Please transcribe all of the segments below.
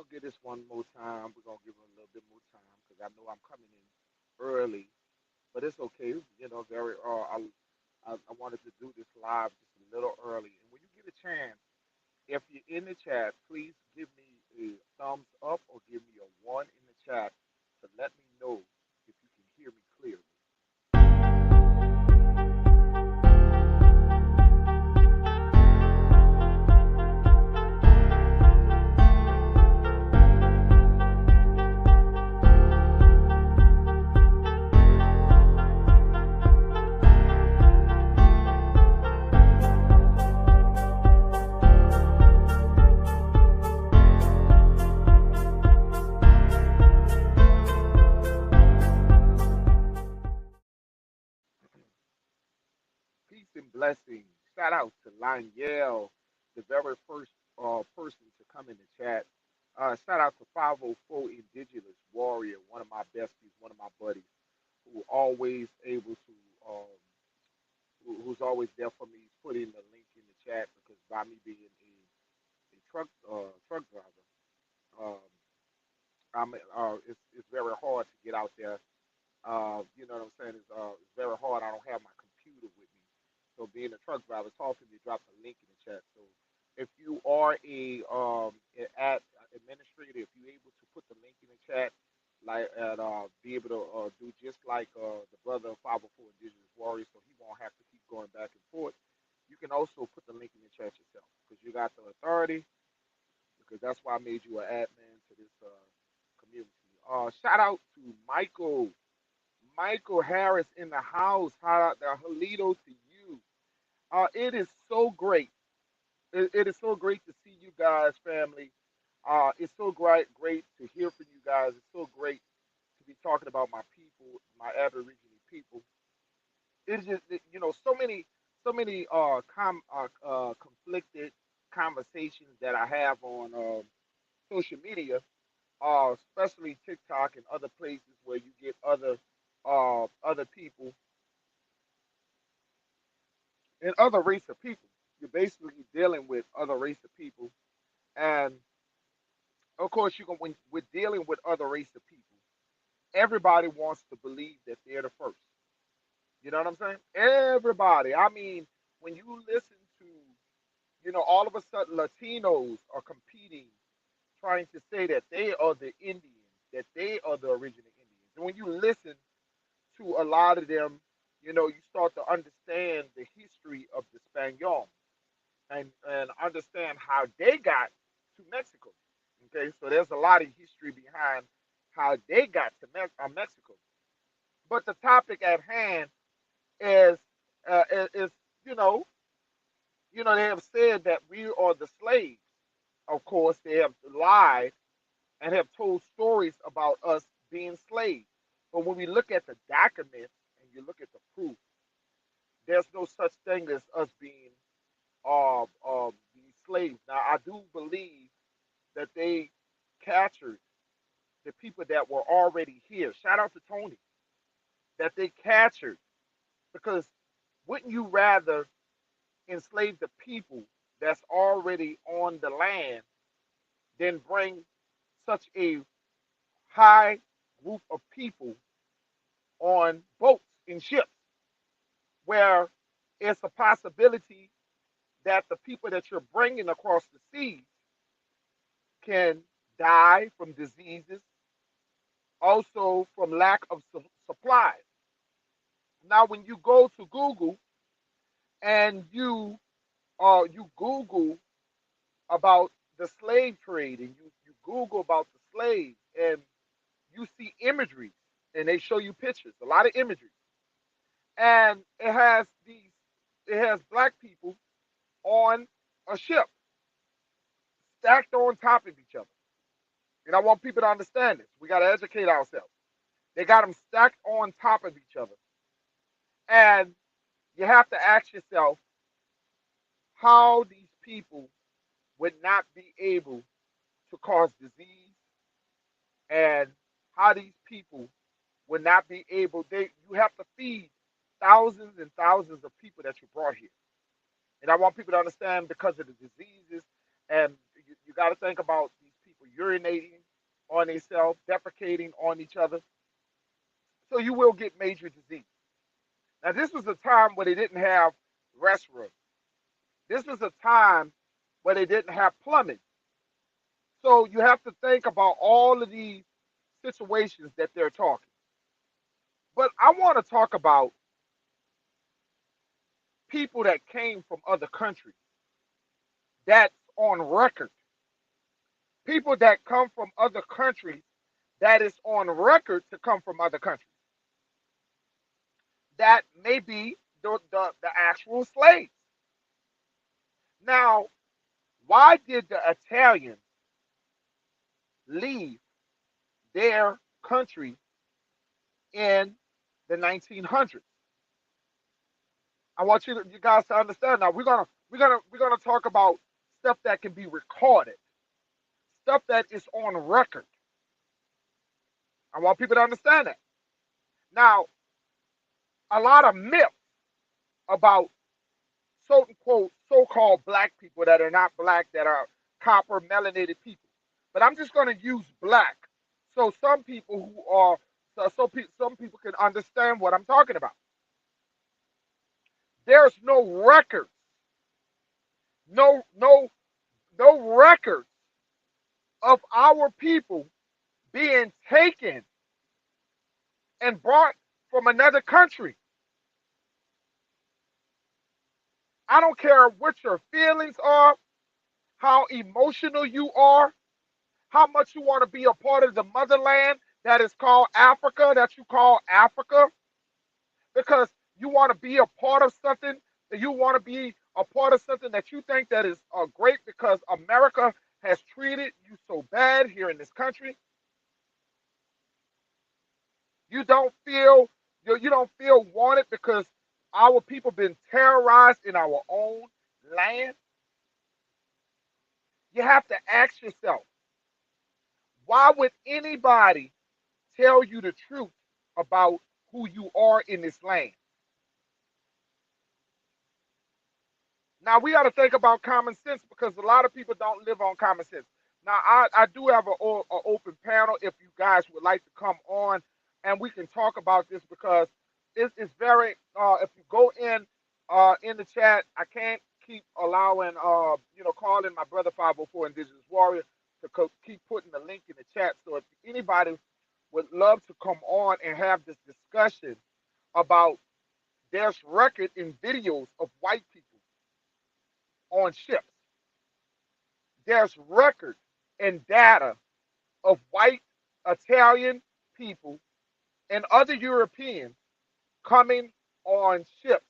gonna give this one more time. We're gonna give it a little bit more time because I know I'm coming in early, but it's okay. You know, very. I wanted to do this live just a little early. And when you get a chance, if you're in the chat, please give me a thumbs up or give me a one in the chat to let me know if you can hear me clearly. Peace and blessings. Shout out to Lionel, the very first person to come in the chat. Shout out to 504 Indigenous Warrior, one of my besties, one of my buddies, who always able to, who's always there for me. He's putting the link in the chat because by me being a truck driver, um, it's very hard to get out there. You know what I'm saying? It's very hard. I don't have my computer with me. So being a truck driver, it's hard for me to drop the link in the chat. So if you are at administrator, if you're able to put the link in the chat, like and be able to do just like the brother of 504 Indigenous Warriors, so he won't have to keep going back and forth. You can also put the link in the chat yourself because you got the authority. Because that's why I made you an admin to this community. Shout out to Michael. Michael Harris in the house. Shout out to Halito to you. It is so great. It is so great to see you guys, family. It's so great to hear from you guys. It's so great to be talking about my people, my Aborigine people. It's just so many conflicted conversations that I have on social media, especially TikTok and other places where you get other people and other race of people. You're basically dealing with other race of people, and of course, you can when we're dealing with other race of people, everybody wants to believe that they're the first. You know what I'm saying? Everybody. I mean, when you listen to, all of a sudden Latinos are competing, trying to say that they are the Indians, that they are the original Indians. And when you listen to a lot of them, you start to understand the history of the Spaniards and understand how they got to Mexico. Okay, so there's a lot of history behind how they got to Mexico. But the topic at hand is, is you know, they have said that we are the slaves. Of course, they have lied and have told stories about us being slaves. But when we look at the documents and you look at the proof, there's no such thing as us being these slaves. Now, I do believe that they captured the people that were already here. Shout out to Tony, that they captured, because wouldn't you rather enslave the people that's already on the land than bring such a high group of people on boats and ships where it's a possibility that the people that you're bringing across the seas can die from diseases, also from lack of supplies. Now, when you go to Google and you Google about the slave trade and you Google about the slaves and you see imagery and they show you pictures, a lot of imagery, and it has black people on a ship stacked on top of each other. And I want people to understand this. We got to educate ourselves. They got them stacked on top of each other. And you have to ask yourself how these people would not be able to cause disease and how these people would not be able, you have to feed thousands and thousands of people that you brought here. And I want people to understand because of the diseases, and you got to think about these people. urinating on themselves, defecating on each other. So you will get major disease. Now, this was a time where they didn't have restrooms. This was a time where they didn't have plumbing. So you have to think about all of these situations that they're talking. But I want to talk about people that came from other countries that's on record. People that come from other countries that is on record to come from other countries. That may be the actual slaves. Now, why did the Italians leave their country in the 1900s? I want you guys to understand. Now we're gonna talk about stuff that can be recorded, stuff that is on record. I want people to understand that. Now, a lot of myths about so-called black people that are not black, that are copper melanated people. But I'm just going to use black, so some people who are some people can understand what I'm talking about. There's no records, no no no records of our people being taken and brought from another country. I don't care what your feelings are, how emotional you are, how much you want to be a part of the motherland that is called Africa, that you call Africa, because you want to be a part of something, that you want to be a part of something that you think that is great because America has treated you so bad here in this country. You don't feel you don't feel wanted because our people been terrorized in our own land. You have to ask yourself, why would anybody tell you the truth about who you are in this land? Now we got to think about common sense because a lot of people don't live on common sense. Now I do have an open panel if you guys would like to come on and we can talk about this because it's very. If you go in the chat, I can't keep allowing calling my brother 504 Indigenous Warrior to keep putting the link in the chat. So if anybody would love to come on and have this discussion about there's record in videos of white people on ships. There's record and data of white Italian people and other Europeans coming on ships,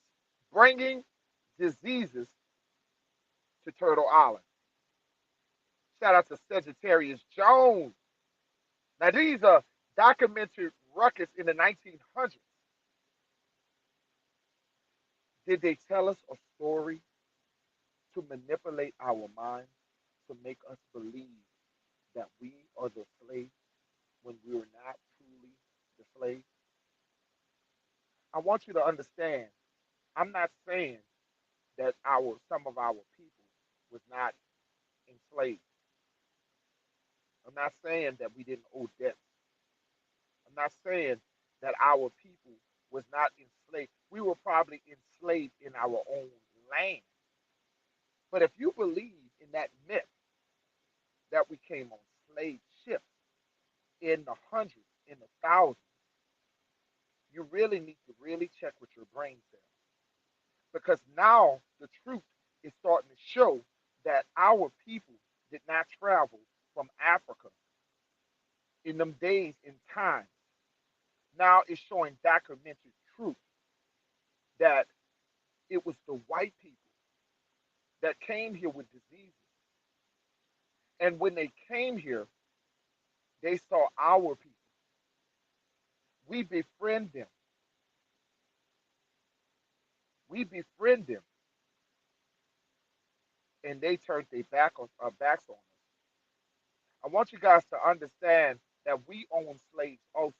bringing diseases to Turtle Island. Shout out to Sagittarius Jones. Now, these are documented records in the 1900s. Did they tell us a story to manipulate our minds, to make us believe that we are the slaves when we were not truly the slaves? I want you to understand, I'm not saying that some of our people was not enslaved. I'm not saying that we didn't owe debts. I'm not saying that our people was not enslaved. We were probably enslaved in our own land. But if you believe in that myth that we came on slave ships in the hundreds, in the thousands, you really need to really check with your brain cells. Because now the truth is starting to show that our people did not travel from Africa in them days and times. Now it's showing documented truth that it was the white people that came here with diseases. And when they came here, they saw our people. We befriend them. We befriend them. And they turned their backs on us. I want you guys to understand that we own slaves also.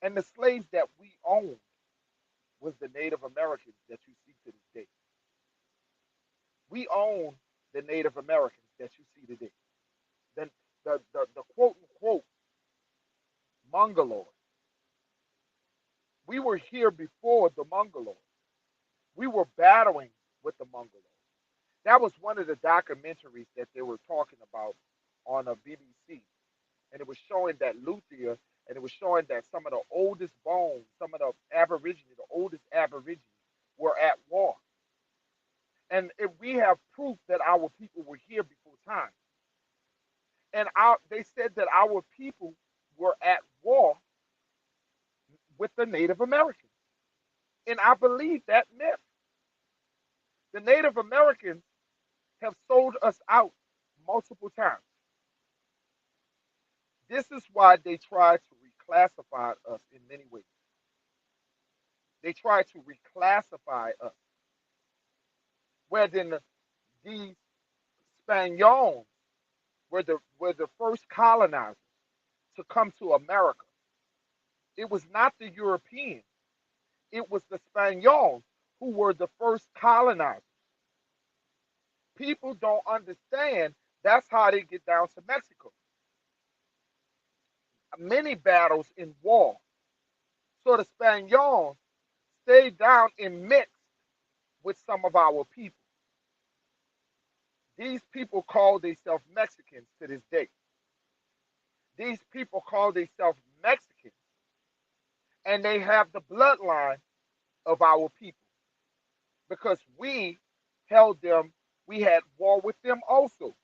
And the slaves that we owned was the Native Americans that you see to this day. We own the Native Americans that you see today. the quote unquote Mongoloid. We were here before the Mongoloid. We were battling with the Mongoloid. That was one of the documentaries that they were talking about on a BBC, and it was showing that Luthier, and it was showing that some of the oldest bones, some of the Aborigines, the oldest Aborigines, were at war. And if we have proof that our people were here before time, and they said that our people were at war with the Native Americans, and I believe that myth. The Native Americans have sold us out multiple times. This is why they try to reclassify us in many ways. They try to reclassify us. Where then the Spaniards were the first colonizers to come to America. It was not the Europeans. It was the Spaniards who were the first colonizers. People don't understand that's how they get down to Mexico. Many battles in war. So the Spaniards stayed down and mixed with some of our people. These people call themselves Mexicans to this day. These people call themselves Mexicans, and they have the bloodline of our people because we held them, we had war with them also.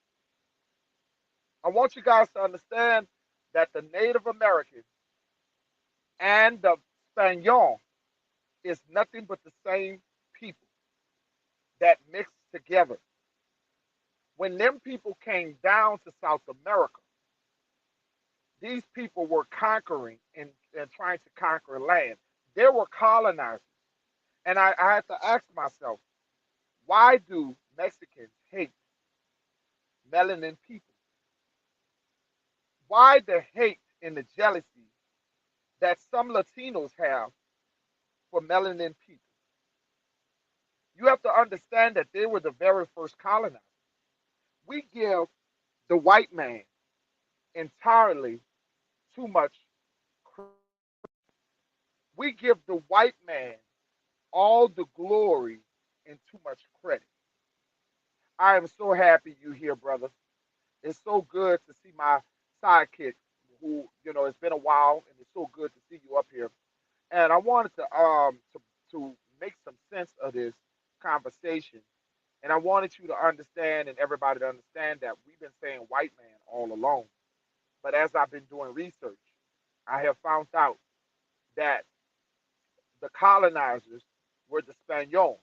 I want you guys to understand that the Native Americans and the Spaniard is nothing but the same people that mixed together. When them people came down to South America, these people were conquering and trying to conquer land. They were colonizers. And I had to ask myself, why do Mexicans hate melanin people? Why the hate and the jealousy that some Latinos have for melanin people? You have to understand that they were the very first colonizers. We give the white man entirely too much credit. We give the white man all the glory and too much credit. I am so happy you here, brother. It's so good to see my sidekick, who, it's been a while, and it's so good to see you up here. And I wanted to make some sense of this conversation, and I wanted you to understand and everybody to understand that we've been saying white man all along. But as I've been doing research, I have found out that the colonizers were the Spaniards.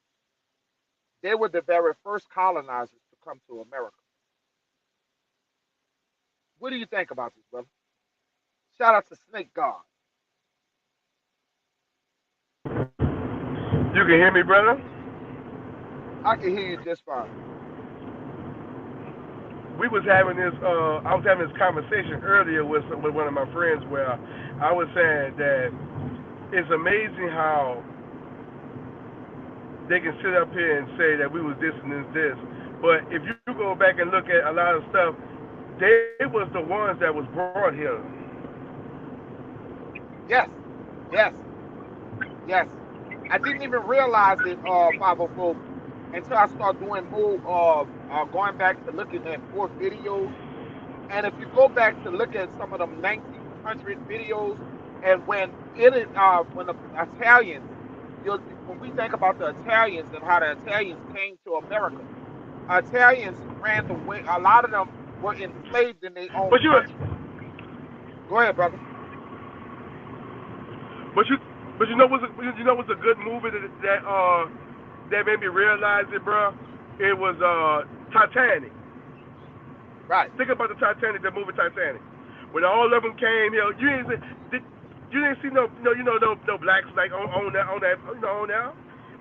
They were the very first colonizers to come to America. What do you think about this, brother? Shout out to Snake God. You can hear me, brother? I can hear you just fine. We was having this. I was having this conversation earlier with one of my friends where I was saying that it's amazing how they can sit up here and say that we was this and this, but if you go back and look at a lot of stuff, they was the ones that was brought here. Yes, yes, yes. I didn't even realize it, 504, until I started doing more, going back to looking at more videos. And if you go back to look at some of them 1900 videos, and when the Italians, when we think about the Italians and how the Italians came to America, Italians ran the way. A lot of them were enslaved in their own But you, country. Go ahead, brother. but you, but what's a good movie that made me realize it, bro? It was Titanic. Right. Think about the Titanic, the movie Titanic. When all of them came, you didn't see no blacks like on that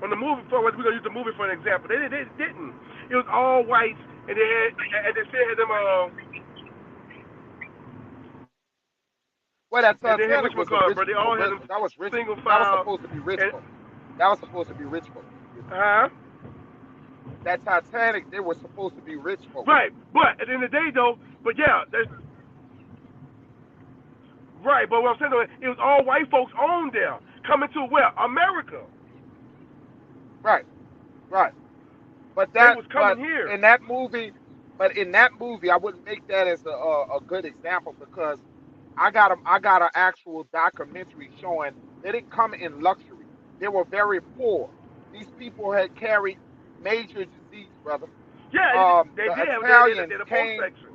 on the movie. For we're gonna use the movie for an example. They didn't. It was all whites, and they still had them Well, that and they had Titanic which one was a called, rich. but they all had them That was rich. single That was file supposed to be rich and folk. That was supposed to be rich folk. huh. That Titanic, they were supposed to be rich folk. Right, but at the end of the day, though, but yeah, Right, but what I'm saying though, it was all white folks owned there, coming to where? America. Right, right. They was coming here. In that movie, I wouldn't make that as a good example because I got an actual documentary showing they didn't come in luxury. They were very poor. These people had carried major disease, brother. Yeah, they The did have Italians they the post came, section.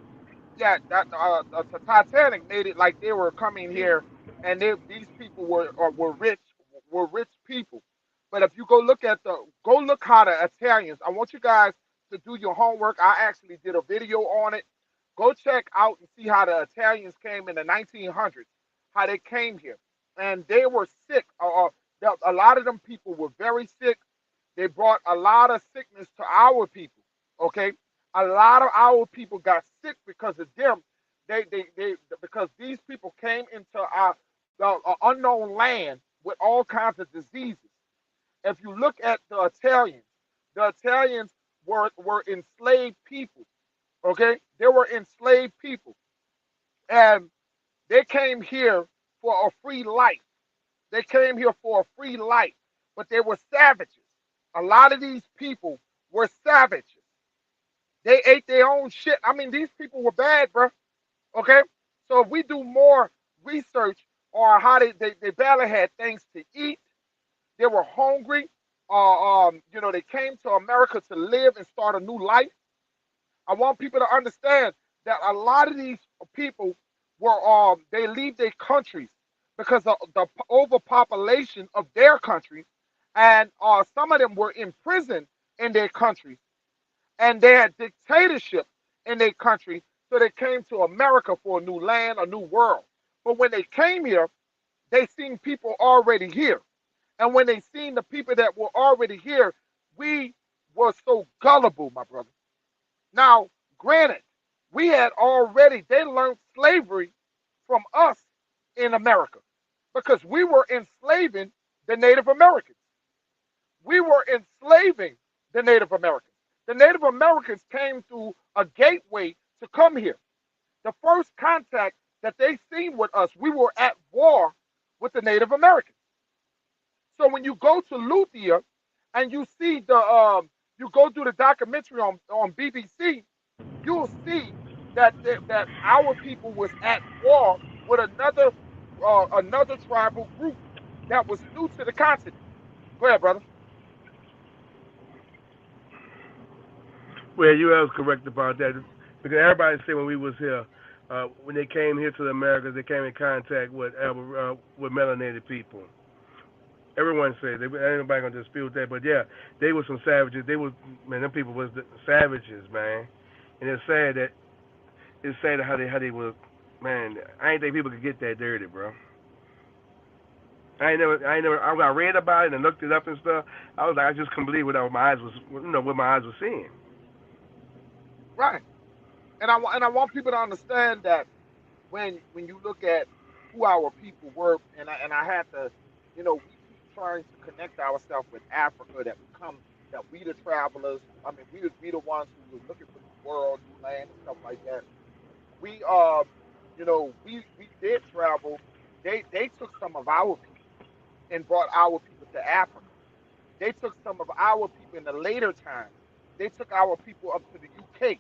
yeah, the Titanic made it like they were coming here, and these people were rich, were rich people. But if you go look how the Italians. I want you guys to do your homework. I actually did a video on it. Go check out and see how the Italians came in the 1900s, how they came here, and they were sick. A lot of them people were very sick. They brought a lot of sickness to our people. Okay, a lot of our people got sick because of them. They because these people came into our unknown land with all kinds of diseases. If you look at the Italians were enslaved people. Okay, they were enslaved people, and they came here for a free life. They came here for a free life, but they were savages. A lot of these people were savages. They ate their own shit. I mean, these people were bad, bro. Okay? So if we do more research on how they barely had things to eat, they were hungry. They came to America to live and start a new life. I want people to understand that a lot of these people they leave their countries because of the overpopulation of their countries, and some of them were imprisoned in their countries, and they had dictatorship in their country, so they came to America for a new land, a new world. But when they came here, they seen people already here. And when they seen the people that were already here, we were so gullible, my brother. Now, granted, they learned slavery from us in America because we were enslaving the Native Americans. We were enslaving the Native Americans. The Native Americans came through a gateway to come here. The first contact that they seen with us, we were at war with the Native Americans. So when you go to Luthia and you see you go through the documentary on BBC, you'll see that our people was at war with another tribal group that was new to the continent. Go ahead, brother. Well, you was correct about that because everybody said when we was here, when they came here to the Americas, they came in contact with melanated people. Everyone said ain't nobody gonna dispute that, but yeah, they were some savages. They was man, them people was the savages, man. And it's sad how they was, man. I ain't think people could get that dirty, bro. I read about it and looked it up and stuff. I was like, I just couldn't believe what my eyes were seeing. Right. And I want people to understand that when you look at who our people were, and I had to, we keep trying to connect ourselves with Africa, that we the travelers. I mean, we the ones who were looking for new world, new land, and stuff like that. We we did travel. They took some of our people and brought our people to Africa. They took some of our people in the later times. They took our people up to the UK.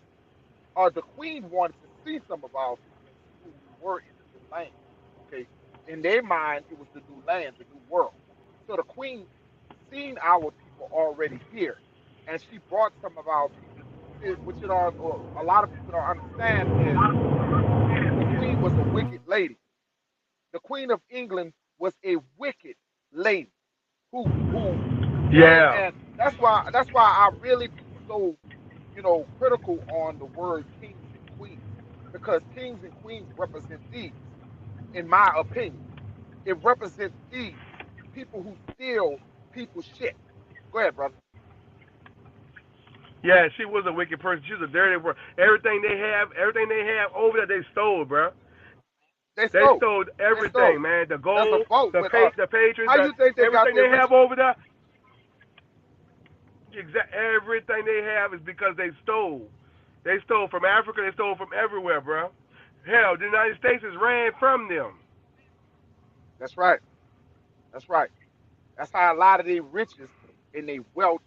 The Queen wanted to see some of our people and see who we were in the new land. Okay, in their mind, it was the new land, the new world. So the Queen seen our people already here, and she brought some of our people. A lot of people don't understand is the Queen was a wicked lady. The Queen of England was a wicked lady who came, Yeah, and that's why I really be so critical on the word kings and queens, because kings and queens represent thieves, in my opinion. It represents thieves, people who steal people's shit. Go ahead, brother. yeah. She was a wicked person. She was a dirty person. Everything they have over there, they stole, bro. They They stole. stole They stole. everything, man. The That's a gold, fault with us. the patrons, How you think they got everything their they have riches? over there. Everything they have is because they stole. They stole from Africa. They stole from everywhere, bro. Hell, the United States has ran from them. That's right. That's right. That's how a lot of their riches and their wealth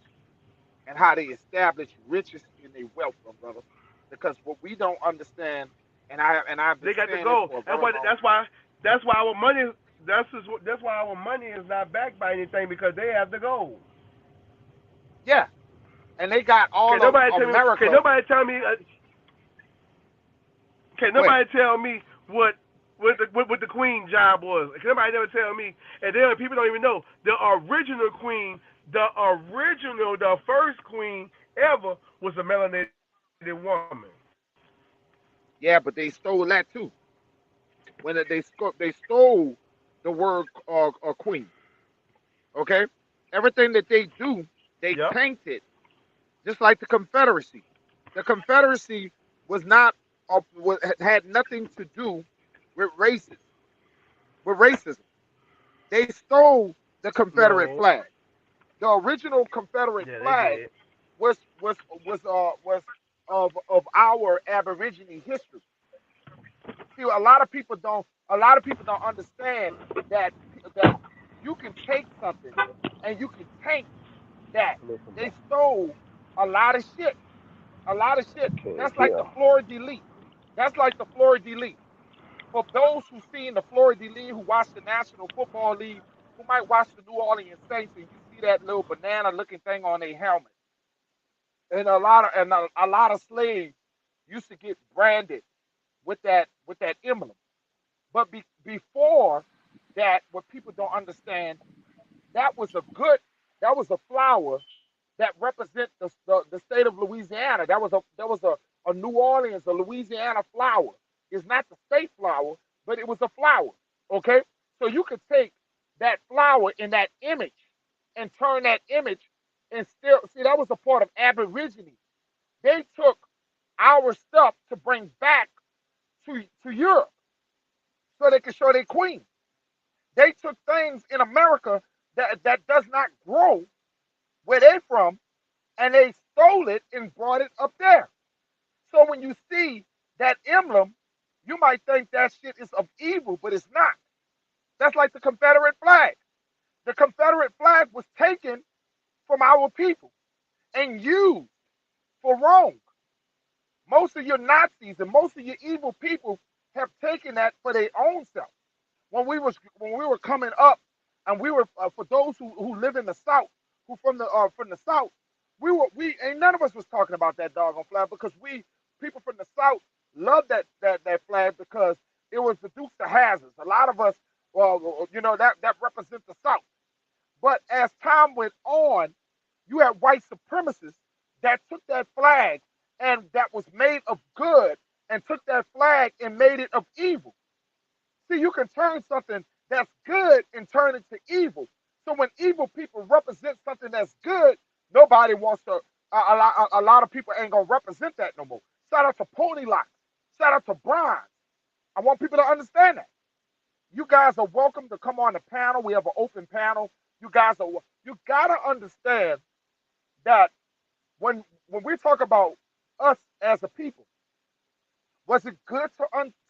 and how they establish riches in their wealth, my brother. Because what we don't understand, and I've been They got to saying this go. for a That's very why. long That's time. why. That's why our money. That's why our money is not backed by anything because they have to go. Yeah, and they got Can all of nobody tell me? Can America. nobody tell me? Can Go ahead. nobody tell me what the queen job was? Can nobody ever tell me? And then people don't even know the original queen, the first queen ever was a melanated woman. Yeah, but they stole that too. When they stole the word queen. Okay, everything that they do, they Yep. taint it, just like the Confederacy. The Confederacy was not had nothing to do with racism. They stole the Confederate No. flag. The original Confederate Yeah, they flag did. was was of our Aborigine history. See, a lot of people don't understand that that you can take something and you can tank that. Listen, They stole a lot of shit. A lot of shit. okay, That's like yeah. the Fleur de Lis. That's like the Fleur de Lis. For those who seen the Fleur de Lis, who watch the National Football League, who might watch the New Orleans Saints, and you see that little banana-looking thing on their helmet, and a lot of slaves used to get branded with that emblem. But before that, what people don't understand, that was a good, that was a flower that represent the state of Louisiana. That was a New Orleans, a Louisiana flower. It's not the state flower, but it was a flower. Okay, so you could take that flower in that image and turn that image and still see that was a part of Aborigine. They took our stuff to bring back to Europe so they could show their queen. They took things in America that does not grow where they from, and they stole it and brought it up there. So when you see that emblem, you might think that shit is of evil, but it's not. That's like the Confederate flag. The Confederate flag was taken from our people and used for wrong. Most of your Nazis and most of your evil people have taken that for their own self. When we were coming up, and we were for those who live in the South, who from the South, we ain't none of us was talking about that doggone flag because we people from the South love that flag because it was the Dukes of Hazzards. A lot of us, well, you know that represents the South. But as time went on, you had white supremacists that took that flag and that was made of good and took that flag and made it of evil. See, you can turn something that's good and turn it to evil. So when evil people represent something that's good, nobody wants to. A lot of people ain't gonna represent that no more. Shout out to Pony Locks. Shout out to Bronze. I want people to understand that. You guys are welcome to come on the panel. We have an open panel. You guys are. You gotta understand that when we talk about us as a people, was it good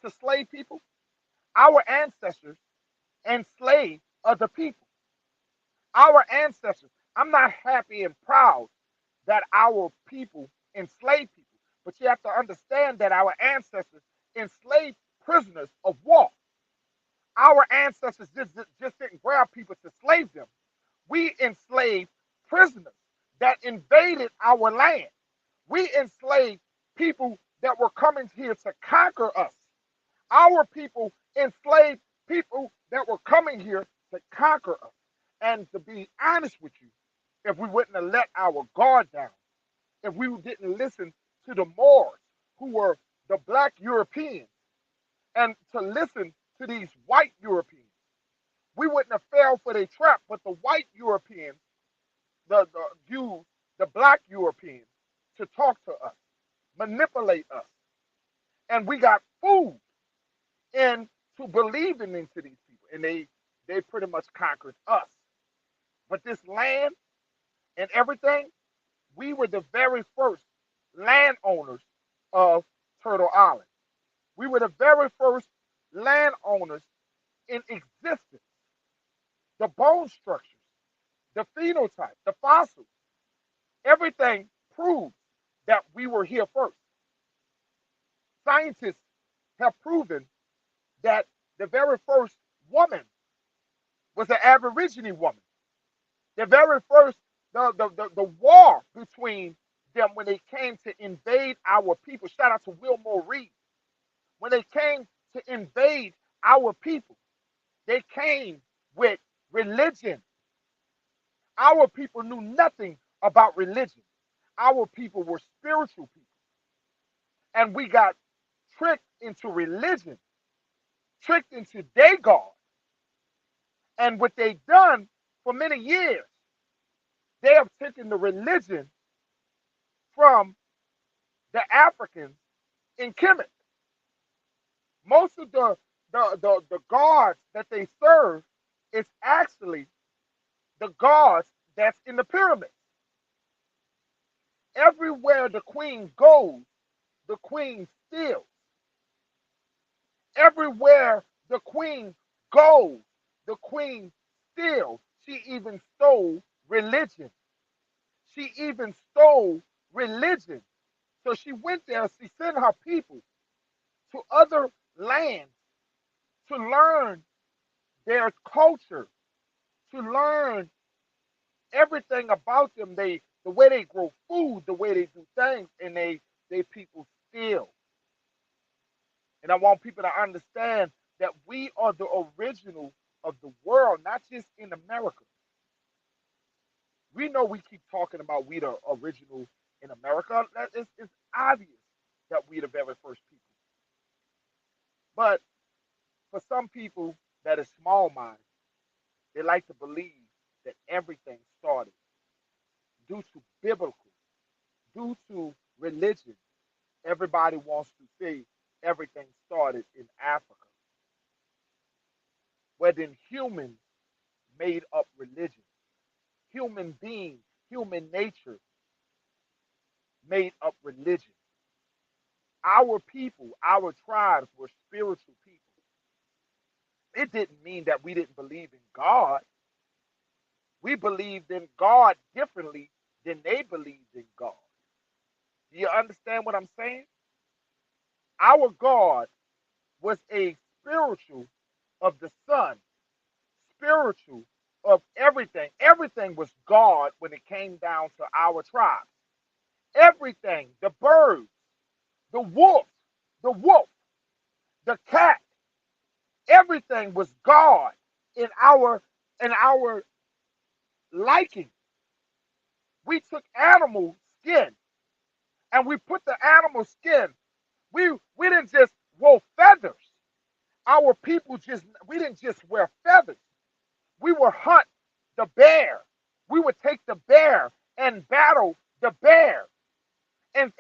to slave people? Our ancestors enslaved other people. Our ancestors. I'm not happy and proud that our people enslaved people, but you have to understand that our ancestors enslaved prisoners of war. Our ancestors just didn't grab people to slave them. We enslaved prisoners that invaded our land. We enslaved people that were coming here to conquer us. Our people enslaved people that were coming here to conquer us. And to be honest with you, if we wouldn't have let our guard down, if we didn't listen to the Moors, who were the black Europeans, and to listen to these white Europeans, we wouldn't have fell for their trap. But the white Europeans, used the black Europeans to talk to us, manipulate us, and we got fooled into believing into these people, and they pretty much conquered us. But this land and everything, we were the very first landowners of Turtle Island. We were the very first landowners in existence. the bone structures, the phenotype, the fossils, everything proves that we were here first. Scientists have proven that the very first woman was an Aborigine woman. The very first, the war between them when they came to invade our people, shout out to Wilmore Reed, when they came to invade our people, they came with religion. Our people knew nothing about religion. Our people were spiritual people. And we got tricked into religion, tricked into their God. And what they've done for many years, they have taken the religion from the Africans in Kemet. Most of the gods that they serve is actually the gods that's in the pyramids. Everywhere the queen goes, the queen steals. Everywhere the queen goes, the queen steals. She even stole religion. She even stole religion. So she went there, she sent her people to other lands to learn their culture, to learn everything about them. The way they grow food, the way they do things, and they people steal. And I want people to understand that we are the original of the world, not just in America. We know we keep talking about we the original in America. It's obvious that we the very first people. But for some people that is small minded, they like to believe that everything started due to biblical, due to religion. Everybody wants to say everything started in Africa, where then humans made up religion. Human beings, human nature made up religion. Our people, our tribes were spiritual people. It didn't mean that we didn't believe in God. We believed in God differently than they believed in God. Do you understand what I'm saying? Our God was a spiritual of the sun, spiritual of everything. Everything was God when it came down to our tribes. Everything, the birds, the wolf, the cat, everything was God in our liking. We took animal skin and we put the animal skin. We didn't just wear feathers. Our people we didn't just wear feathers. We would hunt the bear. We would take the bear and battle the bear and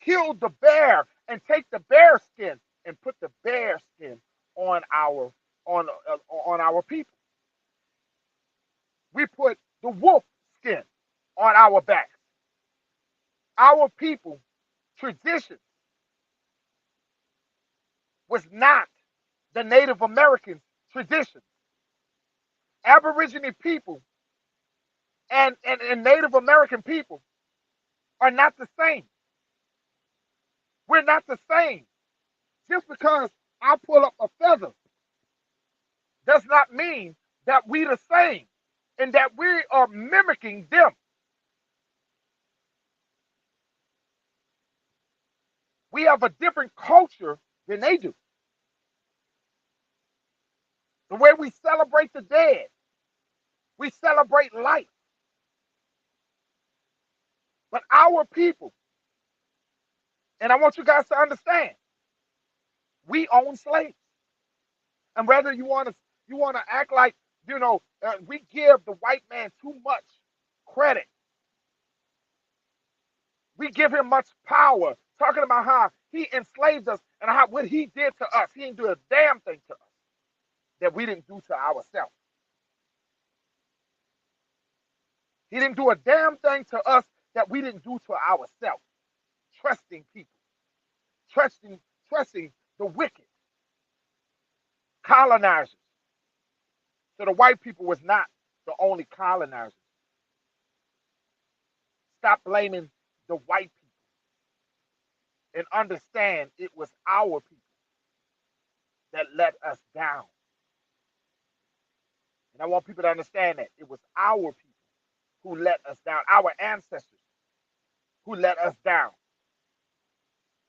kill the bear and take the bear skin and put the bear skin on our people. We put the wolf skin on our backs. Our people tradition was not the Native American tradition. Aborigine people and Native American people are not the same. We're not the same. Just because I pull up a feather does not mean that we the same and that we are mimicking them. We have a different culture than they do. The way we celebrate the dead, we celebrate life. But our people, and I want you guys to understand, we own slaves. And whether you want to act like we give the white man too much credit. We give him much power, talking about how he enslaved us and how what he did to us. He didn't do a damn thing to us that we didn't do to ourselves. He didn't do a damn thing to us that we didn't do to ourselves. Trusting people, trusting the wicked, colonizers, So the white people was not the only colonizers. Stop blaming the white people and understand it was our people that let us down. And I want people to understand that it was our people who let us down, our ancestors who let us down,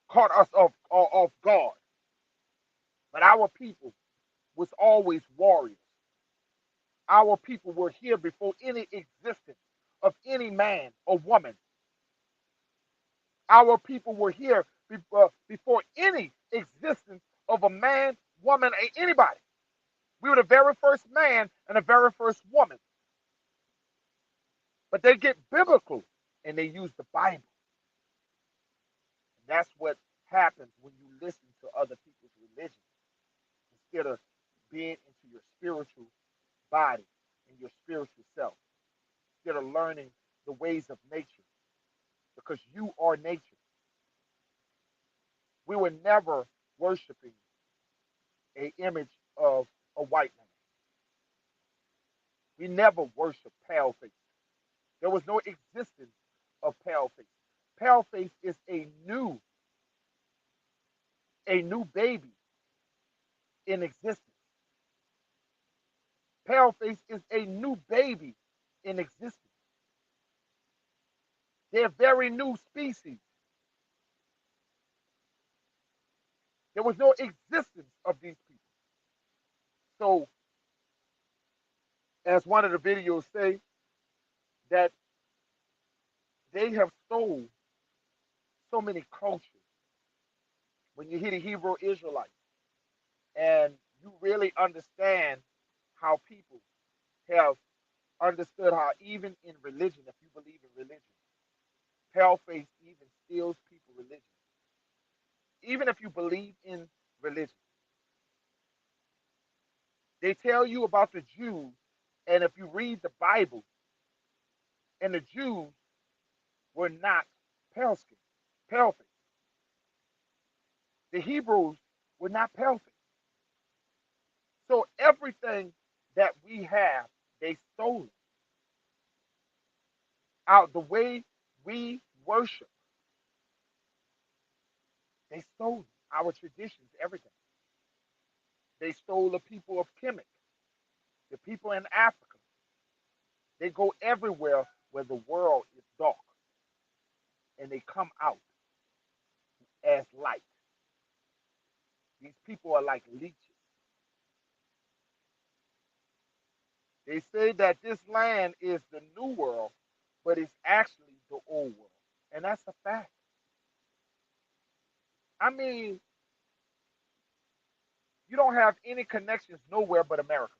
caught us off guard. But our people was always warriors. Our people were here before any existence of any man or woman. Our people were here before any existence of a man, woman, or anybody. We were the very first man and the very first woman. But they get biblical and they use the Bible. And that's what happens when you listen to other people's religion instead of being into your spiritual body and your spiritual self, instead of learning the ways of nature, because you are nature. We were never worshiping an image of a white man. We never worshiped pale face. There was no existence of pale face. Pale face is a new baby in existence. Pale face is a new baby in existence. They're a very new species. There was no existence of these people. So, as one of the videos say, that they have stole so many cultures. When you hear the Hebrew Israelites and you really understand how people have understood how even in religion, if you believe in religion, paleface even steals people religion. Even if you believe in religion, they tell you about the Jews, and if you read the Bible, and the Jews were not pale skin, paleface. The Hebrews were not paleface. So everything that we have, they stole it. Out the way we worship, they stole it. Our traditions, everything. They stole the people of Kemet, the people in Africa. They go everywhere where the world is dark, and they come out as light. These people are like leeches. They say that this land is the new world, but it's actually the old world. And that's a fact. I mean, you don't have any connections nowhere but America.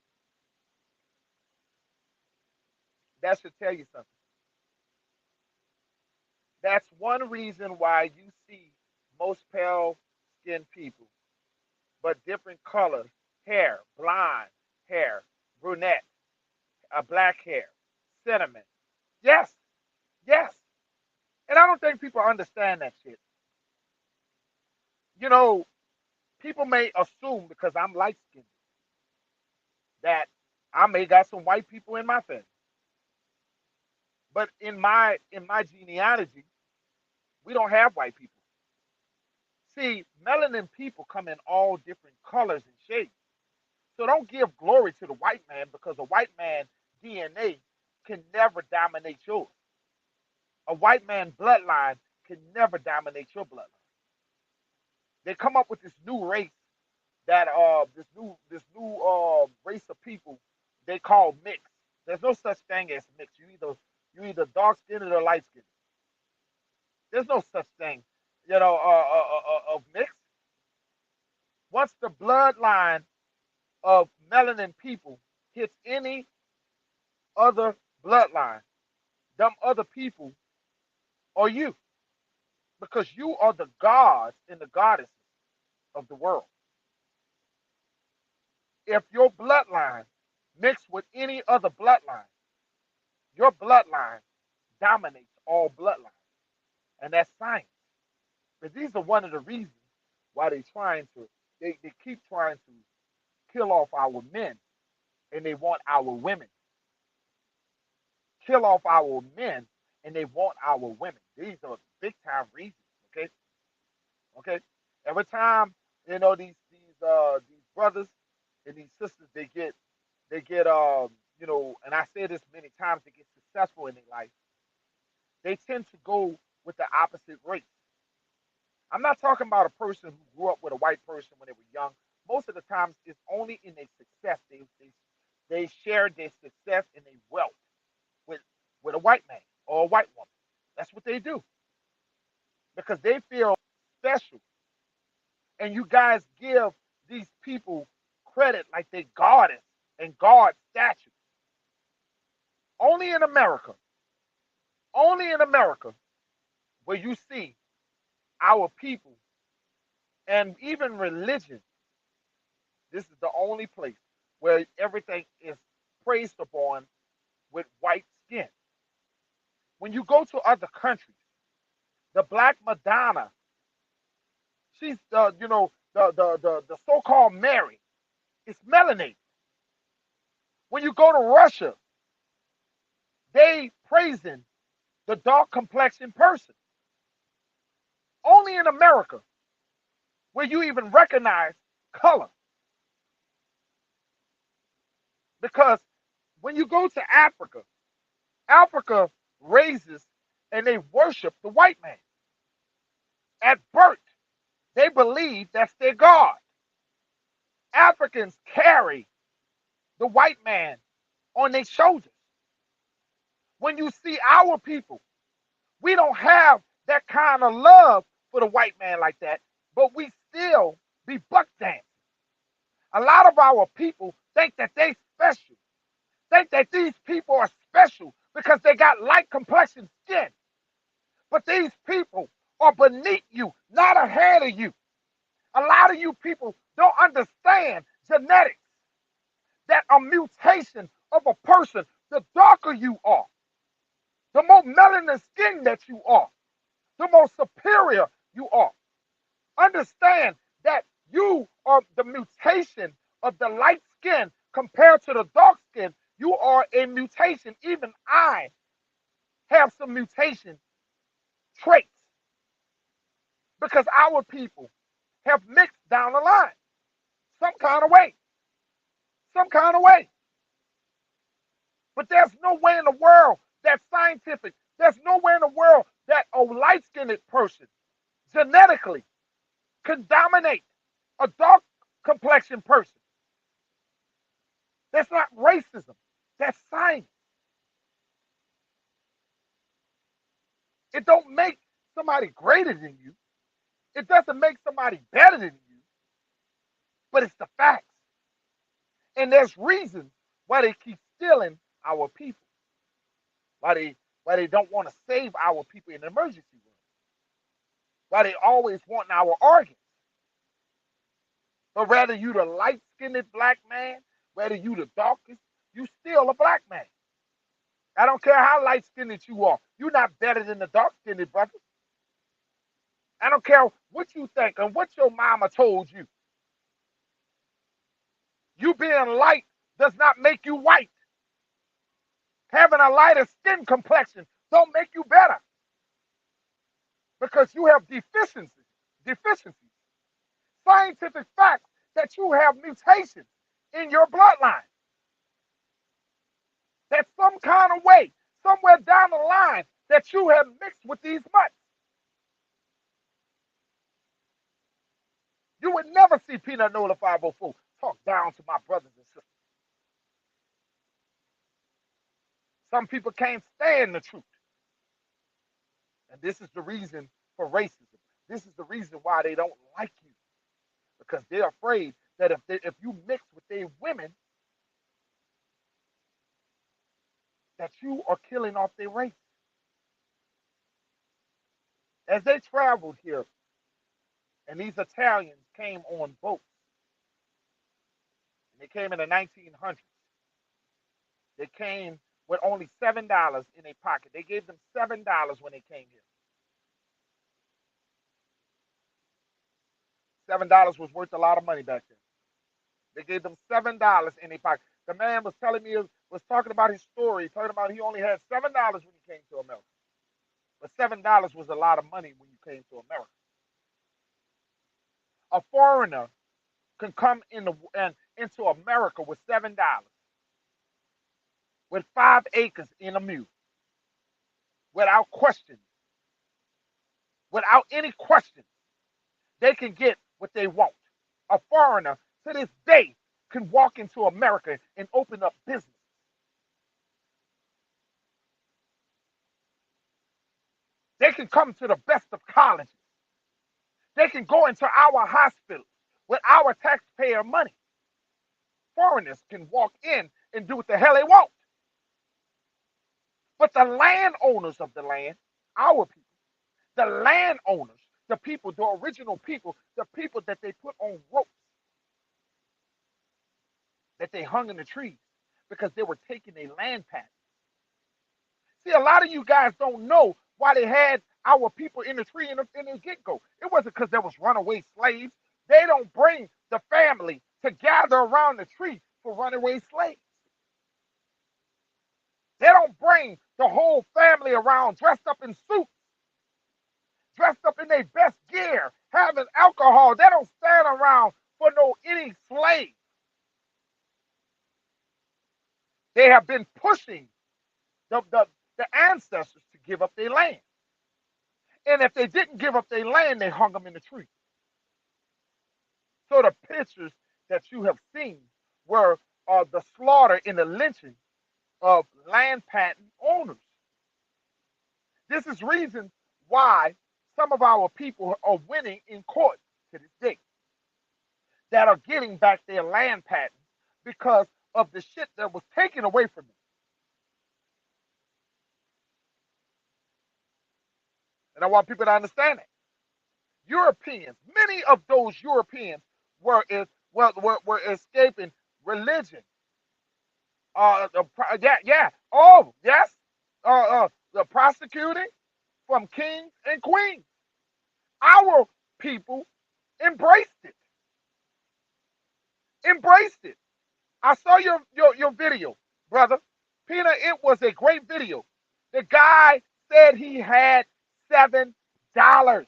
That should tell you something. That's one reason why you see most pale skinned people, but different colors, hair, blonde hair, brunette, black hair, cinnamon. Yes, yes. And I don't think people understand that shit. You know, people may assume because I'm light skinned that I may got some white people in my family. But in my genealogy, we don't have white people. See, melanin people come in all different colors and shapes. So don't give glory to the white man because a white man DNA can never dominate yours. A white man bloodline can never dominate your bloodline. They come up with this new race that this new race of people they call mixed. There's no such thing as mixed. You either dark skinned or light skinned. There's no such thing, of mixed. Once the bloodline of melanin people hits any other bloodline, them other people are you, because you are the gods and the goddesses of the world. If your bloodline mixed with any other bloodline, your bloodline dominates all bloodlines, and that's science. But these are one of the reasons why they keep trying to kill off our men and they want our women. Kill off our men, and they want our women. These are big time reasons. Okay, okay. Every time these brothers and these sisters they get and I say this many times, they get successful in their life. They tend to go with the opposite race. I'm not talking about a person who grew up with a white person when they were young. Most of the times, it's only in their success they share their success and their wealth with with a white man or a white woman. That's what they do because they feel special. And you guys give these people credit like they goddess and God statues. Only in America, only in America, where you see our people and even religion. This is the only place where everything is praised upon with white skin. When you go to other countries, the Black Madonna, she's the so-called Mary, is melanated. When you go to Russia, they praising the dark complexion person. Only in America where you even recognize color. Because when you go to Africa, Africa raises and they worship the white man. At birth, they believe that's their God. Africans carry the white man on their shoulders. When you see our people, we don't have that kind of love for the white man like that, but we still be buck dancing. A lot of our people think that they special, think that these people are special because they got light complexion skin. But these people are beneath you, not ahead of you. A lot of you people don't understand genetics, that a mutation of a person, the darker you are, the more melanin skin that you are, the more superior you are. Understand that you are the mutation of the light skin compared to the dark skin. You are a mutation. Even I have some mutation traits because our people have mixed down the line some kind of way, some kind of way. But there's no way in the world that's scientific. There's no way in the world that a light skinned person genetically can dominate a dark complexion person. That's not racism. That's science. It don't make somebody greater than you. It doesn't make somebody better than you, but it's the facts. And there's reasons why they keep stealing our people. Why they don't want to save our people in the emergency room. Why they always want our organs. But rather you the light-skinned black man, whether you the darkest, you still a black man. I don't care how light-skinned you are. You're not better than the dark-skinned brother. I don't care what you think and what your mama told you. You being light does not make you white. Having a lighter skin complexion don't make you better. Because you have deficiencies. Scientific facts that you have mutations in your bloodline. That some kind of way, somewhere down the line, that you have mixed with these mutts. You would never see Peanut Nola 504 talk down to my brothers and sisters. Some people can't stand the truth. And this is the reason for racism. This is the reason why they don't like you. Because they're afraid that if you mix with their women, that you are killing off their race. As they traveled here, and these Italians came on boats, and they came in the 1900s. They came with only $7 in their pocket. They gave them $7 when they came here. $7 was worth a lot of money back then. They gave them $7 in their pocket. The man was telling me, was talking about his story, talking about he only had $7 when he came to America. But $7 was a lot of money when you came to America. A foreigner can come into America with $7, with 5 acres in a mule, without question, without any question. They can get what they want. A foreigner to this day can walk into America and open up business. They can come to the best of colleges. They can go into our hospitals with our taxpayer money. Foreigners can walk in and do what the hell they want. But the landowners of the land, our people, the landowners, the people, the original people, the people that they put on ropes, that they hung in the trees because they were taking a land patent. See, a lot of you guys don't know why they had our people in the tree in the get-go. It wasn't because there was runaway slaves. They don't bring the family to gather around the tree for runaway slaves. They don't bring the whole family around dressed up in suits, dressed up in their best gear, having alcohol. They don't stand around for any slave. They have been pushing the ancestors to give up their land. And if they didn't give up their land, they hung them in the tree. So the pictures that you have seen were the slaughter and the lynching of land patent owners. This is reason why some of our people are winning in court to this day, that are getting back their land patents because of the shit that was taken away from them. And I want people to understand that. Europeans, many of those Europeans were escaping religion. Oh, yes. The prosecuting from kings and queens. Our people embraced it. Embraced it. I saw your video, brother. Peter, it was a great video. The guy said he had $7. $7.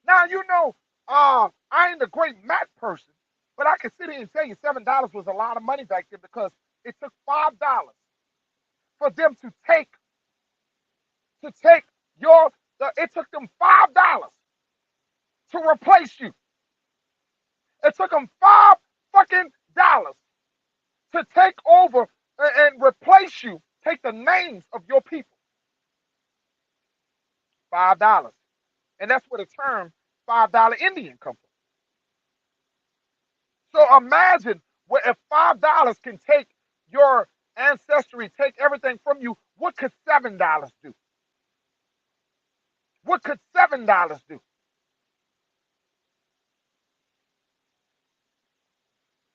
Now, you know, I ain't a great math person, but I can sit here and tell you $7 was a lot of money back then because it took $5 for them to take it took them $5 to replace you. It took them $5 fucking dollars to take over and replace you, take the names of your people. $5. And that's where the term $5 Indian comes from. So imagine if $5 can take your ancestry, take everything from you, what could $7 do? What could $7 do?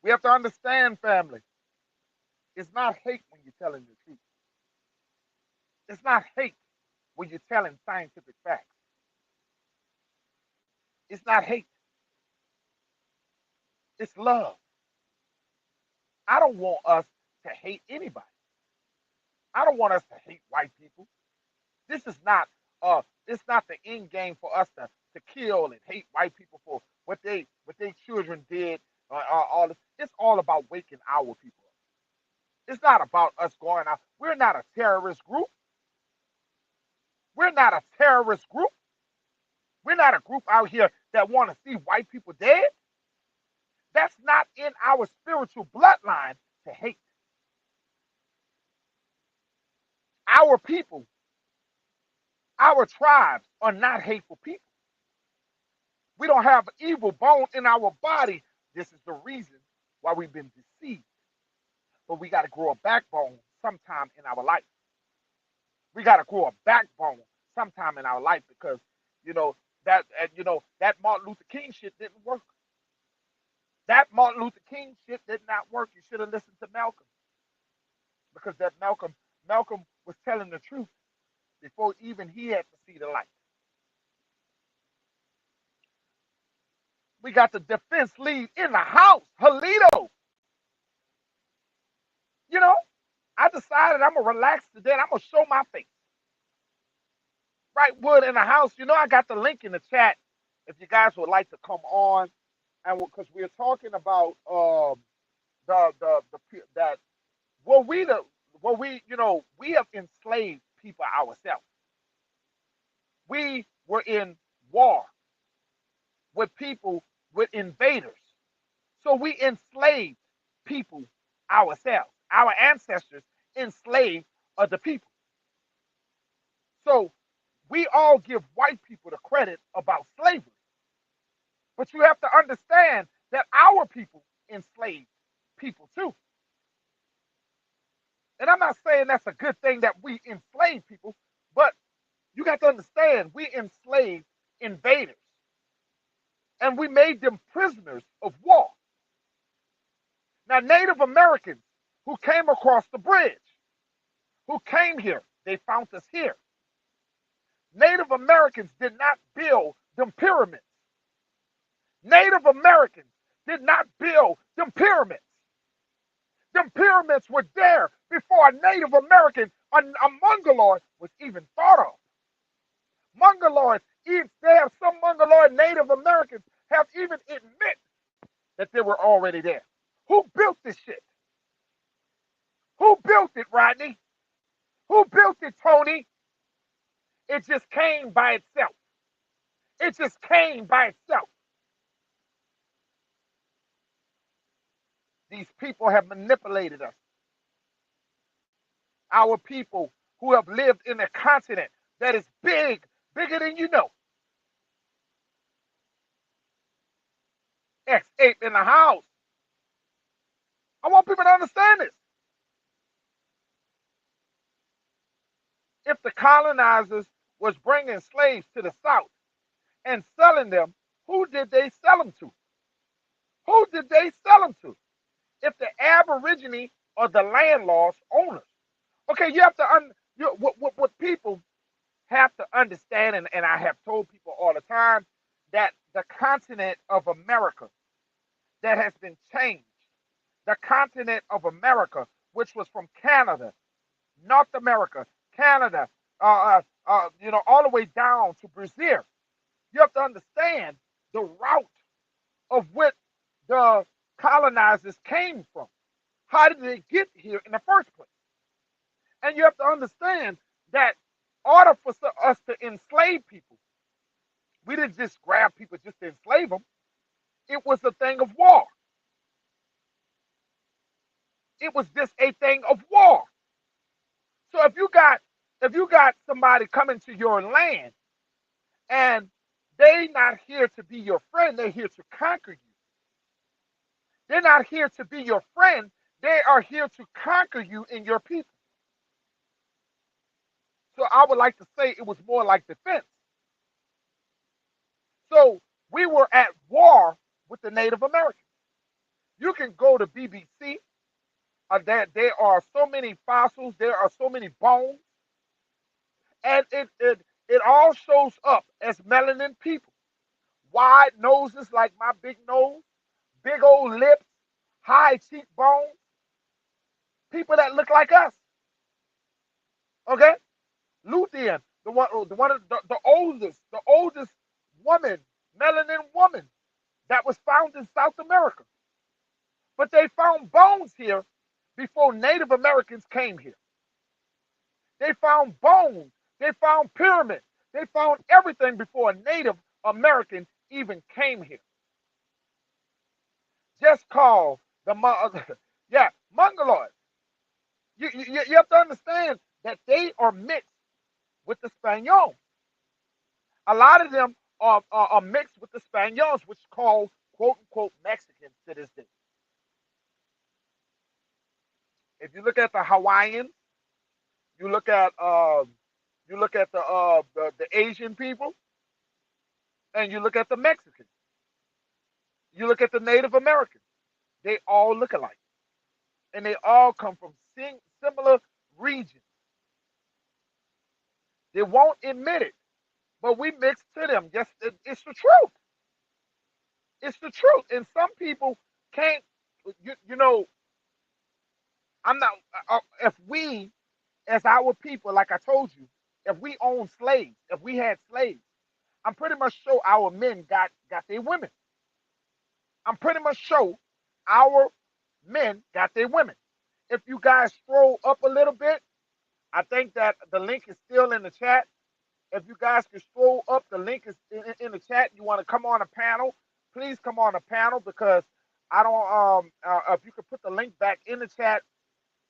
We have to understand, family. It's not hate when you're telling the truth. It's not hate when you're telling scientific facts. It's not hate. It's love. I don't want us to hate anybody. I don't want us to hate white people. This is not it's not the end game for us to kill and hate white people for what their children did. All this. It's all about waking our people up. It's not about us going out. We're not a terrorist group. We're not a terrorist group. We're not a group out here that want to see white people dead. That's not in our spiritual bloodline to hate. Our people, our tribes are not hateful people. We don't have evil bone in our body. This is the reason why we've been deceived. But we got to grow a backbone sometime in our life. We got to grow a backbone sometime in our life because, that Martin Luther King shit didn't work. That Martin Luther King shit did not work. You should have listened to Malcolm. Because that Malcolm was telling the truth before even he had to see the light. We got the defense lead in the house, Halito. You know, I decided I'm gonna relax today and I'm gonna show my face. Right, Wood in the house. You know, I got the link in the chat if you guys would like to come on, and because we're talking about that we have enslaved people ourselves. We were in war with people, with invaders. So we enslaved people ourselves. Our ancestors enslaved other people. So we all give white people the credit about slavery. But you have to understand that our people enslaved people too. And I'm not saying that's a good thing that we enslave people, but you got to understand we enslaved invaders and we made them prisoners of war. Now, Native Americans who came across the bridge, who came here, they found us here. Native Americans did not build them pyramids. Native Americans did not build them pyramids. Them pyramids were there before a Native American, a Mongoloid, was even thought of. Mongoloids, some Mongoloid Native Americans have even admit that they were already there. Who built this shit? Who built it, Rodney? Who built it, Tony? It just came by itself. It just came by itself. These people have manipulated us. Our people who have lived in a continent that is big, bigger than you know. X8 in the house. I want people to understand this. If the colonizers was bringing slaves to the South and selling them, who did they sell them to? Who did they sell them to? If the Aborigine or the landlords, owners. Okay, you have to, what people have to understand, and I have told people all the time, that the continent of America that has been changed, the continent of America, which was from Canada, North America, Canada, all the way down to Brazil. You have to understand the route of which the colonizers came from. How did they get here in the first place? And you have to understand that in order for us to enslave people, we didn't just grab people just to enslave them. It was a thing of war. It was just a thing of war. So if you got somebody coming to your land and they're not here to be your friend, they're here to conquer you. They're not here to be your friend, they are here to conquer you and your people. So I would like to say it was more like defense. So we were at war with the Native Americans. You can go to BBC. There are so many fossils. There are so many bones. And it all shows up as melanin people. Wide noses like my big nose. Big old lips. High cheekbones. People that look like us. Okay? Luthien, the oldest woman, melanin woman that was found in South America. But they found bones here before Native Americans came here. They found bones. They found pyramids. They found everything before a Native American even came here. Just call the Mongoloids. You have to understand that they are mixed with the Spaniards. A lot of them are mixed with the Spaniards, which is called quote unquote Mexicans to this day. If you look at the Hawaiians, you look at the Asian people, and you look at the Mexicans. You look at the Native Americans. They all look alike, and they all come from similar regions. They won't admit it, but we mix to them. Yes, it's the truth. It's the truth. And some people can't, you know, I'm not, if we, as our people, like I told you, if we own slaves, if we had slaves, I'm pretty much sure our men got their women. I'm pretty much sure our men got their women. If you guys scroll up a little bit, I think that the link is still in the chat. If you guys can scroll up, the link is in the chat. You want to come on a panel, please come on a panel because I don't. If you could put the link back in the chat,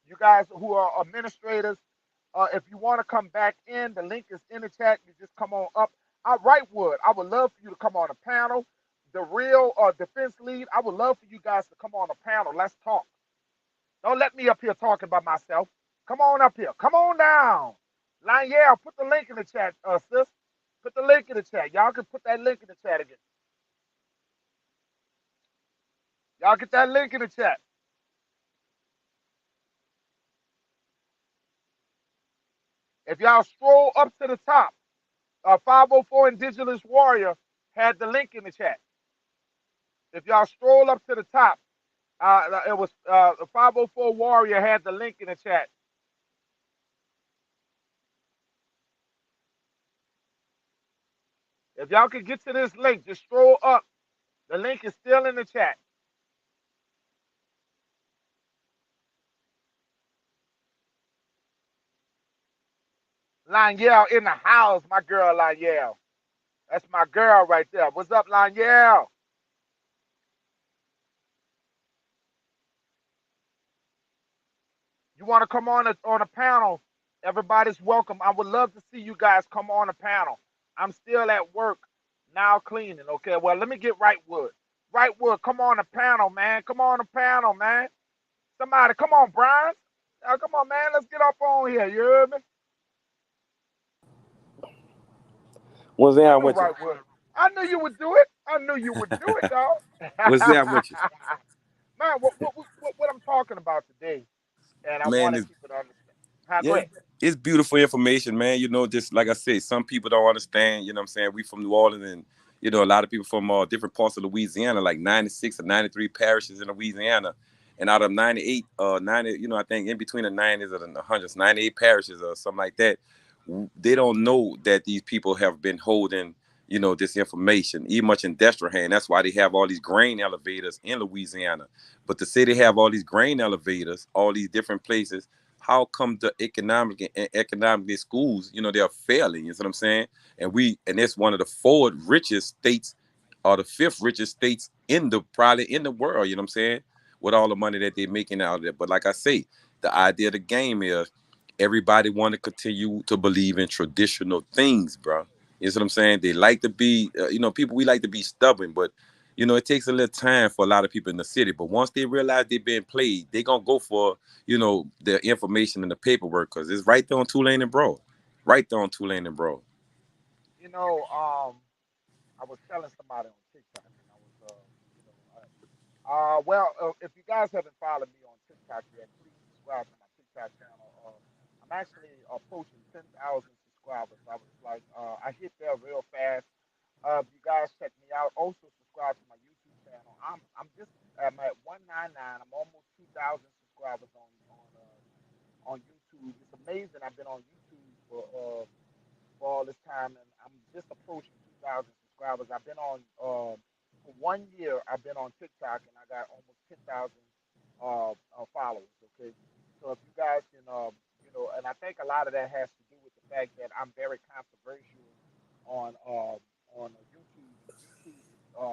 you guys who are administrators, if you want to come back in, the link is in the chat. You just come on up. I would love for you to come on a panel. The real defense lead, I would love for you guys to come on a panel. Let's talk. Don't let me up here talking by myself. Come on up here. Come on down. Lanyelle, put the link in the chat, sis. Put the link in the chat. Y'all can put that link in the chat again. Y'all get that link in the chat. If y'all scroll up to the top, 504 Indigenous Warrior had the link in the chat. If y'all scroll up to the top, it was the 504 Warrior had the link in the chat. If y'all can get to this link, just scroll up. The link is still in the chat. Lanyelle in the house, my girl Lanyelle. That's my girl right there. What's up, Lanyelle? You want to come on a panel? Everybody's welcome. I would love to see you guys come on a panel. I'm still at work now cleaning. Okay, well let me get right wood. Right wood, come on a panel, man. Come on a panel, man. Somebody, come on, Brian. Come on, man. Let's get up on here. You hear me? What's I down know with you? right wood. I knew you would do it. I knew you would do it, dog. What's down with you? Man, what I'm talking about today, and I Man, wanted it's, people to understand. Huh, go yeah, ahead. it's beautiful information, man. Just like I said, some people don't understand. You know what I'm saying? We from New Orleans, and a lot of people from different parts of Louisiana, like 96 or 93 parishes in Louisiana. And out of 98, 90, I think in between the 90s and the hundreds, 98 parishes or something like that, they don't know that these people have been holding, this information, even much in Destrehan. That's why they have all these grain elevators in Louisiana. But to say they have all these grain elevators, all these different places, how come the economically schools, they are failing? You know what I'm saying? And it's one of the four richest states, or the fifth richest states probably in the world. You know what I'm saying? With all the money that they're making out of there. But like I say, the idea of the game is everybody want to continue to believe in traditional things, bro. You know what I'm saying? They like to be, people. We like to be stubborn, but it takes a little time for a lot of people in the city. But once they realize they're being played, they gonna go for the information and the paperwork because it's right there on Tulane and Broad, right there on Tulane and Broad. You know, I was telling somebody on TikTok, and I was, well, if you guys haven't followed me on TikTok yet, please subscribe to my TikTok channel. I'm actually approaching 10,000 subscribers. I was like, I hit there real fast. You guys check me out. Also subscribe to my YouTube channel. I'm at 199. I'm almost 2,000 subscribers on YouTube. It's amazing. I've been on YouTube for all this time, and I'm just approaching 2,000 subscribers. I've been on for 1 year. I've been on TikTok, and I got almost 10,000 followers. Okay, so if you guys can, and I think a lot of that has to do with the fact that I'm very controversial on YouTube. YouTube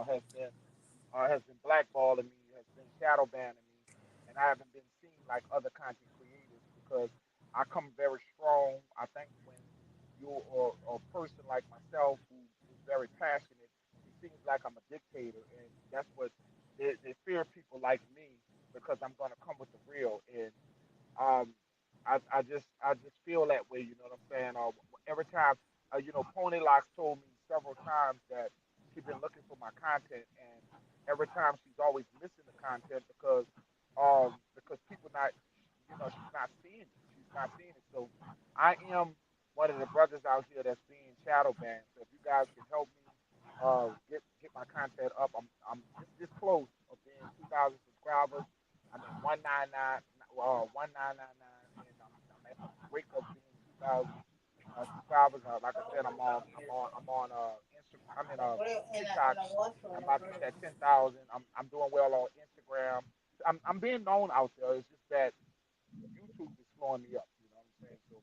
has been blackballing me, has been shadow banning me, and I haven't been seen like other content creators because I come very strong. I think when you're a person like myself who's very passionate, it seems like I'm a dictator, and that's what they fear people like me because I'm gonna come with the real. And um, I just feel that way. You know what I'm saying? Every time, Pony Locks told me several times that she's been looking for my content, and every time she's always missing the content because people not, she's not seeing it. She's not seeing it. So I am one of the brothers out here that's being shadow banned. So if you guys can help me, get my content up. I'm this close of being 2,000 subscribers. I'm at 1999, and I'm at the break of being 2,000 subscribers. Like I said, I'm on I'm in TikTok. I'm about to hit that 10,000. I'm doing well on Instagram. I'm being known out there. It's just that YouTube is slowing me up. You know what I'm saying? So,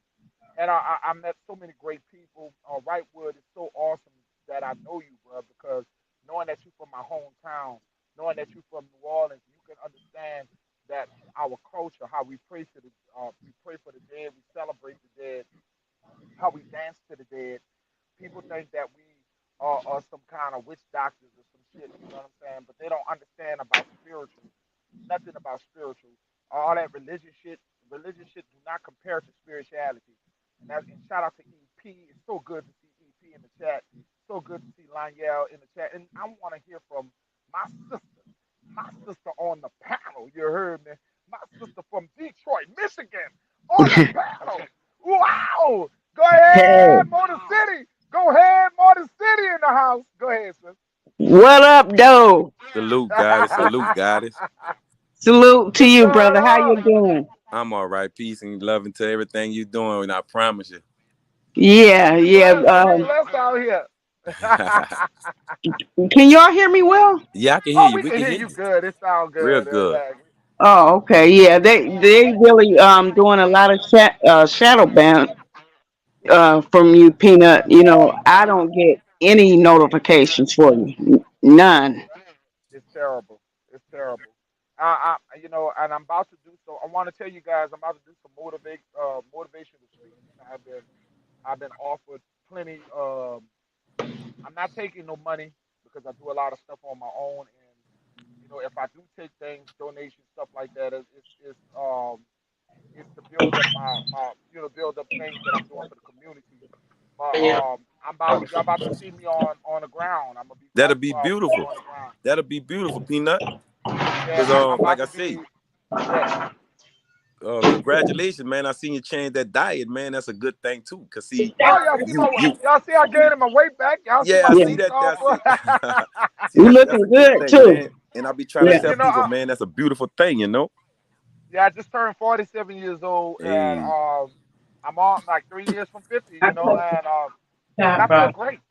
and I met so many great people. Wrightwood is so awesome that I know you, bro, because knowing that you're from my hometown, knowing that you're from New Orleans, you can understand that our culture, how we pray for the dead, we celebrate the dead, how we dance to the dead. People think that we are some kind of witch doctors or some shit, you know what I'm saying? But they don't understand about spiritual, nothing about spiritual. All that religion shit do not compare to spirituality. And shout out to EP. It's so good to see EP in the chat. So good to see Lanyel in the chat. And I want to hear from my sister on the panel. You heard me? My sister from Detroit, Michigan, on the panel. Wow! Go Hey, ahead, Motor City. Go ahead, Motor City in the house. Go ahead, sis. what up, though? Salute, goddess. Salute, goddess. Salute to What's you, going brother. How on? you doing? I'm all right. Peace and love into everything you doing, and I promise you. Yeah, We yeah. blessed. We blessed out here. Can y'all hear me well? Yeah, I can hear Oh, you. we We can can hear hear you you good. It sounds real good. good. Oh, okay. Yeah, they really doing a lot of shadow ban from you, Peanut. You know, I don't get any notifications for you. None. It's terrible. It's terrible. And I'm about to do so. I want to tell you guys, I'm about to do some motivational speaking. I've been offered plenty. I'm not taking no money because I do a lot of stuff on my own, and if I do take things, donations, stuff like that, it's to build up my build up things that I'm doing for the community. But y'all about to see me on the ground. I'm gonna be That'll fighting be for our people beautiful. on the ground. That'll be beautiful, Peanut. Yeah, Cause I'm like about I to say, be. Good. congratulations, man. I seen you change that diet, man. That's a good thing too. Cause see, Oh, y'all see you you y'all see I gained my weight back. Y'all see yeah, my I Yeah, see teeth that. all. I see. See, you that's a looking good good thing, too. man. And I be trying to Yeah. tell people, man, that's a beautiful thing, you know. Yeah, I just turned 47 years old, and Hey, I'm on like 3 years from 50. And I feel great.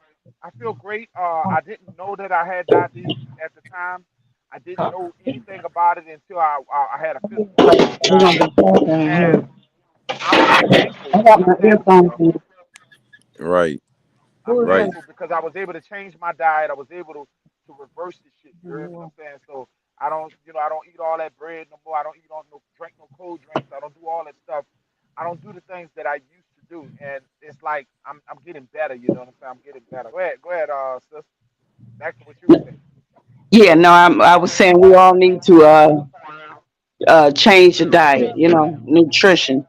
I feel great. I didn't know that I had diabetes at the time. I didn't know anything about it until I had a physical with my We're gonna doctor, be talking in and here. I'm thankful. I got I'm my thankful, earphones bro. in. right, I'm right, thankful because I was able to change my diet. I was able to reverse this shit. You heard what I'm saying? So I don't eat all that bread no more. I don't eat no drink no cold drinks. I don't do all that stuff. I don't do the things that I used to do, and it's like I'm getting better. You know what I'm saying? I'm getting better. Go ahead, sis. Back to what you were saying. Yeah, no, I was saying we all need to change the diet. You know, nutrition.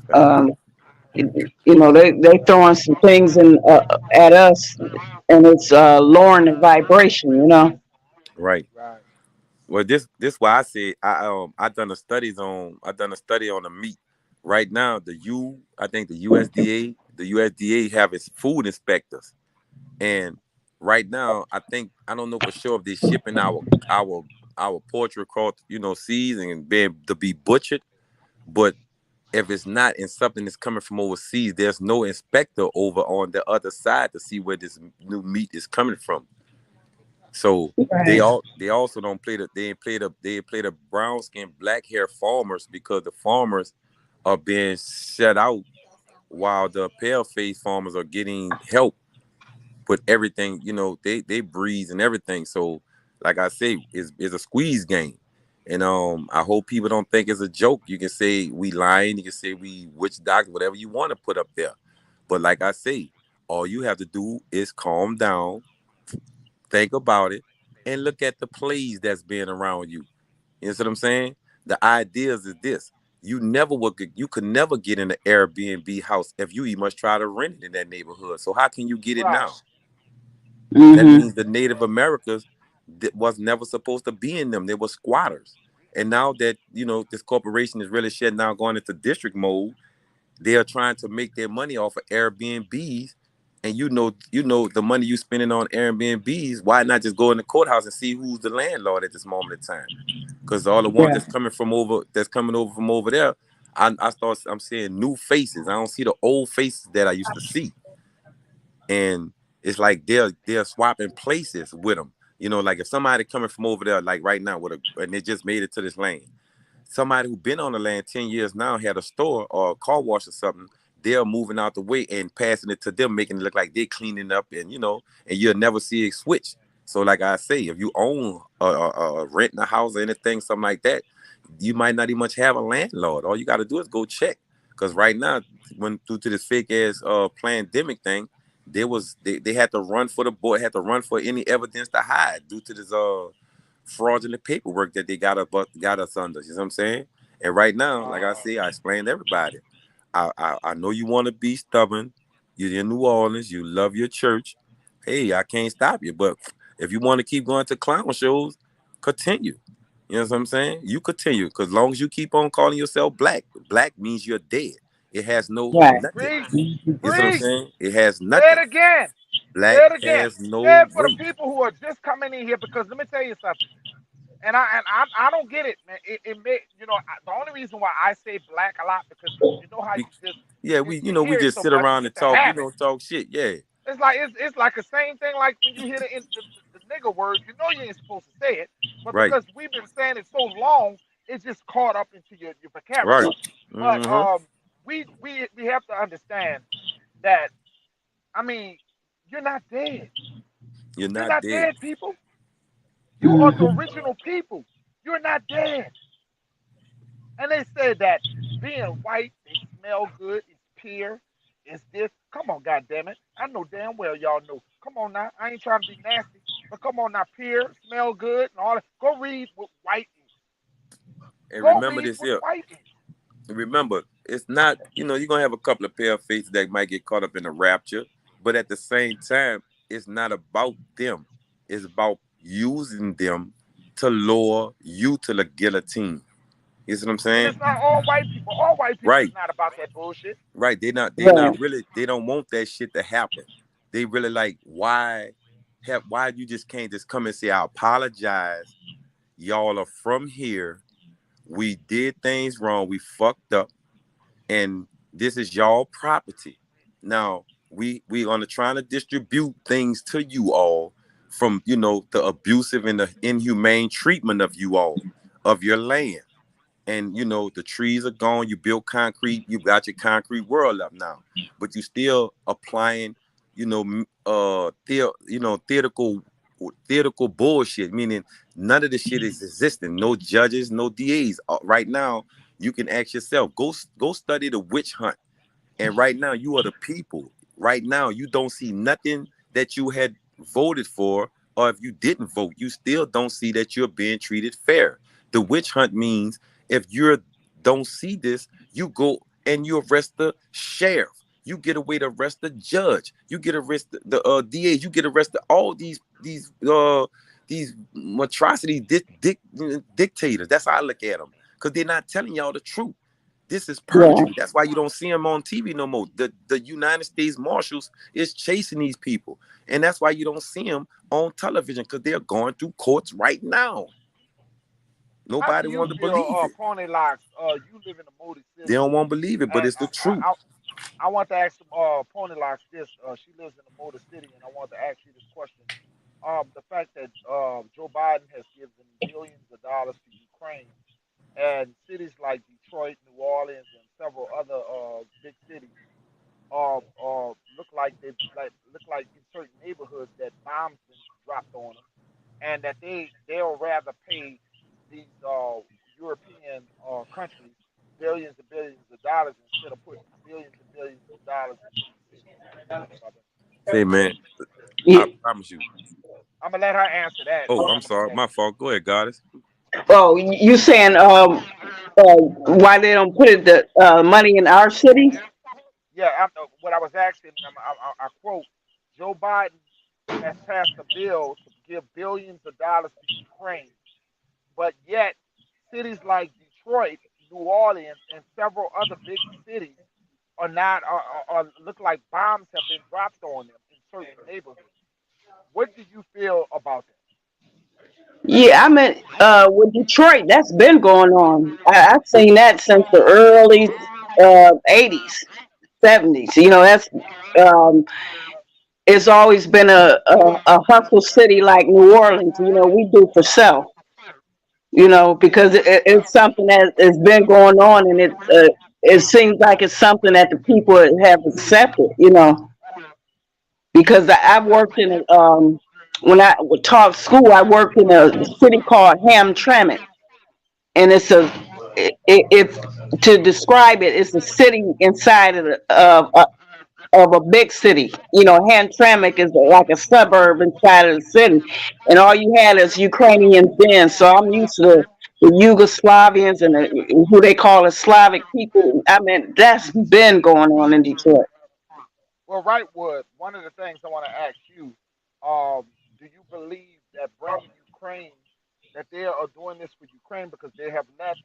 facts, Um, they throwing some things in at us, and it's lowering the vibration. You know. right. Right. Well, this why I said I done a study on the meat. Right now, I think the USDA have its food inspectors, and right now I don't know for sure if they're shipping our poultry across seas and being to be butchered, but if it's not and something is coming from overseas, there's no inspector over on the other side to see where this new meat is coming from. So Right. they also don't play the brown skin black hair farmers because the farmers are being shut out while the pale face farmers are getting help with everything. They breeze and everything. So like I say, it's a squeeze game. And I hope people don't think it's a joke. You can say we lying, you can say we witch doctor, whatever you want to put up there. But like I say, all you have to do is calm down, think about it, and look at the plays that's being around you. You know what I'm saying? The ideas is this. You could never get in an Airbnb house if you even must try to rent it in that neighborhood. So how can you get it Right. now? That Mm-hmm. means the Native Americans that was never supposed to be in them. They were squatters. And now that, this corporation is really shutting down, going into district mode, they are trying to make their money off of Airbnbs And the money you spending on Airbnbs, why not just go in the courthouse and see who's the landlord at this moment in time? Because all the ones Yeah. that's coming over from over there, I'm seeing new faces. I don't see the old faces that I used to see. And it's like they're swapping places with them. Like if somebody coming from over there, like right now, and they just made it to this lane, somebody who been on the land 10 years now had a store or a car wash or something, they're moving out the way and passing it to them, making it look like they're cleaning up, and you'll never see it switch. So like I say, if you own renting a house or anything, something like that, you might not even much have a landlord. All you got to do is go check. Because right now, when due to this fake ass pandemic thing, they had to run for the board, had to run for any evidence to hide due to this fraudulent paperwork that they got us under. You know what I'm saying? And right now, like I say, I explained to everybody. I know you want to be stubborn. You're in New Orleans. You love your church. Hey, I can't stop you. But if you want to keep going to clown shows, continue. You know what I'm saying? You continue, because as long as you keep on calling yourself black, black means you're dead. It has no Right. nothing. Preach, You see what I'm preach. saying? It has Say it nothing. again. Say Black it again. has Say no it for the weight. people who are just coming in here, because let me tell you something. And I don't get it, man. It may, the only reason why I say black a lot, because you know how We, you just yeah, you we hear it just so sit much, around and it's a talk, habit. talk shit. Yeah, It's like the same thing like when you hear the nigger word, you know you ain't supposed to say it, but right, because we've been saying it so long, it's just caught up into your right. vocabulary. But Mm-hmm. we have to understand that, I mean, you're not dead. You're You're not not dead. dead, people. You are the Mhm. original people. You're not dead. And they said that being white, they smell good, it's pure, it's this. Come on, goddamn it! I know damn well y'all know. Come on now, I ain't trying to be nasty, but come on now, pure, smell good, and all that. Go read what white is. And Go remember read this what here. white is. Remember, it's not, you're gonna have a couple of pale faces that might get caught up in the rapture, but at the same time, it's not about them. It's about using them to lower you to the guillotine. You see what I'm And saying? it's not all white people. All white people is Right, not about that bullshit. right. They not Right. really, they don't want that shit to happen. They really like, why you just can't just come and say, I apologize. Y'all are from here. We did things wrong. We fucked up, and this is y'all property. Now we gonna trying to distribute things to you all from the abusive and the inhumane treatment of you all, of your land. And the trees are gone. You built concrete. You got your concrete world up now, but you still applying, theoretical bullshit. Meaning none of the shit is existing. No judges, no DAs. Right now, you can ask yourself, go study the witch hunt. And right now, you are the people. Right now, you don't see nothing that you had voted for, or if you didn't vote, you still don't see that you're being treated fair. The witch hunt means if you don't see this, you go and you arrest the sheriff. You get away to arrest the judge. You get arrested the DA. You get arrested all these atrocity dictators. That's how I look at them, because they're not telling y'all the truth. This is Yeah. perjury. That's why you don't see them on TV no more. The United States Marshals is chasing these people, and that's why you don't see them on television, because they're going through courts right now. How do Nobody you wanted to feel, believe it. Pony Locks? You live in the Motor They City, don't want to believe it, but and it's the truth. I want to ask Pony Locks this. She lives in the Motor City, and I want to ask you this question. The fact that Joe Biden has given billions of dollars to Ukraine, and cities like Detroit, New Orleans, and several other big cities look like in certain neighborhoods that bombs been dropped on them, and that they'll rather pay these European countries billions and billions of dollars instead of putting billions and billions of dollars into these cities. What do you think about that? Say, man, I You, promise you. I'm gonna let her answer that, and Oh, then I'm I'm gonna come sorry, back my to you. fault. Go ahead, Goddess. oh, you saying why they don't put the money in our cities? Yeah, what I was asking, I quote: Joe Biden has passed a bill to give billions of dollars to Ukraine, but yet cities like Detroit, New Orleans, and several other big cities are not look like bombs have been dropped on them in certain neighborhoods. What do you feel about that? Yeah, I mean, with Detroit, that's been going on. I've seen that since the early '80s, '70s. You know, that's um, it's always been a hustle city like New Orleans. You know, we do for self. You know, because it's something that has been going on, and it seems like it's something that the people have accepted. You know, because I've worked in when I would taught school, I worked in a city called Hamtramck, and it's to describe it, it's a city inside of a big city. You know, Hamtramck is like a suburb inside of the city, and all you had is Ukrainians then. So I'm used to the Yugoslavians and who they call the Slavic people. I mean, that's been going on in Detroit. Well, right, Wood. One of the things I want to ask you, do you believe that bringing Ukraine, that they are doing this for Ukraine because they have let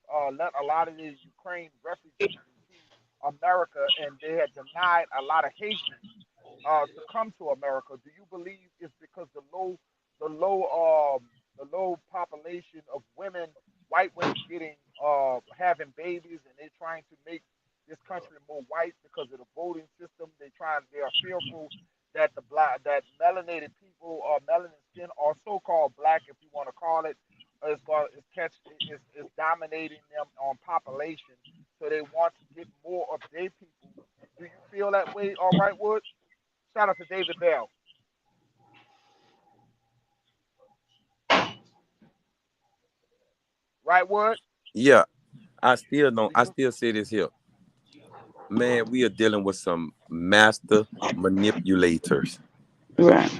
a lot of the Ukraine refugees into America, and they had denied a lot of Haitians to come to America? Do you believe it's because the low, the low population of women, white women getting, having babies, and they're trying to make this country more white because of the voting system? They are fearful that that melanated people or melanin skin, or so-called black, if you want to call it, is dominating them on population. So they want to get more of their people. Do you feel that way? All right, Wood. Shout out to David Bell. Right, Wood? Yeah, I still don't. Do I you? still say this here, man. We are dealing with some master manipulators. Right.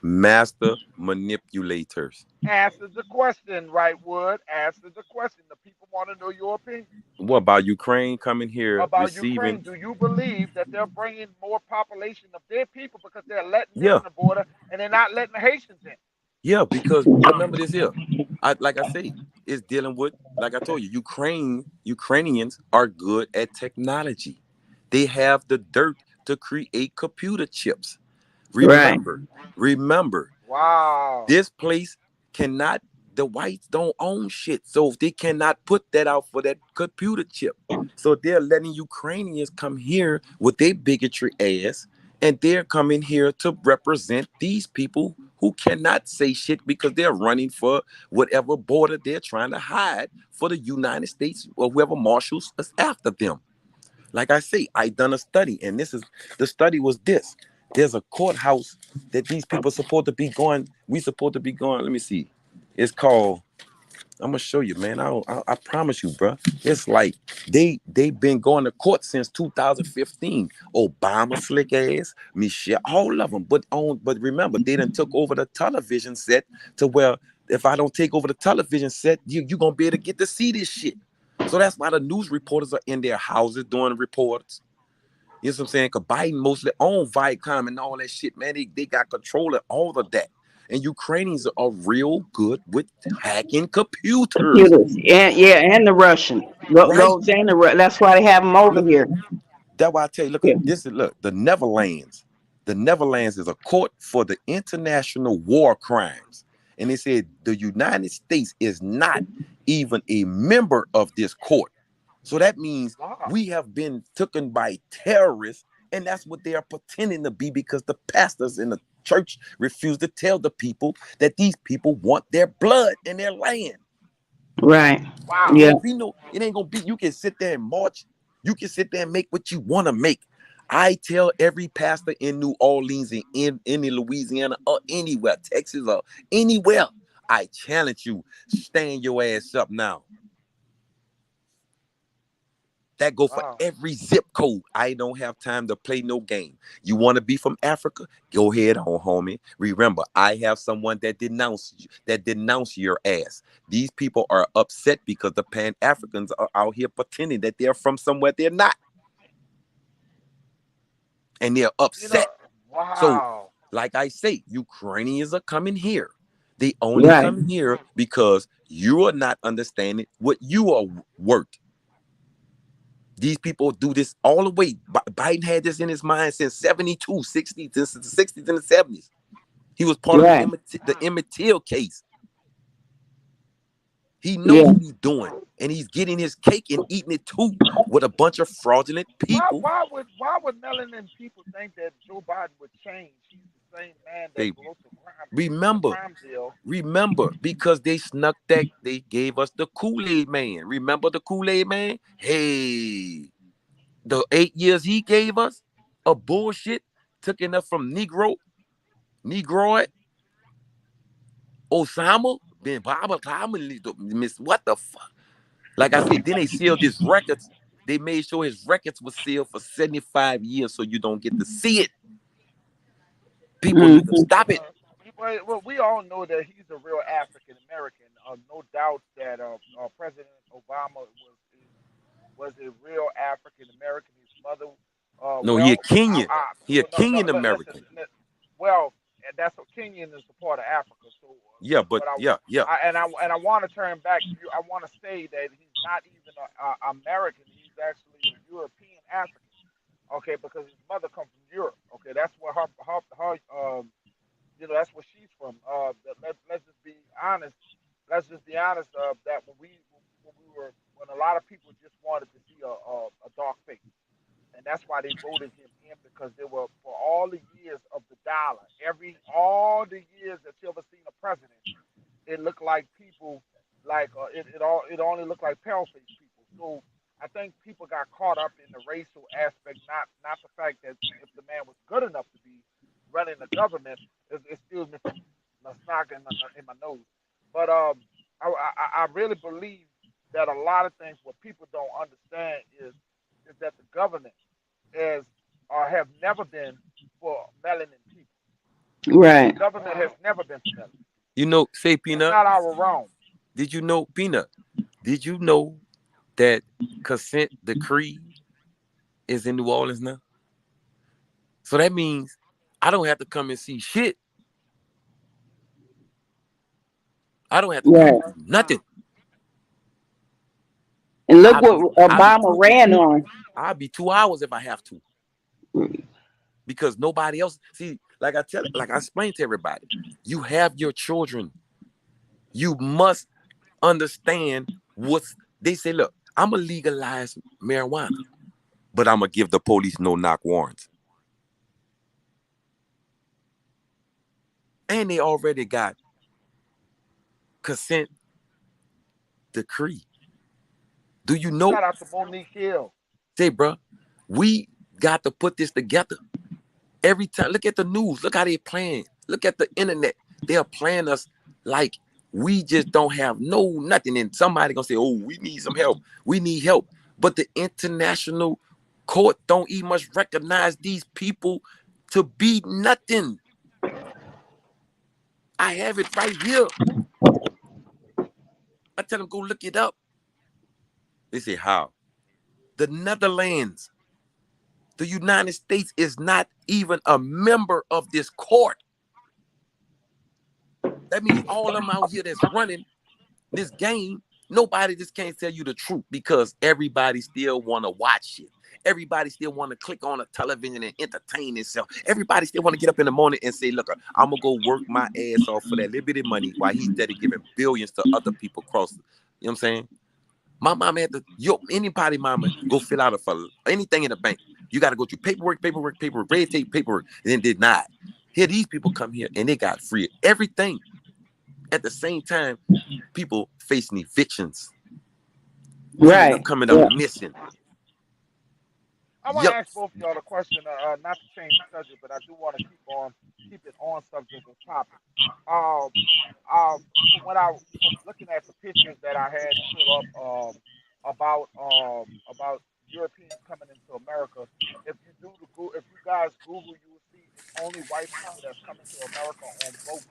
Master manipulators. Answer the question, right, Wood. Answer the question. The people want to know your opinion What about Ukraine coming here about Ukraine. receiving? Do you believe that they're bringing more population of their people because they're letting them Yeah, in the border and they're not letting the Haitians in? yeah. Because remember this here. Like I say, it's dealing with, like I told you, Ukrainians are good at technology. They have the dirt to create computer chips. Right. Remember, Wow. this place cannot, the whites don't own shit. So they cannot put that out for that computer chip. So they're letting Ukrainians come here with their bigotry ass, and they're coming here to represent these people who cannot say shit because they're running for whatever border they're trying to hide for the United States or whoever marshals is after them. Like I say, I done a study, and this is the study was this. There's a courthouse that these people supposed to be going. We supposed to be going. Let me see. It's called. I'm gonna show you, man. I promise you, bro. It's like they've been going to court since 2015. Obama slick ass, Michelle, all of them. But remember, they done took over the television set to where if I don't take over the television set, you gonna be able to get to see this shit. So that's why the news reporters are in their houses doing reports. You know what I'm saying? Because Biden mostly owned Viacom and all that shit, man. They got control of all of that. And Ukrainians are real good with hacking computers, Computers, and yeah, and the Russian, right? those and that's why they have them over Look, here. that's why I tell you, look Yeah. at this. Look, the Netherlands. The Netherlands is a court for the international war crimes. And they said the United States is not even a member of this court. So that means Wow. we have been taken by terrorists, and that's what they are pretending to be because the pastors in the church refuse to tell the people that these people want their blood and their land. Right. It Wow. Yeah. won't be no, it ain't gonna be, you can sit there and march, you can sit there and make what you want to make. I tell every pastor in New Orleans and in any Louisiana or anywhere, Texas or anywhere, I challenge you, stand your ass up now. That go for Wow. every zip code. I don't have time to play no game. You want to be from Africa? Go ahead on, homie. Remember, I have someone that denounced you, that denounce your ass. These people are upset because the Pan Africans are out here pretending that they're from somewhere they're not, and they're You know, upset. So, wow. like I say, Ukrainians are coming here. They only Right. come here because you are not understanding what you are worth. These people do this all the way. Biden had this in his mind since 72, 60, since the 60s and the 70s. He was part of Right. the Emmett Till case. He know Yeah. what he's doing, and he's getting his cake and eating it too with a bunch of fraudulent people. Why would melanin people think that Joe Biden would change? He's the same man that They wrote the remember, crime bill. because they snuck that. They gave us the Kool-Aid man. Remember the Kool-Aid man? Hey, the 8 years he gave us of bullshit, took enough from Negroid, Osama, Ben Baba, Miss what the fuck? Like I said, then they sealed his records. They made sure his records were sealed for 75 years so you don't get to see it. People need to Mm-hmm. stop it. Well, we all know that he's a real African American. No doubt that President Obama was a real African American. His mother, No, he a I, Kenyan. I, He a no, no, Kenyan listen, American. well, and that's what Kenyan is a part of Africa. So, Yeah, but but yeah. I want to turn back. I want to say that he's not even a American. He's actually a European African. Okay, because his mother comes from Europe. Okay, that's where that's where she's from. Let's just be honest. Let's just be honest. That when a lot of people just wanted to see a dark face, and that's why they voted him in because they were for all the years of the dollar, all the years that you ever seen a president, it looked like people it only looked like pale faced people. So I think people got caught up in the racial aspect, not the fact that if the man was good enough to be running the government, excuse me from the snot in my nose. But I really believe that a lot of things what people don't understand is that the government is or have never been for melanin people. The Right. government has never been for melanin. You know, say That's Peanut, not our realm. did you know, Peanut, did you know that consent decree is in New Orleans now? So that means I don't have to come and see shit. I don't have to come Right. and do nothing. And look I'll be what I'll be Obama two ran on. I'll be 2 hours if I have to. Because nobody else see, like I explained to everybody, you have your children. You must understand what's they say, look, I'm gonna legalize marijuana, but I'm gonna give the police no knock warrants. And they already got consent decree. Do you know? Shout out to Monique Hill. Say, bro, we got to put this together. Every time, look at the news. Look how they playing. Look at the internet. They're playing us like we just don't have nothing. And somebody gonna say, "Oh, we need some help. We need help." But the international court don't even much recognize these people to be nothing. I have it right here. I tell them go look it up. They say how? The Netherlands, the United States is not even a member of this court. That means all of them out here that's running this game, nobody just can't tell you the truth because everybody still want to watch it. Everybody still want to click on a television and entertain itself. Everybody still want to get up in the morning and say, look, I'm going to go work my ass off for that little bit of money while he's steady giving billions to other people across. You know what I'm saying? My mama had to, anybody mama, go fill out for anything in the bank. You got to go through paperwork, red tape, paperwork, and then did not. Here, these people come here and they got free everything. At the same time, people facing evictions. Women are Right. coming up Yeah. missing. I want to Yep. ask both of y'all a question, not to change the subject, but I do want to keep it on subject or topic. Um, from looking at the pictures that I had put up, about Europeans coming into America, if you guys Google, you will see it's only white people that's coming to America on boats,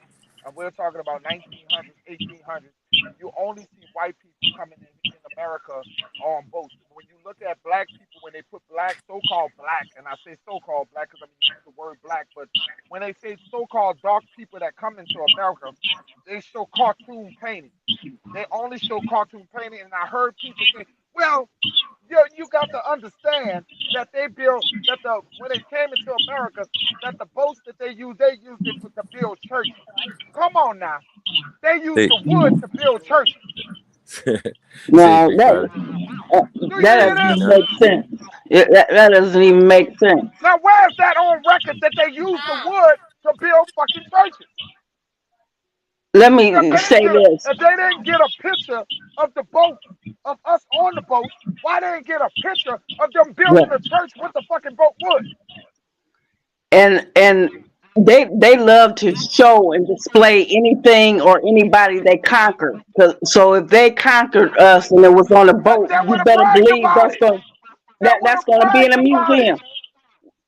and we're talking about 1900s, 1800s. You only see white people coming in America on boats. When you look at black people, when they put black, so-called black, and I say so-called black because I'm using the word black, but when they say so-called dark people that come into America, they show cartoon paintings. They only show cartoon painting, and I heard people say, "Well, you got to understand that they built that the when they came into America, that the boats that they used it to build churches. Come on now, they used Say, the wood to build churches. say, No, big brother. uh, Do you that Say, hear doesn't that? even peanut. make sense. That doesn't even make sense. Now, where's that on record that they used the wood to build fucking churches? Let If me they didn't say get this. a picture of the boat of us on the boat, why they didn't get a picture of them building Yeah. the church with the fucking boat wood? And they love to show and display anything or anybody they conquered. So if they conquered us and it was on a boat, They you want to better brag believe about it. They want that's to going to be brag in a about it. museum.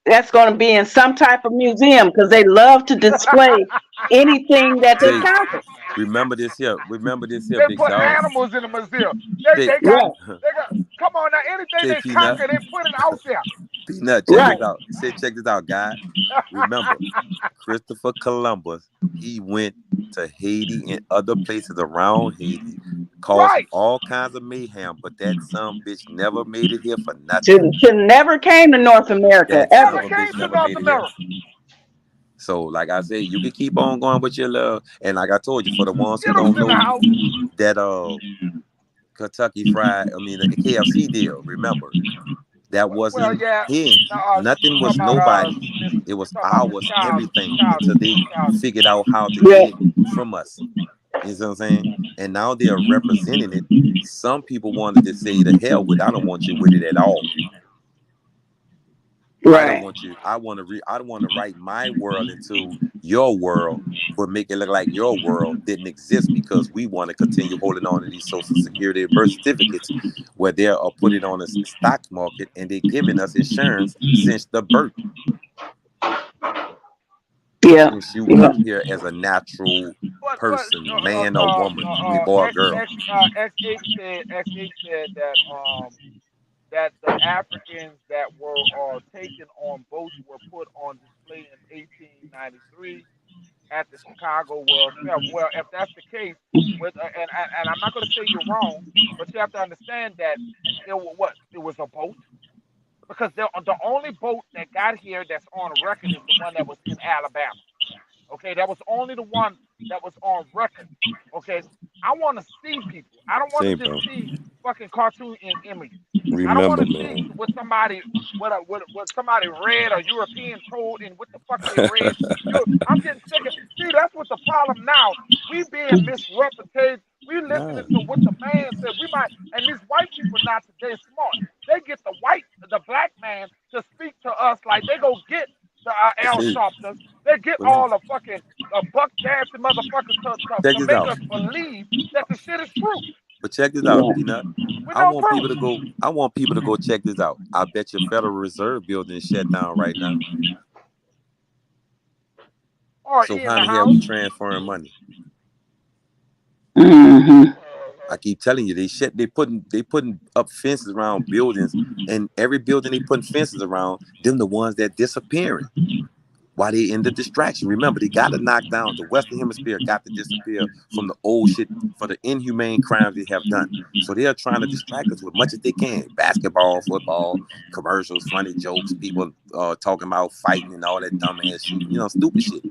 That's going to be in some type of museum because they love to display anything that they Say, conquered. remember this here. Remember this here, They big put dog. animals in the museum. Say, Right, They got. Come on now, anything say, they peanut. conquer, they put it out there. Peanut, check right. this out. Say, check this out, guy. Remember, Christopher Columbus, he went to Haiti and other places around Haiti, caused Right. all kinds of mayhem, but that son bitch never made it here for nothing. Should never came to North America That son Never of ever. a came bitch to never North made it here. America. So, like I said, you can keep on going with your love. And like I told you, for the ones who Skittles don't in the know house. that Kentucky Fried, the KFC deal, remember, that Well, wasn't yeah. his. You Nothing was talking about nobody's. Miss? It You was talking about Miss ours, Childish? everything, until Childish. they Childish. figured out how to Yeah, get it from us. You see what I'm saying? And now they're representing it. Some people wanted to say, the hell with it. I don't want you with it at all. I don't right, want you. I want to write my world into your world, but make it look like your world didn't exist because we want to continue holding on to these social security and birth certificates where they are put it on the stock market and they're giving us insurance since the birth. yeah, Since you yeah. come here as a natural But person, man or woman, boy or girl. X8 said that that the Africans that were taken on boats were put on display in 1893 at the Chicago World Fair. Well, if that's the case, with and I'm not going to say you're wrong, but you have to understand that it was a boat because the only boat that got here that's on record is the one that was in Alabama. Okay, that was only the one that was on record. Okay, I want to see people. I don't want to Same, just bro. see fucking cartoon images. I don't want Remember, to see man. what somebody what somebody read or European told and what the fuck they read. I'm getting sick of. See, that's what the problem now. We being misrepresented. We Nah, listening to what the man said. We might, and these white people not today smart. They get the black man to speak to us like they go get the Al see, Sharptons. They get but all the fucking buck dancing motherfuckers check to this make out. us believe that the shit is true But check this out, Yeah. Peanut. with I no want proof. people to go. I want people to go check this out. I bet your Federal Reserve building is shut down right now. Or So in how the the hell house. we transferring money? Hmm. I keep telling you, they putting up fences around buildings, and every building they putting fences around, them the ones that disappearing. Why they in the distraction? Remember, they got to knock down the Western Hemisphere, got to disappear from the old shit for the inhumane crimes they have done. So they are trying to distract us with much as they can: basketball, football, commercials, funny jokes, people talking about fighting and all that dumbass shooting, stupid shit.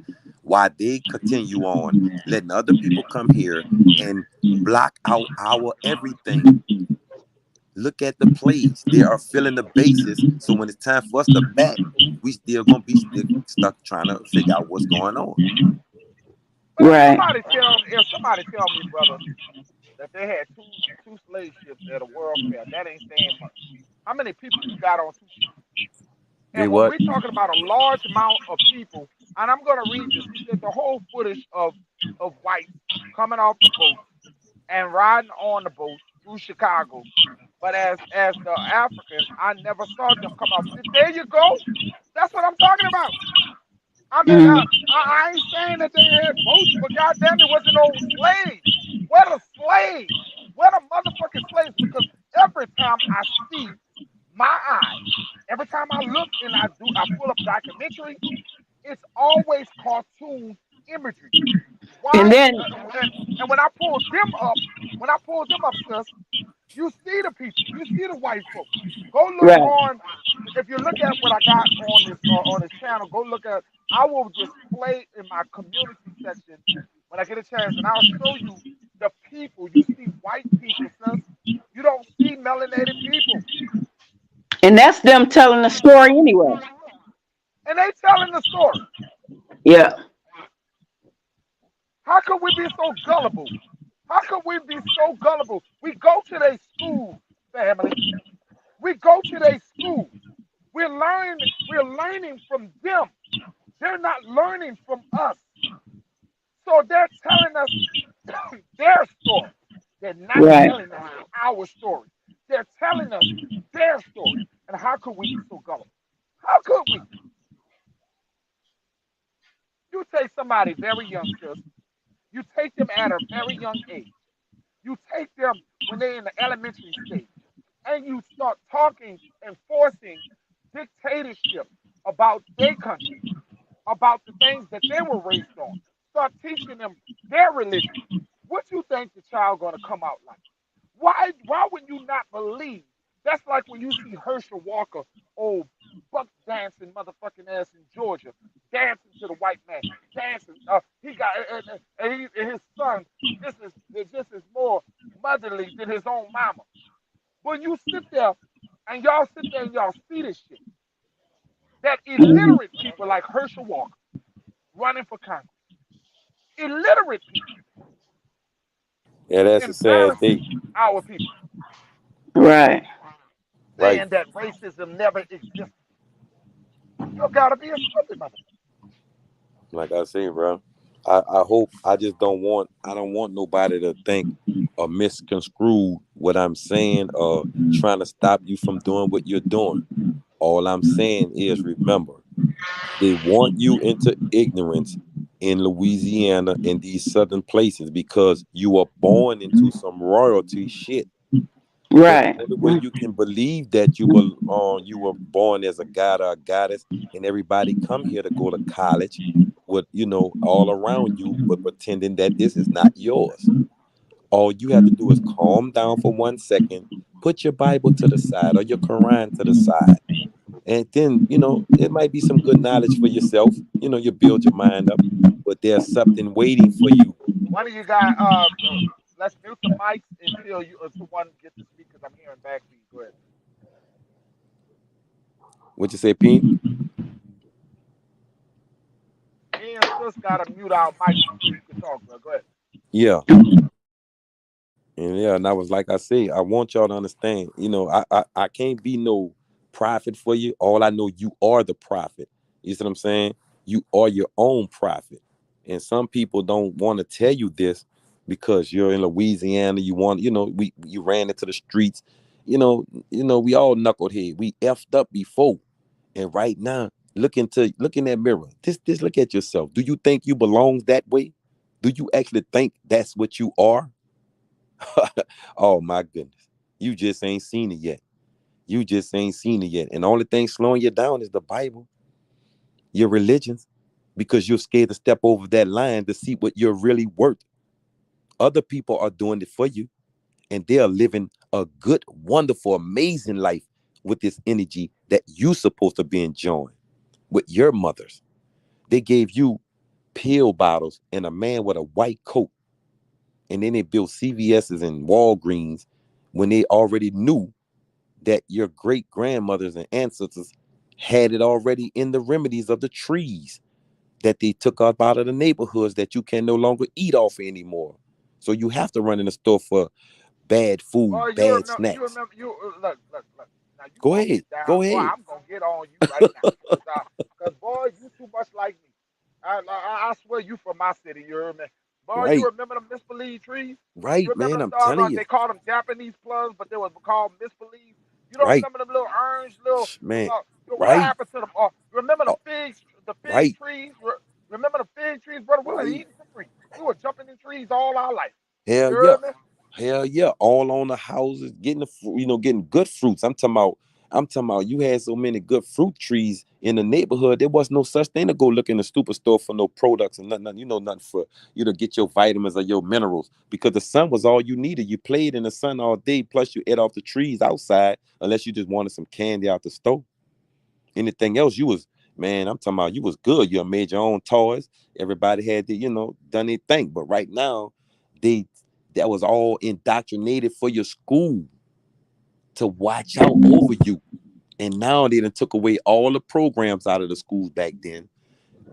Why they continue on letting other people come here and block out our everything. Look at the plays. They are filling the bases. So when it's time for us to bat, we still gonna be stuck trying to figure out what's going on. But Right. if somebody tell me, brother, that they had two slave ships at a world fair, that ain't saying much. How many people you got on two ships? They And when what? we're talking about a large amount of people, and I'm going to read this, he said the whole footage of whites coming off the boats and riding on the boats through Chicago. But as the Africans, I never saw them come off. There you go. That's what I'm talking about. I mean, Mm. I ain't saying that they had boats, but goddamn, it wasn't no slaves. Where the slaves? Where the motherfucking slaves? Because every time I see my eyes, every time I look and I pull up documentary, it's always cartoon imagery. And Why? then And when I pull them up, sis, You see the people. You see the white folks. Go look Right. on. If you look at what I got on this channel, go look at. I will display in my community section when I get a chance, and I'll show you the people. You see white people, sis. You don't see melanated people, And that's them telling the story anyway. and they telling the story. Yeah. How could we be so gullible? How could we be so gullible? We go to their schools, family. We go to their schools. We're learning from them. They're not learning from us. So they're telling us their story. They're not Right. telling us our story. They're telling us their story. And how could we be so gullible? How could we? You take somebody very young, sis. You take them at a very young age. You take them when they're in the elementary stage, and you start talking and forcing dictatorship about their country, about the things that they were raised on. Start teaching them their religion. What you think the child gonna come out like? Why would you not believe? That's like when you see Herschel Walker, old buck dancing motherfucking ass in Georgia, dancing to the white man, dancing. He got and his son. This is more motherly than his own mama. When you sit there and y'all sit there and y'all see this shit, that Mhm. illiterate people like Herschel Walker running for Congress, illiterate people Yeah, that's a sad embarrassing state. our people, Right. Right. saying that racism never existed. You gotta be a stupid motherfucker. Like I say, bro. I hope I don't want nobody to think or misconstrue what I'm saying or trying to stop you from doing what you're doing. All I'm saying is remember, they want you into ignorance in Louisiana in these southern places because you were born into some royalty shit. The Right. only way you can believe that you were born as a god or a goddess, and everybody come here to go to college with all around you, but pretending that this is not yours. All you have to do is calm down for 1 second, put your Bible to the side or your Quran to the side, and then it might be some good knowledge for yourself. You build your mind up, but there's something waiting for you. One of you guys, let's mute the mics until until one gets to speak because I'm hearing backbeat. Go ahead. What you say, Pete? Me and Sis gotta mute our mics until you can talk, bro. Go ahead. Yeah. And yeah, and I was like I say, I want y'all to understand, I can't be no prophet for you. All I know, you are the prophet. You see what I'm saying? You are your own prophet. And some people don't want to tell you this because you're in Louisiana. You want, you ran into the streets. We all knucklehead. We effed up before. And right now, look in that mirror. This look at yourself. Do you think you belong that way? Do you actually think that's what you are? Oh my goodness. You just ain't seen it yet. You just ain't seen it yet. And the only thing slowing you down is the Bible, your religions, because you're scared to step over that line to see what you're really worth. Other people are doing it for you, and they are living a good, wonderful, amazing life with this energy that you're supposed to be enjoying with your mothers. They gave you pill bottles and a man with a white coat, and then they built CVS's and Walgreens when they already knew that your great grandmothers and ancestors had it already in the remedies of the trees that they took up out of the neighborhoods that you can no longer eat off anymore. So you have to run in the store for bad food, Boy, bad snacks. look. Now you Go gonna ahead. get down, Go boy. ahead. I'm gonna get on you right now, cause boy, you too much like me. I swear you from my city. You heard me, boy. You Right. remember them misbelieve trees? You Right, remember man. them I'm telling doggone? you. They called them Japanese plums, but they were called misbelieve. You don't Right. remember them little orange little? Man. What Right. happened to them? Remember Oh, the fig right. trees? Remember the fig trees, brother? We was Right. eating for free. We were jumping in trees all our life. Hell You yeah. heard me? Hell yeah. All on the houses, getting getting good fruits. I'm talking about. I'm talking about you had so many good fruit trees in the neighborhood. There was no such thing to go look in the stupid store for no products and nothing, you know, nothing for you to get your vitamins or your minerals because the sun was all you needed. You played in the sun all day, plus you ate off the trees outside, unless you just wanted some candy out the store. Anything else, you was man. I'm talking about you was good. You made your own toys. Everybody had to, you know, done their thing. But right now, they that was all indoctrinated for your school to watch out over you. And now they done took away all the programs out of the schools back then.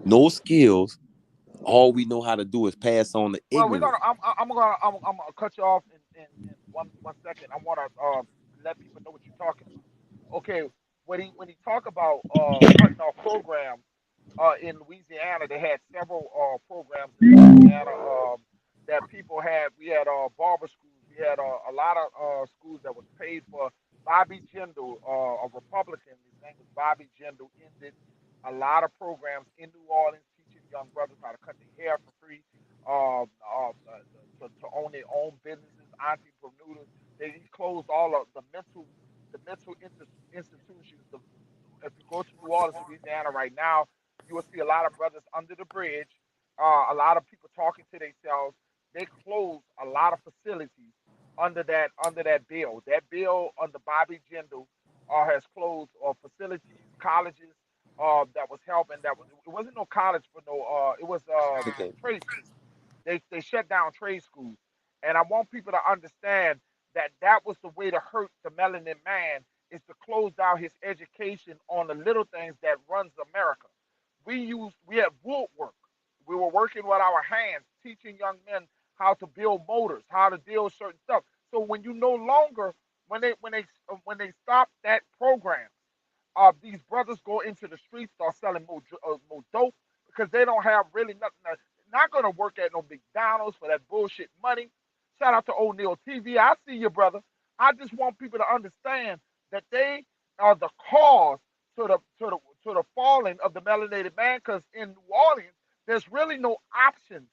No skills. All we know how to do is pass on the Well, we're ignorance. gonna. I'm gonna cut you off in one second. I want to let people know what you're talking about. Okay, when he talk about cutting off programs in Louisiana, they had several programs in Louisiana that people had. We had barber schools. We had a lot of schools that was paid for. Bobby Jindal, a Republican, his name was Bobby Jindal, ended a lot of programs in New Orleans teaching young brothers how to cut their hair for free, to own their own businesses, entrepreneurs. He closed all of the mental institutions. If you go to New Orleans, Louisiana right now, you will see a lot of brothers under the bridge, a lot of people talking to themselves. They closed a lot of facilities under that bill. That bill under Bobby Jindal has closed facilities, colleges that was helping. It wasn't no college for no. It was Okay. trade schools. They shut down trade schools, and I want people to understand that that was the way to hurt the melanin man is to close down his education on the little things that runs America. We had woodwork. We were working with our hands, teaching young men how to build motors, how to deal with certain stuff. So when you no longer when they stop that program, these brothers go into the streets, start selling more dope because they don't have really nothing. They're not gonna work at no McDonald's for that bullshit money. Shout out to O'Neal TV. I see you, brother. I just want people to understand that they are the cause to the falling of the melanated man. Because in New Orleans, there's really no options.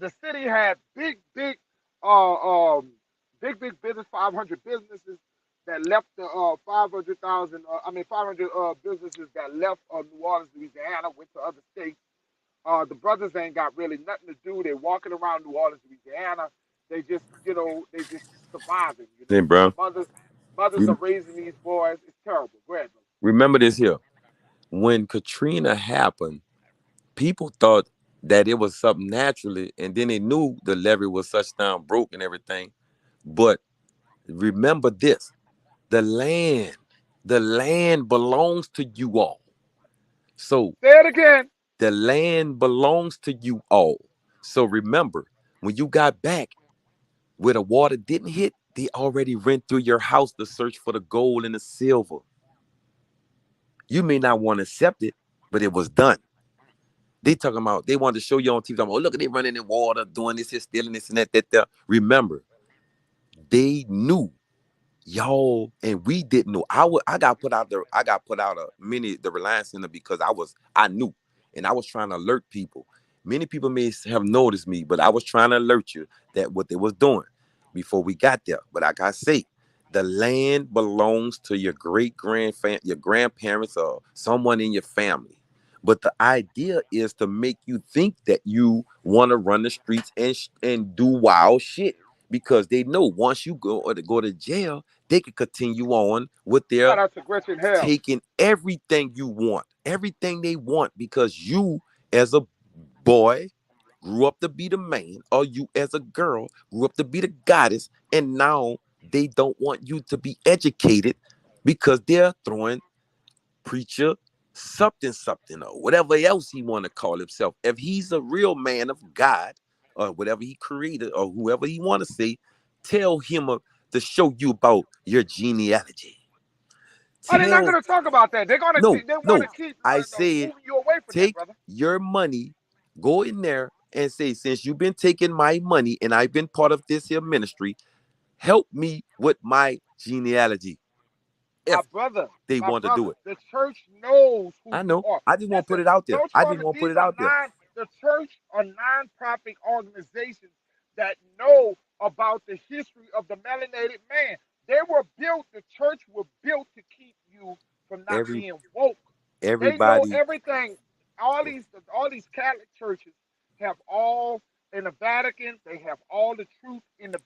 The city had uh, um, big business, 500 businesses that left the 500,000. I mean, 500 businesses that left New Orleans, Louisiana, went to other states. The brothers ain't got really nothing to do. They're walking around New Orleans, Louisiana. They just surviving. Then, bro, Mothers are raising these boys. It's terrible. Go ahead, brother. remember this here. When Katrina happened, people thought that it was something naturally, and then they knew the levee was such down broke and everything. But remember this: the land, the land belongs to you all. So Say it again. the land belongs to you all. So remember, when you got back where the water didn't hit, they already went through your house to search for the gold and the silver. You may not want to accept it, but it was done. They talking about they wanted to show you on TV. Talking about, oh, look at they running in water, doing this, here, stealing this and that. Remember, they knew y'all and we didn't know. I got put out a mini the Reliance Center because I knew and I was trying to alert people. Many people may have noticed me, but I was trying to alert you that what they was doing before we got there. But like I say, the land belongs to your your grandparents or someone in your family. But the idea is to make you think that you want to run the streets and do wild shit because they know once you go to jail, they can continue on with their Shout out to Gretchen Hell. taking everything you want, everything they want, because you as a boy grew up to be the man, or you as a girl grew up to be the goddess, and now they don't want you to be educated because they're throwing preacher something or whatever else he want to call himself. If he's a real man of God or whatever he created or whoever he want to say, tell him to show you about your genealogy. Oh, they're not Tell gonna talk about that. no, They want no. to keep I said moving you away from that, take brother. your money, go in there and say, since you've been taking my money and I've been part of this here ministry, help me with my genealogy My if brother, they my want to do brother, it. the church knows who I you know. are. I just want to put Listen, it out there. don't I you just understand? want to put These it are out there. the church are non-profit organizations that know about the history of the melanated man. They were built, the church was built to keep you from not Every being woke. They know everybody. everything. All these Catholic churches have all in the Vatican, they have all the truth in the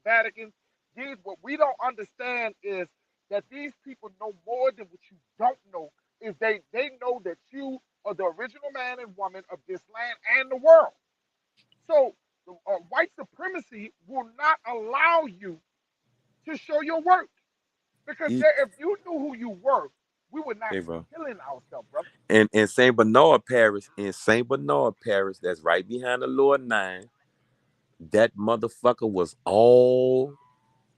Vatican. These what we don't understand is that these people know more than what you don't know. Is they know that you are the original man and woman of this land and the world. So white supremacy will not allow you to show your worth. Because e- if you knew who you were, we would not Hey, be bro. killing ourselves, brother. And in Saint Bernard Parish, that's right behind the Lord Nine. That motherfucker was all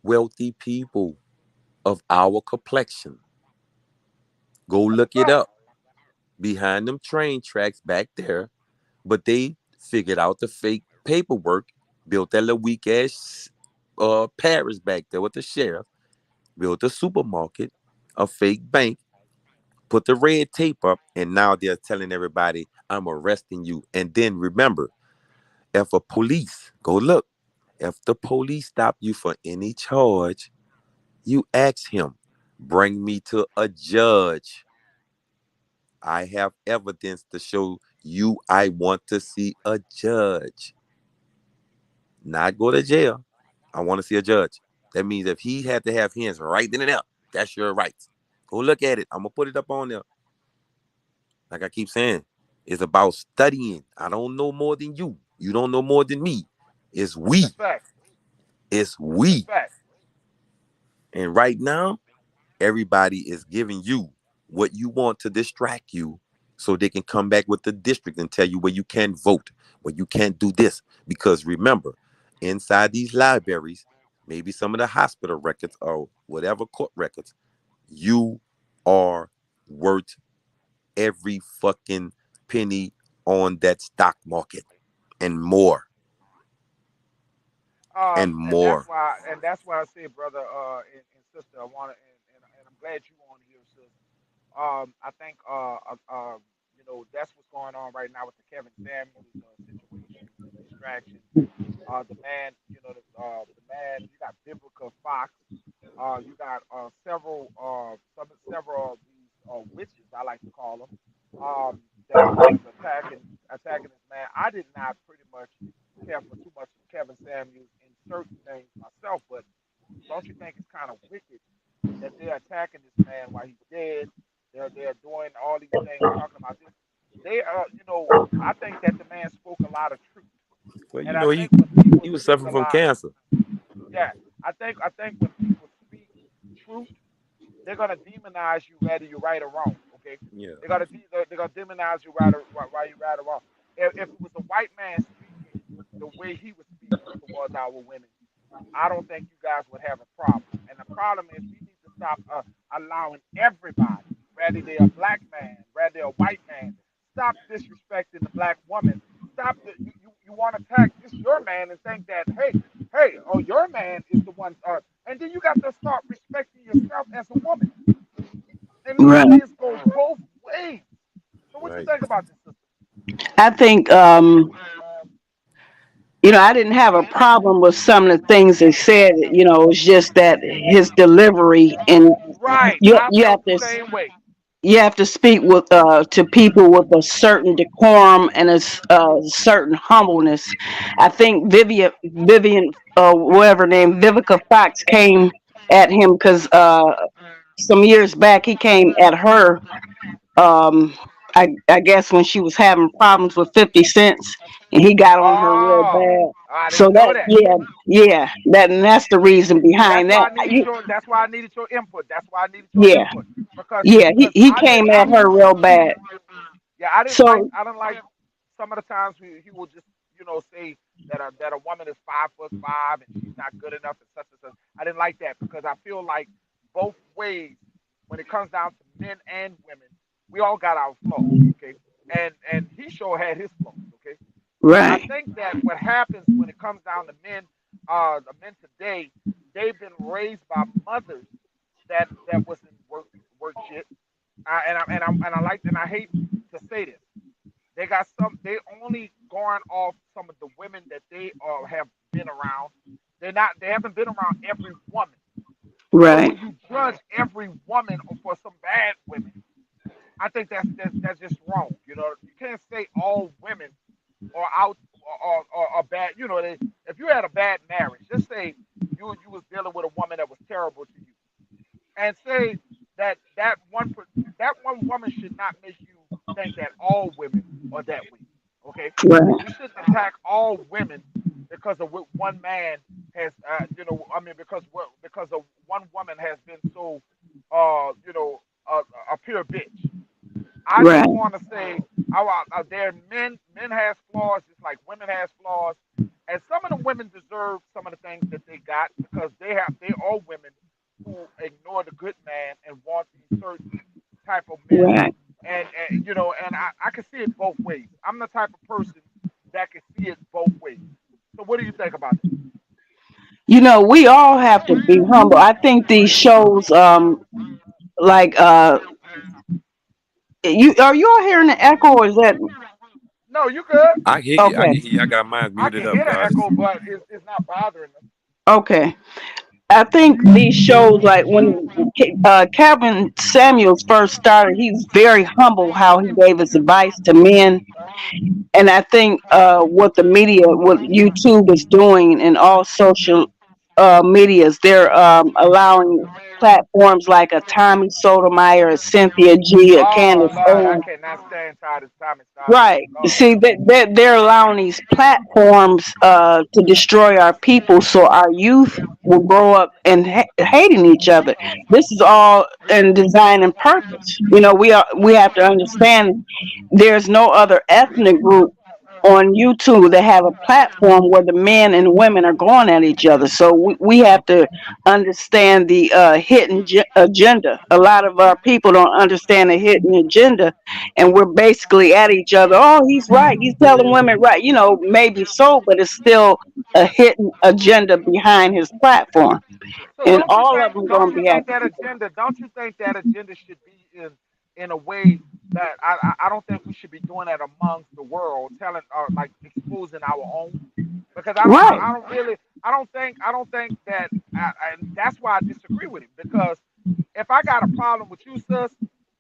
wealthy people of our complexion. Go That's a look it fact. up. Behind them train tracks back there, but they figured out the fake paperwork, built that little weak ass parish back there with the sheriff, built a supermarket, a fake bank, put the red tape up, and now they're telling everybody, I'm arresting you. And then remember, if a police, go look, if the police stop you for any charge, you ask him, bring me to a judge. I have evidence to show you I want to see a judge. Not go to jail. I want to see a judge. That means if he had to have hands right then and there, that's your rights. Go look at it. I'm gonna put it up on there. Like I keep saying, it's about studying. I don't know more than you. You don't know more than me. It's we. That's fact. It's That's we. fact. And right now, everybody is giving you what you want to distract you so they can come back with the district and tell you where you can't vote, where you can't do this. Because remember, inside these libraries, maybe some of the hospital records or whatever court records, you are worth every fucking penny on that stock market and more and And that's more. why, I say, brother, and sister, I want to, and I'm glad you on here, sis. I think, that's what's going on right now with the Kevin Samuels situation, the distraction. The man, the man, you got Biblical Fox. You got several of these witches, I like to call them, that's attacking this man. I did not pretty much care for too much of Kevin Samuels in certain things myself, but don't you think it's kind of wicked that they're attacking this man while he's dead? They're doing all these things, talking about this. I think that the man spoke a lot of truth, Well, and you I know, think when people he was speak suffering a from lot, cancer. yeah, I think when people speak truth, they're gonna demonize you whether you're right or wrong. Okay, Yeah. they're gonna demonize you while you're right or wrong. If it was a white man speaking the way he was speaking towards our women, I don't think you guys would have a problem. And the problem is we need to stop allowing everybody, whether they're a black man, whether they're a white man, stop disrespecting the black woman. Stop the you want to attack this your man and think that hey, your man is the one and then you got to start respecting yourself as a woman. And Right. normally it goes both ways. So what you Right. think about this, sister? I think I didn't have a problem with some of the things they said. It's just that his delivery, and Right. you I you have felt the to same way. you have to speak with to people with a certain decorum and certain humbleness. I think Vivian, whatever name, Vivica Fox came at him because some years back he came at her. Um, I guess when she was having problems with 50 cents, and he got on her real Oh, bad. I So didn't know that, that. yeah, that's the reason behind that. That's why I needed your input. That's why I needed your Yeah, input because yeah, he I didn't came I at her real bad. yeah So I didn't like some of the times he will just say that a woman is 5'5" and she's not good enough and such and such. I didn't like that because I feel like both ways when it comes down to men and women, we all got our flaws, okay? And he sure had his flaws, okay? But I right, think that what happens when it comes down to men, the men today, they've been raised by mothers that wasn't work shit. I hate to say this. They got some. They only going off some of the women that they have been around. They haven't been around every woman. So Right. when you judge every woman for some bad women, I think that's just wrong. You know, you can't say all women are out or bad. You know, if you had a bad marriage, just say you was dealing with a woman that was terrible to you, and say that one woman should not make you think that all women are that way. Okay, we Right. shouldn't attack all women because of what one man has. I mean, because of one woman has been so, a pure bitch. I Right. just want to say, there men has flaws just like women has flaws, and some of the women deserve some of the things that they got because they are women who ignore the good man and want these certain type of men, Right. and I can see it both ways. I'm the type of person that can see it both ways. So what do you think about that? We all have to be humble. I think these shows, like, you all hearing the echo, or is that No, you good. I hear you. I okay? can hear you. I got mine I muted can up, hear the goddess. echo, but it's not bothering us. Okay. I think these shows, like when Calvin Samuels first started, he's very humble how he gave his advice to men. And I think what the media, what YouTube is doing, and all social medias, they're allowing platforms like a Tommy Sotomayor, a Cynthia G, a Oh Candace Lord, I Owens. cannot stand tired of Tommy Sotomayor. Right. Lord See, have mercy. they're allowing these platforms to destroy our people, so our youth will grow up and hating each other. This is all in design and purpose. We have to understand there's no other ethnic group on YouTube that have a platform where the men and women are going at each other. So we have to understand the hidden agenda. A lot of our people don't understand the hidden agenda, and we're basically at each other. Oh, he's right. He's telling women right. Maybe so, but it's still a hidden agenda behind his platform, So and all of them going to be at each other. don't you think that agenda should be in a way that I don't think we should be doing that amongst the world, telling like exposing our own, because Right, I don't really I don't think that and that's why I disagree with him, because if I got a problem with you, sis,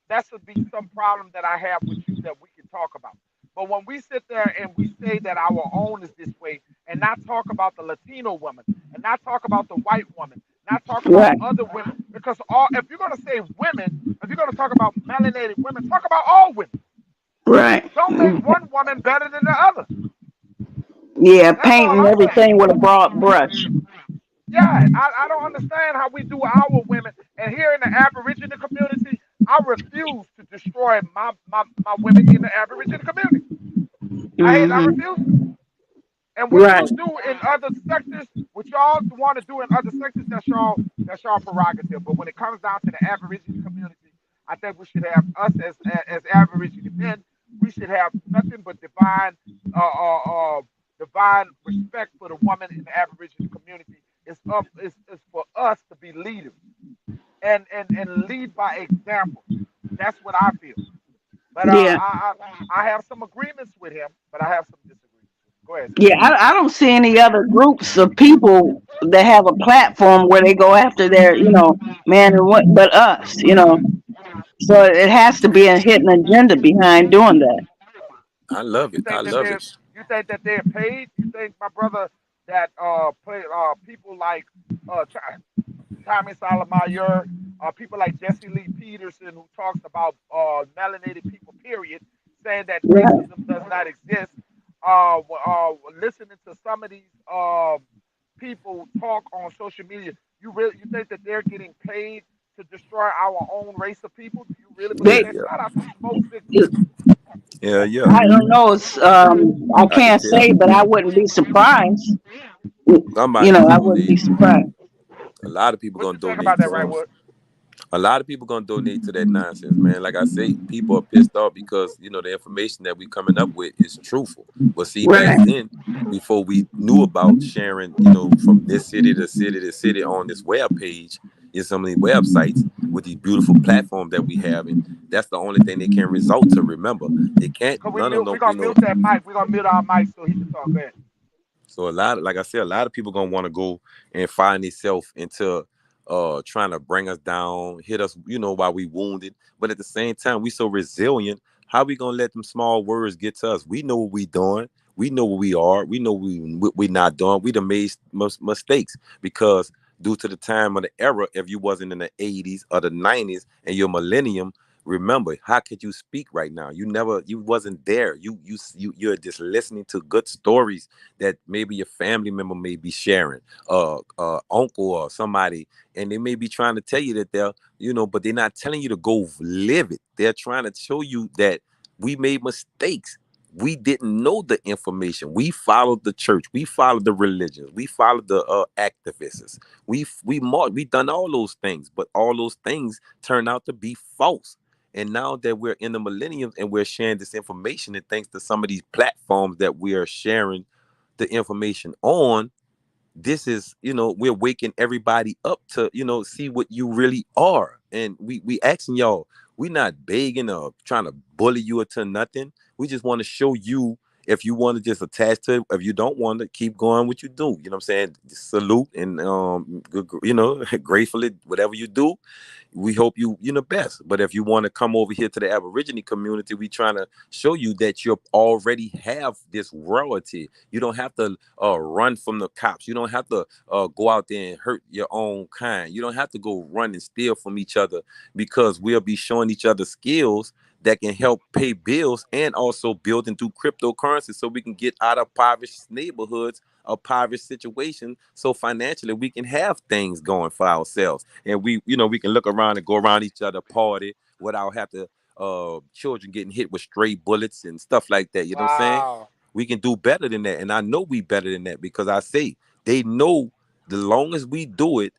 that should be some problem that I have with you that we can talk about. But when we sit there and we say that our own is this way, and not talk about the Latino woman, and not talk about the white woman, not talk about right, other women, because all if you're gonna say women, if you're gonna talk about melanated women, talk about all women. right. Don't make one woman better than the other. Yeah, That's all painting I'm saying. everything with a broad brush. Yeah, I don't understand how we do our women. And here in the Aboriginal community, I refuse to destroy my women in the Aboriginal community. I Hmm. refuse to. And what Right. you do in other sectors, what y'all want to do in other sectors, that's y'all prerogative. But when it comes down to the Aboriginal community, I think we should have us as Aboriginal men. We should have nothing but divine respect for the woman in the Aboriginal community. It's for us to be leaders and lead by example. That's what I feel. But Yeah. I have some agreements with him, but I have some disagreements with him. Go ahead, sis. Yeah, I don't see any other groups of people that have a platform where they go after their, man and what, but us. So it has to be a hidden agenda behind doing that. I love You it. I think that love it. they're paid? You think, my brother, that play people like Tommy Sotomayor, people like Jesse Lee Peterson, who talks about melanated people, period, saying that Right. racism does not exist. Listening to some of these people talk on social media, you think that they're getting paid to destroy our own race of people? Do you really believe Yeah, They, that? yeah. Shout out to Smoke Signals. Yeah, yeah. I don't know. I I can can't tell. say, but I wouldn't be surprised. Somebody I gonna wouldn't be donate. surprised. A lot of people What you gonna think about donate that, to right, them. Wood? A lot of people gonna donate to that nonsense, man. Like I say, people are pissed off because the information that we coming up with is truthful. But see, back Right. then, before we knew about sharing, from this city to city to city on this web page, is some of these websites with these beautiful platforms that we have, and that's the only thing they can result to. Remember, they can't. Cause None of we them, gonna mute that mic. We gonna mute our mic so he can talk. Go So a lot, like I said, a lot of people gonna want to go and find themselves into trying to bring us down, hit us, while we wounded. But at the same time, we so resilient. How we gonna let them small words get to us? We know what we doing. We know what we are. We know what we not doing. We done made mistakes because due to the time of the era, if you wasn't in the 80s or the 90s and you're millennium, remember, how could you speak right now? You wasn't there. You're just listening to good stories that maybe your family member may be sharing, uncle or somebody, and they may be trying to tell you that but they're not telling you to go live it. They're trying to show you that we made mistakes. We didn't know the information. We followed the church. We followed the religions. We followed the activists. We done all those things, but all those things turned out to be false. And now that we're in the millennium and we're sharing this information, and thanks to some of these platforms that we are sharing the information on, this is, we're waking everybody up to, see what you really are. And we asking y'all, we not begging or trying to bully you into nothing. We just want to show you, if you want to just attach to it, if you don't want to, keep going what you do. You know what I'm saying? Just salute and gratefully, whatever you do, we hope you the best. But if you want to come over here to the Aborigine community, we trying to show you that you already have this royalty. You don't have to run from the cops. You don't have to go out there and hurt your own kind. You don't have to go run and steal from each other, because we'll be showing each other skills that can help pay bills and also build into cryptocurrency, so we can get out of impoverished neighborhoods, a impoverished situation, so financially we can have things going for ourselves. And we can look around and go around each other party without have to children getting hit with stray bullets and stuff like that. You know what I'm saying? Wow. We can do better than that. And I know we better than that, because I say they know the longest we do it,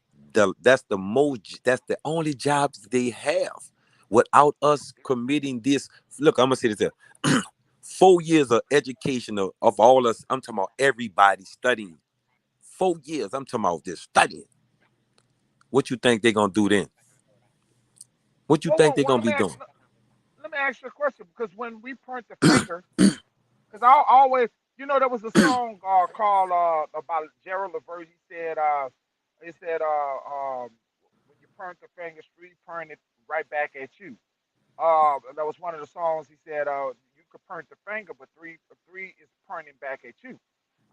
that's the only jobs they have without us committing this. Look, I'm gonna say this here. 4 years of education of all us. I'm talking about everybody studying. 4 years. I'm talking about this studying. What you think they're gonna do then? What you think they're Well, gonna be doing? let me ask you a question, because when we point the finger, because I always, there was a song called about Gerald Levert. He said, when you point the finger, street point it right back at you. That was one of the songs. He said, you could point the finger, but three is pointing back at you.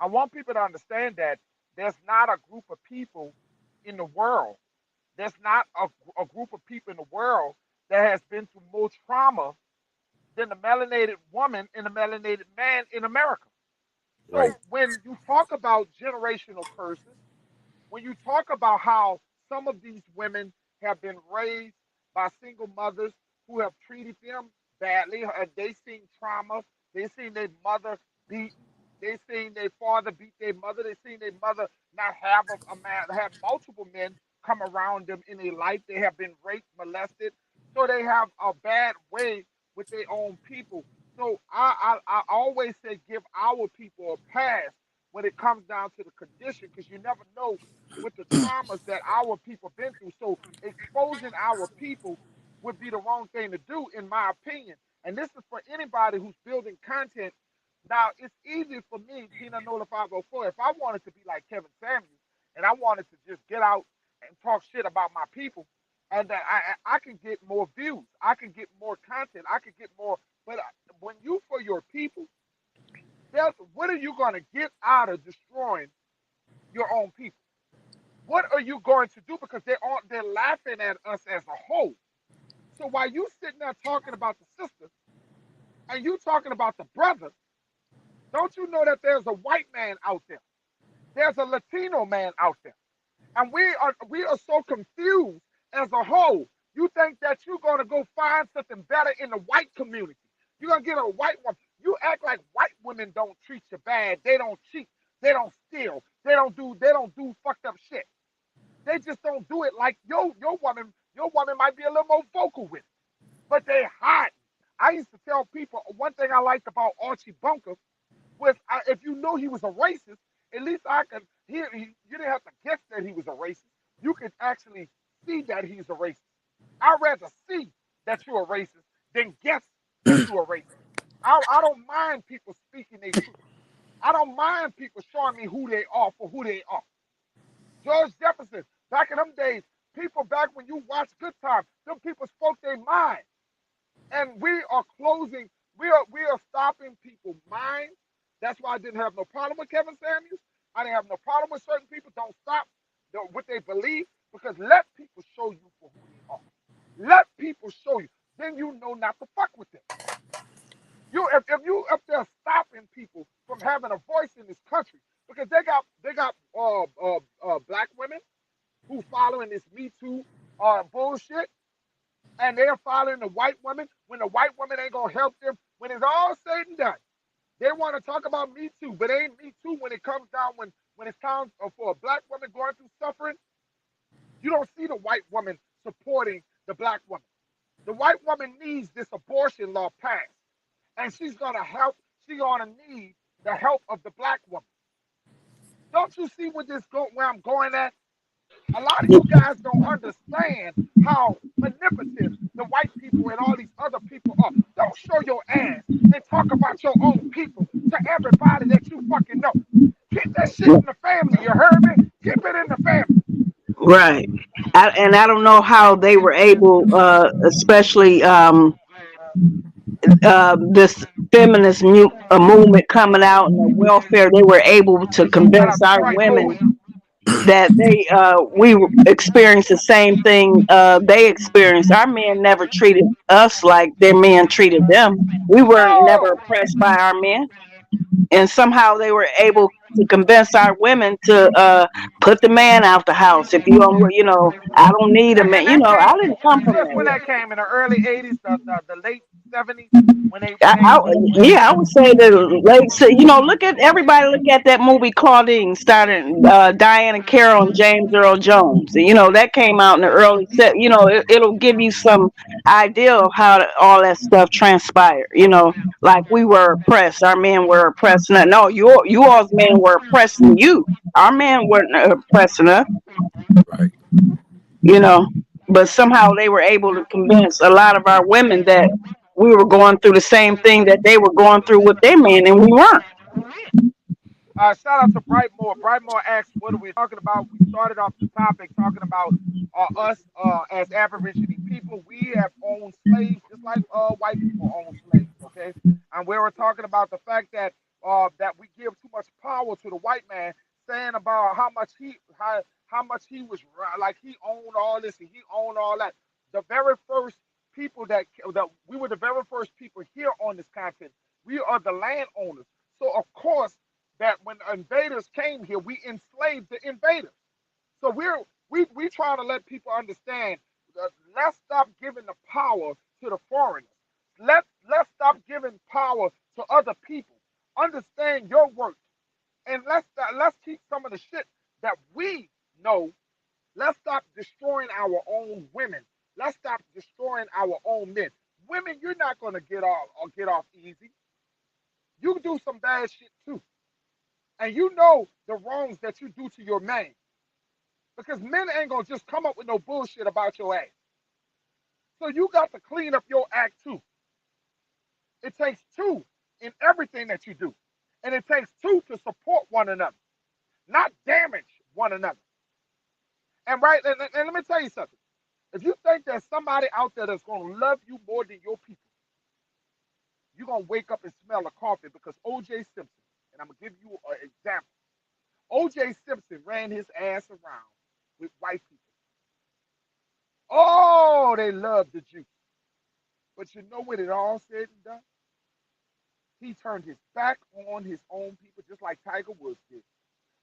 I want people to understand that there's not a group of people in the world. There's not a group of people in the world that has been through more trauma than the melanated woman and the melanated man in America. Right. So when you talk about generational curses, when you talk about how some of these women have been raised by single mothers who have treated them badly, they seen trauma, they seen their mother beaten, they seen their father beat their mother, they seen their mother not have a man, have multiple men come around them in their life. They have been raped, molested, so they have a bad way with their own people. So I always say give our people a pass when it comes down to the condition, because you never know with the traumas that our people been through. So exposing our people would be the wrong thing to do, in my opinion. And this is for anybody who's building content. Now, it's easy for me, Tina Nola 504, if I wanted to be like Kevin Samuels and I wanted to just get out and talk shit about my people, and that I can get more views, I can get more content, I can get more. But when you for your people, what are you going to get out of destroying your own people? What are you going to do? Because they're laughing at us as a whole. So while you sitting there talking about the sister and you talking about the brother, don't you know that there's a white man out there? There's a Latino man out there. And we are so confused as a whole. You think that you're gonna go find something better in the white community. You're gonna get a white one. You act like white women don't treat you bad. They don't cheat. They don't steal. They don't do fucked up shit. They just don't do it like your woman. Your woman might be a little more vocal with it, but they hide. I used to tell people one thing I liked about Archie Bunker was, if you knew he was a racist, at least I could hear. You didn't have to guess that he was a racist. You could actually see that he's a racist. I'd rather see that you're a racist than guess that you're a racist. I don't mind people speaking their truth. I don't mind people showing me who they are for who they are. George Jefferson, back in them days, People back when you watch Good Time, them people spoke their mind. And we are closing, we are stopping people's minds. That's why I didn't have no problem with Kevin Samuels. I didn't have no problem with certain people. Don't stop what they believe, because let people show you for who they are. Let people show you. Then you know not to fuck with them. If you up there stopping people from having a voice in this country, because they got black women who following this Me Too bullshit, and they're following the white woman when the white woman ain't gonna help them when it's all said and done. They want to talk about Me Too, but it ain't Me Too when it comes down when it's time for a black woman going through suffering. You don't see the white woman supporting the black woman. The white woman needs this abortion law passed, and she's gonna help. She's gonna need the help of the black woman. Don't you see where I'm going at? A lot of you guys don't understand how manipulative the white people and all these other people are. Don't show your ass and talk about your own people to everybody that you fucking know. Keep that shit in the family, you heard me? Keep it in the family. Right. And I don't know how they were able, especially this feminist movement coming out and the welfare, they were able to Shout convince out to our Frank women Bowie. that we experienced the same thing they experienced. Our men never treated us like their men treated them. We weren't never No! oppressed by our men, and somehow they were able to convince our women to put the man out the house. If you don't, I don't need a man. And that I came, didn't come from sis, when that. that came in the early 80s, the late 70s, I, I, when yeah, I would say the late. So, look at everybody. Look at that movie Claudine, starring Diana Carroll and James Earl Jones. That came out in the early set. It'll give you some idea of how all that stuff transpired. Like we were oppressed, our men were oppressed. No, you all's men were oppressing you. Our men weren't oppressing us. Right. you know. But somehow they were able to convince a lot of our women that we were going through the same thing that they were going through with their men, and we weren't. shout out to Brightmore. Brightmore asked, "What are we talking about?" We started off the topic talking about us as Aborigine people. We have owned slaves just like white people own slaves. Okay, and we were talking about the fact that we give too much power to the white man, saying about how much he was like he owned all this and he owned all that. The very first people that we were the very first people here on this continent. We are the landowners. So of course that when invaders came here, we enslaved the invaders. So we try to let people understand. Let's stop giving the power to the foreigners. Let's stop giving power to other people. Understand your worth, and let's keep some of the shit that we know. Let's stop destroying our own women. Let's stop destroying our own men. Women, you're not gonna get off easy. You do some bad shit too, and you know the wrongs that you do to your man. Because men ain't gonna just come up with no bullshit about your ass. So you got to clean up your act too. It takes two in everything that you do. And it takes two to support one another, not damage one another. And right, and let me tell you something. If you think there's somebody out there that's gonna love you more than your people, you're gonna wake up and smell a coffin because OJ Simpson, and I'm gonna give you an example. OJ Simpson ran his ass around with white people. Oh, they love the Jews. But you know what it all said and done? He turned his back on his own people just like Tiger Woods did.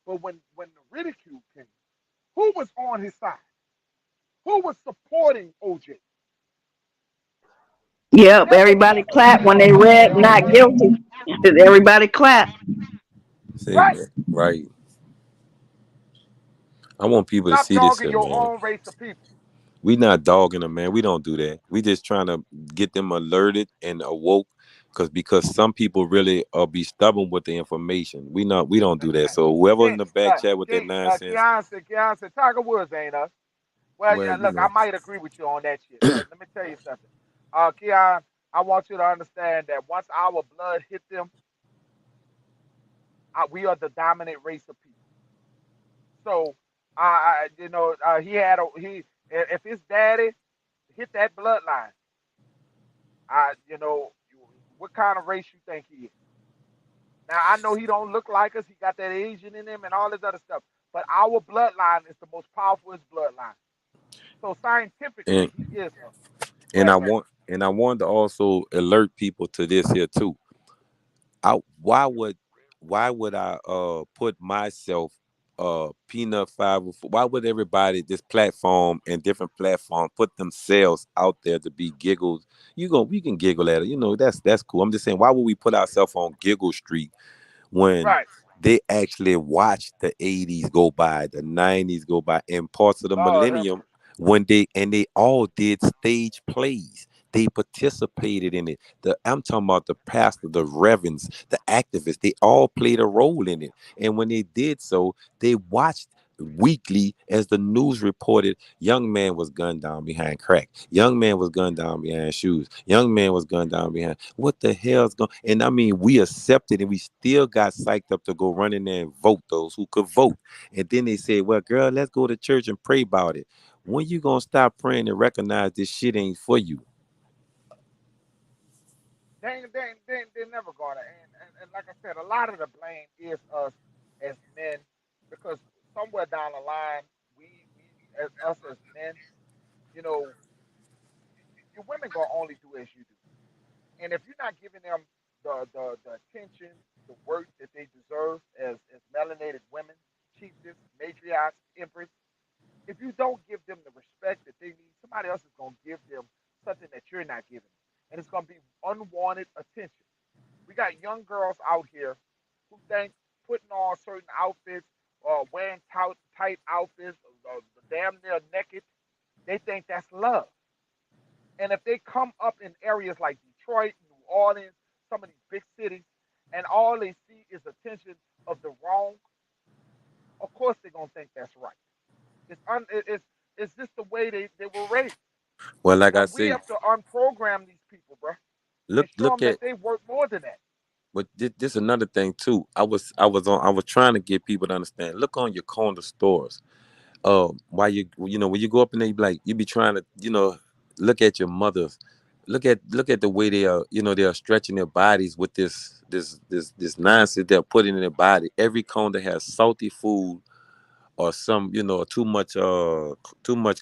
But when the ridicule came, who was on his side? Who was supporting OJ? Yep, Never everybody clapped when they read not guilty. Everybody clapped. Say, right. man, right. I want people to Stop see this dogging here, your man. own race of people. We not dogging them, man. We don't do that. We just trying to get them alerted and awoke, because some people really be stubborn with the information. We don't do that. So whoever in the back chat with that nonsense, Keon said Tiger Woods ain't us. Well, well, yeah, look, I might agree with you on that shit, but let me tell you something. Keon, I want you to understand that once our blood hit them, we are the dominant race of people. So, he had a If his daddy hit that bloodline, what kind of race you think he is? Now I know he don't look like us. He got that Asian in him and all this other stuff. But our bloodline is the most powerful bloodline. So and scientifically, he is us. Go and I ahead, brother. want and I wanted to also alert people to this here too. I why would I put myself peanut 504, why would everybody this platform and different platform put themselves out there to be giggles? We can giggle at it, that's cool. I'm just saying, why would we put ourselves on Giggle Street when Right. they actually watched the 80s go by, the 90s go by, and parts of the Lord have millennium mercy. when they all did stage plays. They participated in it. I'm talking about the pastor, the reverends, the activists. They all played a role in it. And when they did so, they watched weekly as the news reported young man was gunned down behind crack, young man was gunned down behind shoes, young man was gunned down behind what the hell's going. And I mean, we accepted and we still got psyched up to go run in there and vote those who could vote. And then they said, well, girl, let's go to church and pray about it. When you gonna stop praying and recognize this shit ain't for you? They're never gonna. And like I said, a lot of the blame is us as men, because somewhere down the line, we as us as men, you know, your women gonna only do as you do. And if you're not giving them the attention, the work that they deserve as melanated women, chiefess, matriarchs, empress, if you don't give them the respect that they need, somebody else is going to give them something that you're not giving them. And it's going to be unwanted attention. We got young girls out here who think putting on certain outfits, wearing tight outfits, damn near naked, they think that's love. And if they come up in areas like Detroit, New Orleans, some of these big cities, and all they see is attention of the wrong, of course they're gonna think that's right. It's just the way they were raised. Well, like I But we say, have to unprogram these people, bro, look and show look them that at. they work more than that. But this another thing too. I was trying to get people to understand. Look on your corner stores. Why when you go up in there, you be trying to look at your mothers. Look at the way they are stretching their bodies with this nonsense they're putting in their body. Every corner has salty food or some too much clam food.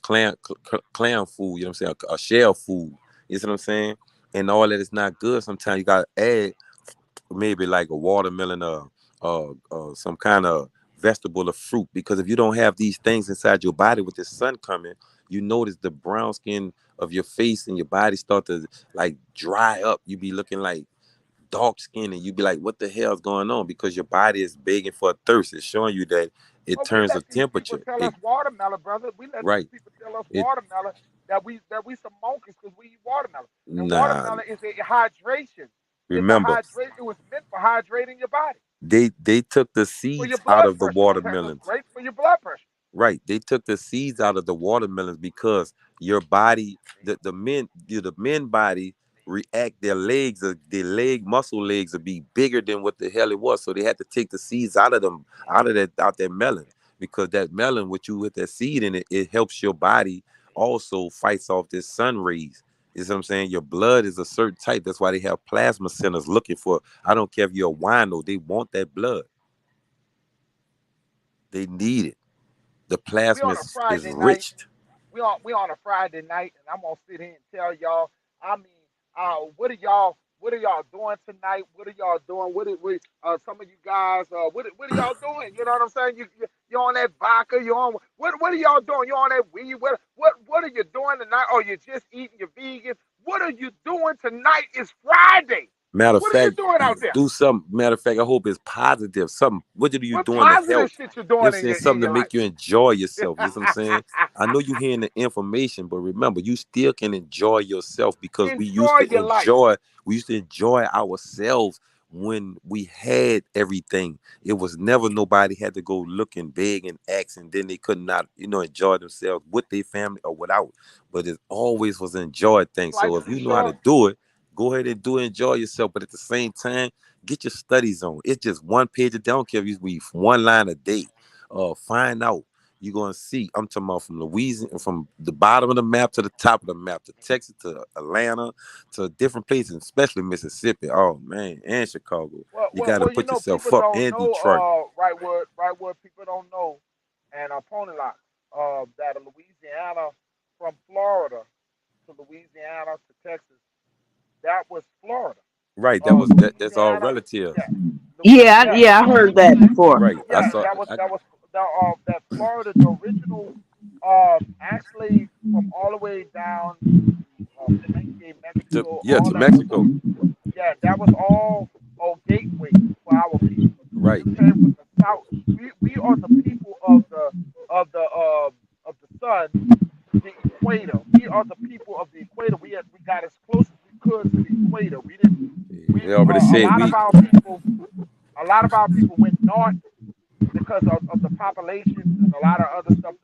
You know what I'm saying? A shell food. You see what I'm saying? And all that is not good. Sometimes you gotta add maybe like a watermelon or some kind of vegetable or fruit, because if you don't have these things inside your body with the sun coming, you notice the brown skin of your face and your body start to like dry up. You be looking like dark skin and you be like, what the hell's going on? Because your body is begging for a thirst. It's showing you that it But we turns the let these people temperature. tell It us watermelon, brother. We let these right. people tell us It watermelon that we some monkeys because we eat watermelon. And nah. watermelon is a hydration. It's a Remember, hydrate. It was meant for hydrating your body they took the for your seeds out blood of the pressure. Sometimes it's watermelons. great for your blood pressure. Right. They took the seeds out of the watermelons because your body, the men body react, their leg muscle legs will be bigger than what the hell it was. So they had to take the seeds out of them, out that melon. Because that melon, with that seed in it, it helps your body also fights off this sun rays. You see what I'm saying? Your blood is a certain type. That's why they have plasma centers looking for. I don't care if you're a wino, they want that blood. They need it. The We plasma on a is Friday night. rich. We on a Friday night, and I'm gonna sit here and tell y'all. I mean, what are y'all doing tonight? What are y'all doing? Some of you guys? What are y'all doing? You know what I'm saying? You on that vodka? You on what are y'all doing? You on that weed? What are you doing tonight? Or you just eating your vegan? What are you doing tonight? It's Friday. Matter of What are you fact, doing out there? do something. Matter of fact, I hope it's positive. Something. What are you What doing to help? positive shit you You know what I'm doing in saying? your in Something to your life? make you enjoy yourself. You know what I'm saying? I know you're hearing the information, but remember, you still can enjoy yourself because we used Enjoy to your life. enjoy. We used to enjoy ourselves when we had everything. It was never nobody had to go looking big and ask, and then they could not, enjoy themselves with their family or without. But it always was an enjoy thing. So Life's if too you know how to short. do it, go ahead and do it, enjoy yourself. But at the same time, get your studies on. It's just one page a day. I don't care if you read one line a day. Find out. you're gonna see. I'm talking about from Louisiana, from the bottom of the map to the top of the map, to Texas, to Atlanta, to different places, especially Mississippi. Oh man, and Chicago. You got to You put know, yourself people up don't in know, Detroit. right word people don't know, and Pony Lock, that Louisiana, from Florida to Louisiana to Texas, that was Florida. Right. That was that's all Louisiana, relative. yeah, Yeah, yeah, yeah, I heard that before. Right. I yeah, saw. that was that Florida, the original, actually from all the way down to Palenque, Mexico, Yeah, all to that was, Mexico. yeah, that was all gateway for our people. Right. You came from the south. We are the people of the of the sun, the equator. We are the people of the equator. We got as close as we could to the equator. We didn't. We They already A said lot of we. our people, went north because of the populations and a lot of other stuff.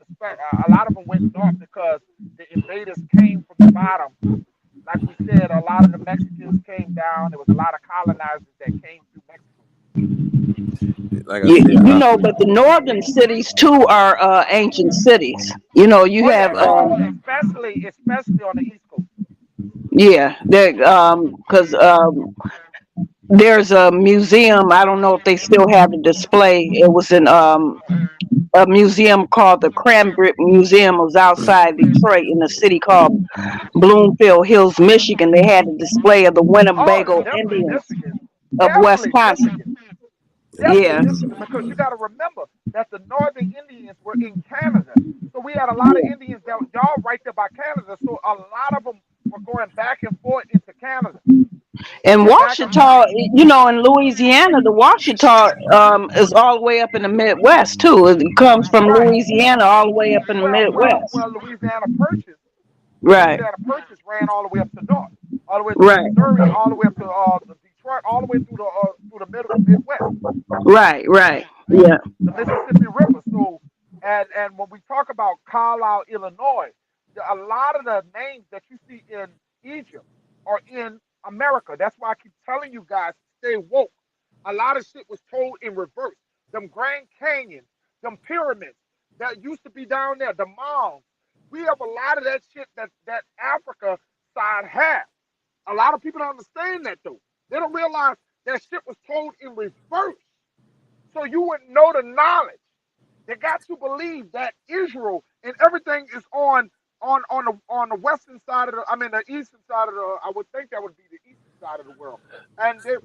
A lot of them went north because the invaders came from the bottom. Like we said, a lot of the Mexicans came down. There was a lot of colonizers that came through Mexico. Like I said, You know, but the northern cities too are ancient cities. You know, you Oh yeah, have especially on the East Coast. yeah, there because there's a museum. I don't know if they still have the display. It was in a museum called the Cranbrook Museum. It was outside Detroit in a city called Bloomfield Hills, Michigan. They had a display of the Oh, Winnebago definitely Indians Michigan. of Definitely Wisconsin. Michigan. Definitely Yeah, Michigan, because you got to remember that the Northern Indians were in Canada. So we had a lot of Indians that y'all right there by Canada. So a lot of them were going back and forth into Canada. They and went back and Washita, you know, in Louisiana, the Washita is all the way up in the Midwest too. It comes from right. Louisiana all the way up in the Midwest. Right, Louisiana Purchase ran all the way up to north, all the way through right, Missouri, all the way up to the Detroit, all the way through the Midwest, right, right. right? Yeah, The Mississippi River. So, and when we talk about Carlisle, Illinois, a lot of the names that you see in Egypt are in America. That's why I keep telling you guys, stay woke. A lot of shit was told in reverse. Them Grand Canyons, them pyramids that used to be down there, the mounds. We have a lot of that shit that Africa side had. A lot of people don't understand that though. They don't realize that shit was told in reverse. So you wouldn't know the knowledge. They got you believe that Israel and everything is on the western side of the, I mean the eastern side of the, I would think that would be the eastern side of the world. And they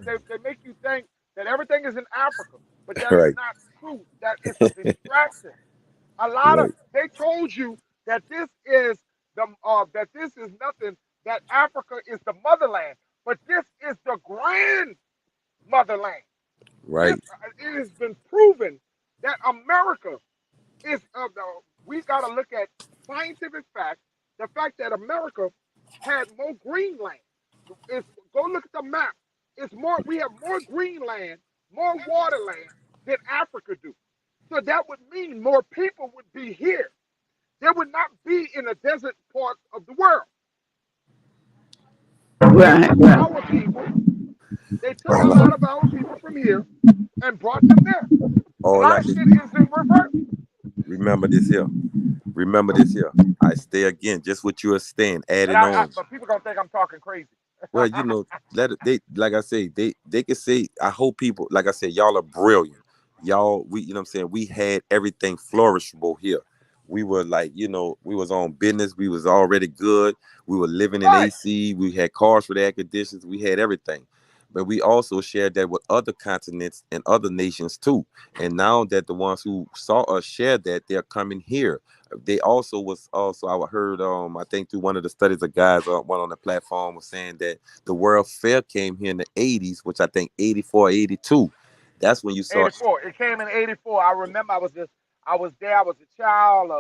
make you think that everything is in Africa, but that is right, not true. That is a distraction. A lot of right, they told you that this is that this is nothing, that Africa is the motherland, but this is the grand motherland. This right, it has been proven that America is we got to look at scientific facts. The fact that America had more green land. Is Go look at the map. It's more. We have more green land, more water land than Africa do. So that would mean more people would be here. They would not be in the desert parts of the world. They right, took right. our people. They took a all lot of our people from here and brought them there. A all lot I of can shit is in reverse. remember this here. Remember this here. I stay again, just what you are saying, And adding on. but people gonna think I'm talking crazy. Well, let it, they like I say, they can say. I hope people, like I said, y'all are brilliant. Y'all, what I'm saying. We had everything flourishable here. We were like, we was on business. We was already good. We were living in Right. AC. We had cars with air conditions. We had everything. But we also shared that with other continents and other nations too. And now that the ones who saw us share that, they're coming here. They also was also I heard I think through one of the studies of guys one on the platform was saying that the World Fair came here in the 80s, which I think 84, 82. That's when you saw 84. It came in 84. I remember I was there. I was a child.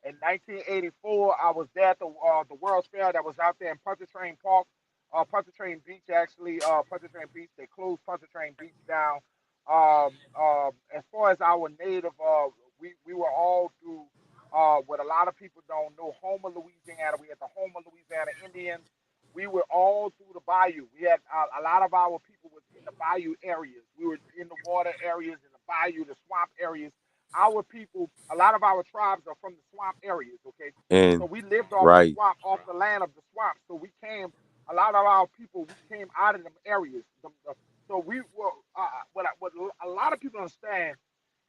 In 1984, I was there at the World's Fair that was out there in Pontchartrain Park, Pontchartrain Beach actually. Pontchartrain Beach. They closed Pontchartrain Beach down. As far as our native, we were all through. What a lot of people don't know, Homer, Louisiana. We had the Homer, Louisiana Indians. We were all through the bayou. We had a lot of our people was in the bayou areas. We were in the water areas, in the bayou, the swamp areas. our people, a lot of our tribes are from the swamp areas, okay? So And we lived off the right. swamp, off the land of the swamp. So we came, a lot of our people, we came out of them areas. So we were, what a lot of people understand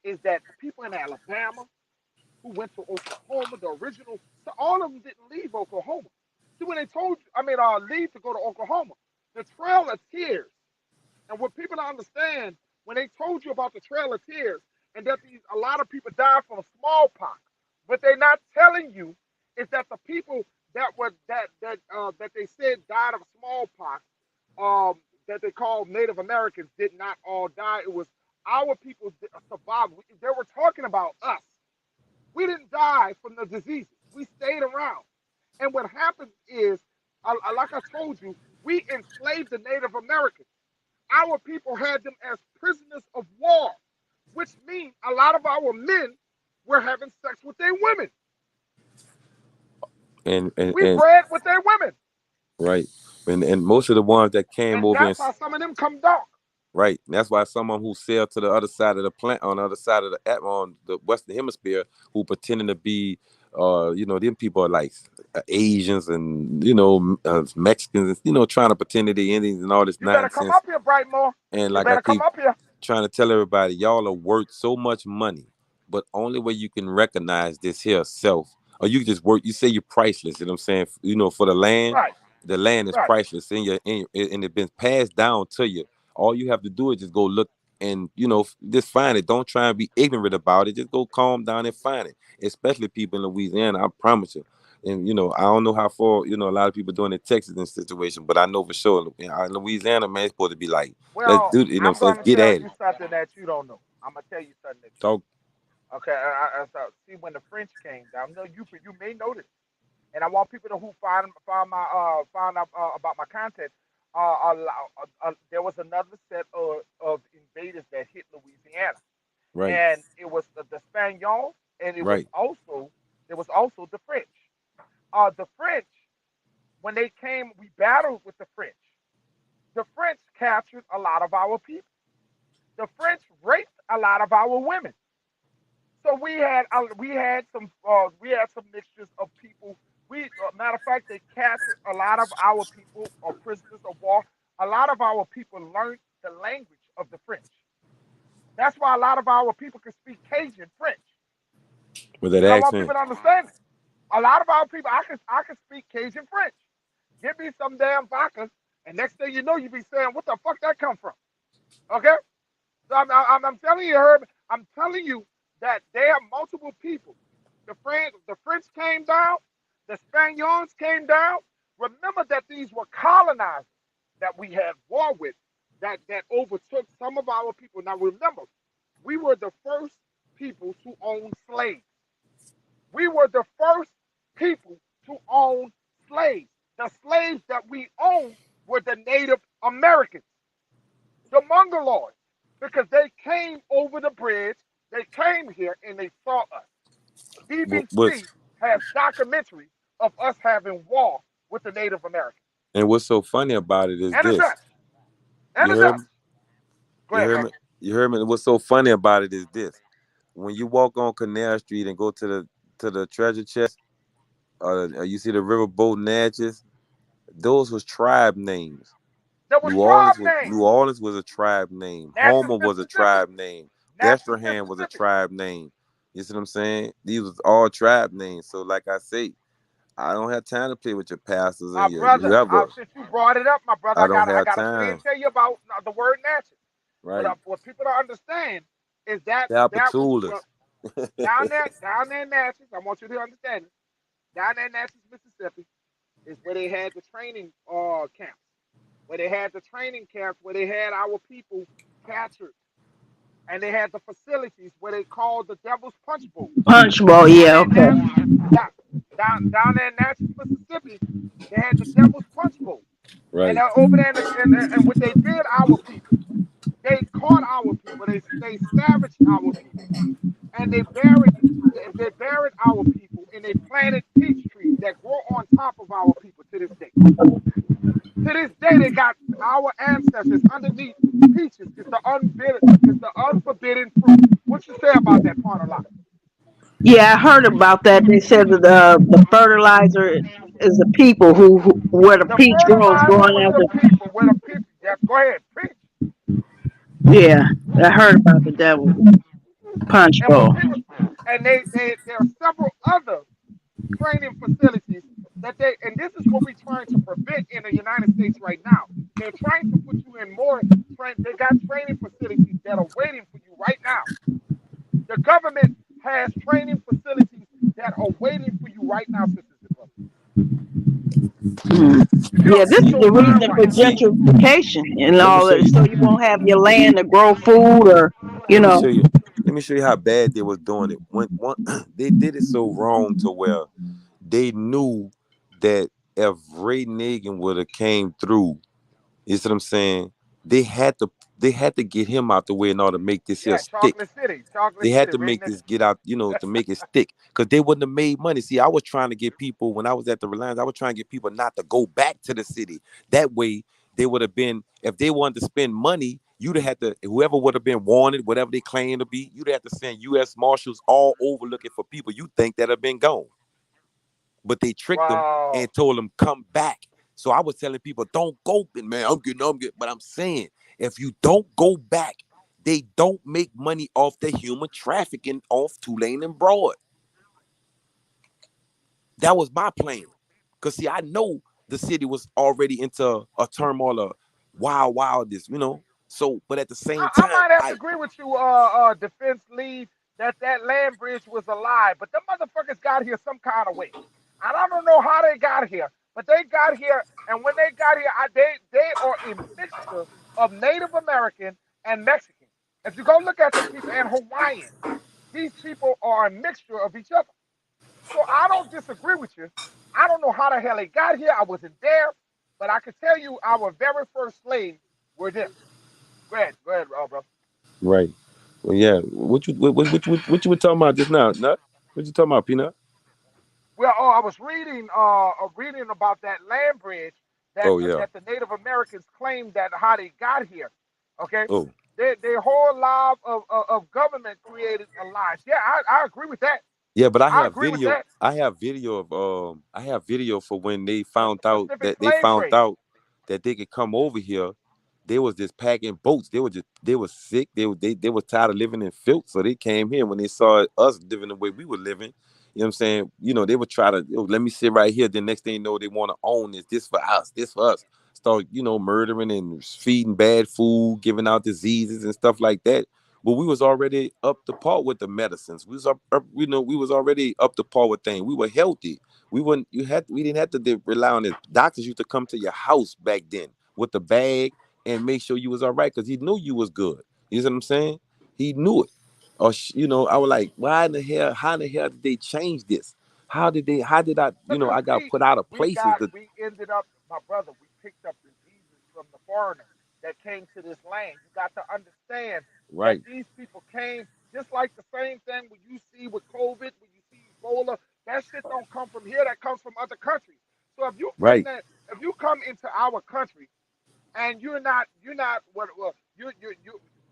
is that the people in Alabama who went to Oklahoma, the original, so all of them didn't leave Oklahoma. See, when they told you, leave to go to Oklahoma, the Trail of Tears. And what people don't understand, when they told you about the Trail of Tears, and that a lot of people died from smallpox, what they're not telling you is that the people that they said died of smallpox, that they called Native Americans, did not all die. It was our people survived. They were talking about us. We didn't die from the diseases. We stayed around. And what happened is, like I told you, we enslaved the Native Americans. Our people had them as prisoners of war, which means a lot of our men were having sex with their women. We And bred with their women. right. And most of the ones that came And over that's and how some of them come dark. right. And that's why someone who sailed to the other side of the planet, on the other side of on the Western Hemisphere, who pretending to be, them people are like Asians and Mexicans, and, trying to pretend that they Indians and all this You better come nonsense. up here, Brightmore. And You like I better come keep up here. trying to tell everybody, y'all are worth so much money, but only way you can recognize this here self, or you just work. You say you're priceless. You know what I'm saying? For Right, the land is right. priceless, and it's been passed down to you. All you have to do is just go look and just find it. Don't try and be ignorant about it. Just go calm down and find it. Especially people in Louisiana, I promise you. And I don't know how far a lot of people doing in Texas in situation, but I know for sure in Louisiana, man, it's supposed to be like, let's Well, do, I'm let's going to get tell at you it. something that you don't know. I'm going to tell you something that you don't Talk. know. Okay, so see, when the French came down, no, you may know this, and I want people to who found out about my content. There was another set of invaders that hit Louisiana, Right, and it was the Spaniards, and right. there was also the French. The French, when they came, we battled with the French. The French captured a lot of our people. The French raped a lot of our women. So we had some mixtures of people. Matter of fact, they captured a lot of our people or prisoners of war. A lot of our people learned the language of the French. That's why a lot of our people can speak Cajun French. With that And I want accent. people to understand it. A lot of our people, I can speak Cajun French. Give me some damn vodka, and next thing you know, you be saying, "What the fuck that come from?" Okay. So I'm telling you, Herb. I'm telling you that there are multiple people. The French came down. The Spaniards came down. Remember that these were colonizers that we had war with, that overtook some of our people. Now remember, we were the first people to own slaves. We were the first people to own slaves. The slaves that we owned were the Native Americans, the Mongoloids, because they came over the bridge, they came here and they saw us. What's BBC has documentaries of us having war with the Native Americans. and what's so funny about it is And it's this. us. And You it's heard us. me? Go You ahead, heard man. me? You heard me? What's so funny about it is this. When you walk on Canal Street and go to the treasure chest, you see the riverboat Natchez, those was tribe names. There was tribe names. New Orleans was a tribe name. Natchez, Homer was a Mississippi. tribe name. Natchez, Destrehan was a Mississippi. tribe name. You see what I'm saying? These was all tribe names. So like I say, I don't have time to play with your pastors My and your brother, whoever. since you brought it up, my brother, I I don't gotta I have gotta say and time. tell you about the word Natchez. Right. What people don't understand is that The that was opportunists. down there in Natchez. I want you to understand it. Down there in Natchez, Mississippi, is where they had the training camps, where they had the training camps, where they had our people captured, and they had the facilities where they called the Devil's Punch Bowl. Punch bowl, Down yeah, there in okay. Natchez, down there in Natchez, Mississippi, they had the Devil's Punch Bowl, and Right. over there, and what they did, our people, they caught our people, they savaged our people, and they buried our people, and they planted peach trees that grow on top of our people to this day. To this day, they got our ancestors underneath peaches. It's the unforbidden fruit, which is say about that part a lot? Yeah, I heard about that. They said that the fertilizer is the people who where the The peach grows fertilizer going was the after. people, where the people. Yeah, go ahead, preach. Yeah, I heard about the devil punch And when bowl. people, and there are several other training facilities that they, and this is what we're trying to prevent in the United States right now. They're trying to put you in more train. They got training facilities that are waiting for you right now. The government has training facilities that are waiting for you right now, sisters and brothers. Mm. If you Yeah, don't this get is your the mind reason for right, See, gentrification and let me all show that, you. so you won't have your land to grow food or you Let me know. show you. Let me show you how bad they was doing it. When one, they did it so wrong to where they knew that if Ray Nagin would have came through, you see what I'm saying? They had to they had to get him out the way in order to make this here yeah, stick. Chocolate They had City, to right make next. this get out, to make it stick. Because they wouldn't have made money. See, I was trying to get people when I was at the Reliance, I was trying to get people not to go back to the city. That way, they would have been, if they wanted to spend money, you'd have had to, whoever would have been wanted, whatever they claim to be, you'd have to send U.S. Marshals all over looking for people you think that have been gone. But they tricked them Wow. and told them, come back. So I was telling people, don't go, man. I'm getting, but I'm saying, if you don't go back, they don't make money off the human trafficking off Tulane and Broad. That was my plan. Cause see, I know the city was already into a turmoil of wildness. So, but at the same I time, might have to agree with you, defense lead, that that land bridge was a lie, but the motherfuckers got here some kind of way. And I don't know how they got here, but they got here, and when they got here, they are a mixture of Native American and Mexican. If you go look at the people and Hawaiian, these people are a mixture of each other. So I don't disagree with you. I don't know how the hell they got here. I wasn't there, but I can tell you our very first slaves were them. Go ahead, bro. right? Well, yeah. What you were talking about just now? Nut? What you talking about, Peanut? Well, I was reading reading about that land bridge Oh yeah. that the Native Americans claimed that how they got here. Okay, Oh their whole life of government created a lie. Yeah, I agree with that. yeah. But I I have agree with video. that. I have video for when they The found out Pacific that they slave found trade. out that they could come over here. They was just packing boats. They were sick. They were tired of living in filth. So they came here when they saw us living the way we were living. You know what I'm saying? They would try to, let me sit right here. Then next thing you know, they want to own this. This for us. This for us. Start, murdering and feeding bad food, giving out diseases and stuff like that. But we was already up to par with the medicines. We was we was already up to par with things. We were healthy. We didn't have to rely on it. Doctors used to come to your house back then with the bag and make sure you was all right because he knew you was good. You know what I'm saying? He knew it. Or I was like, why in the hell? How in the hell did they change this? How did they? How did I? Because I got put out of places. we ended up, my brother, we picked up diseases from the foreigners that came to this land. You got to understand that Right, these people came just like the same thing when you see with COVID, when you see Ebola, that shit don't come from here, that comes from other countries. So right, if you come into our country and you're not what well you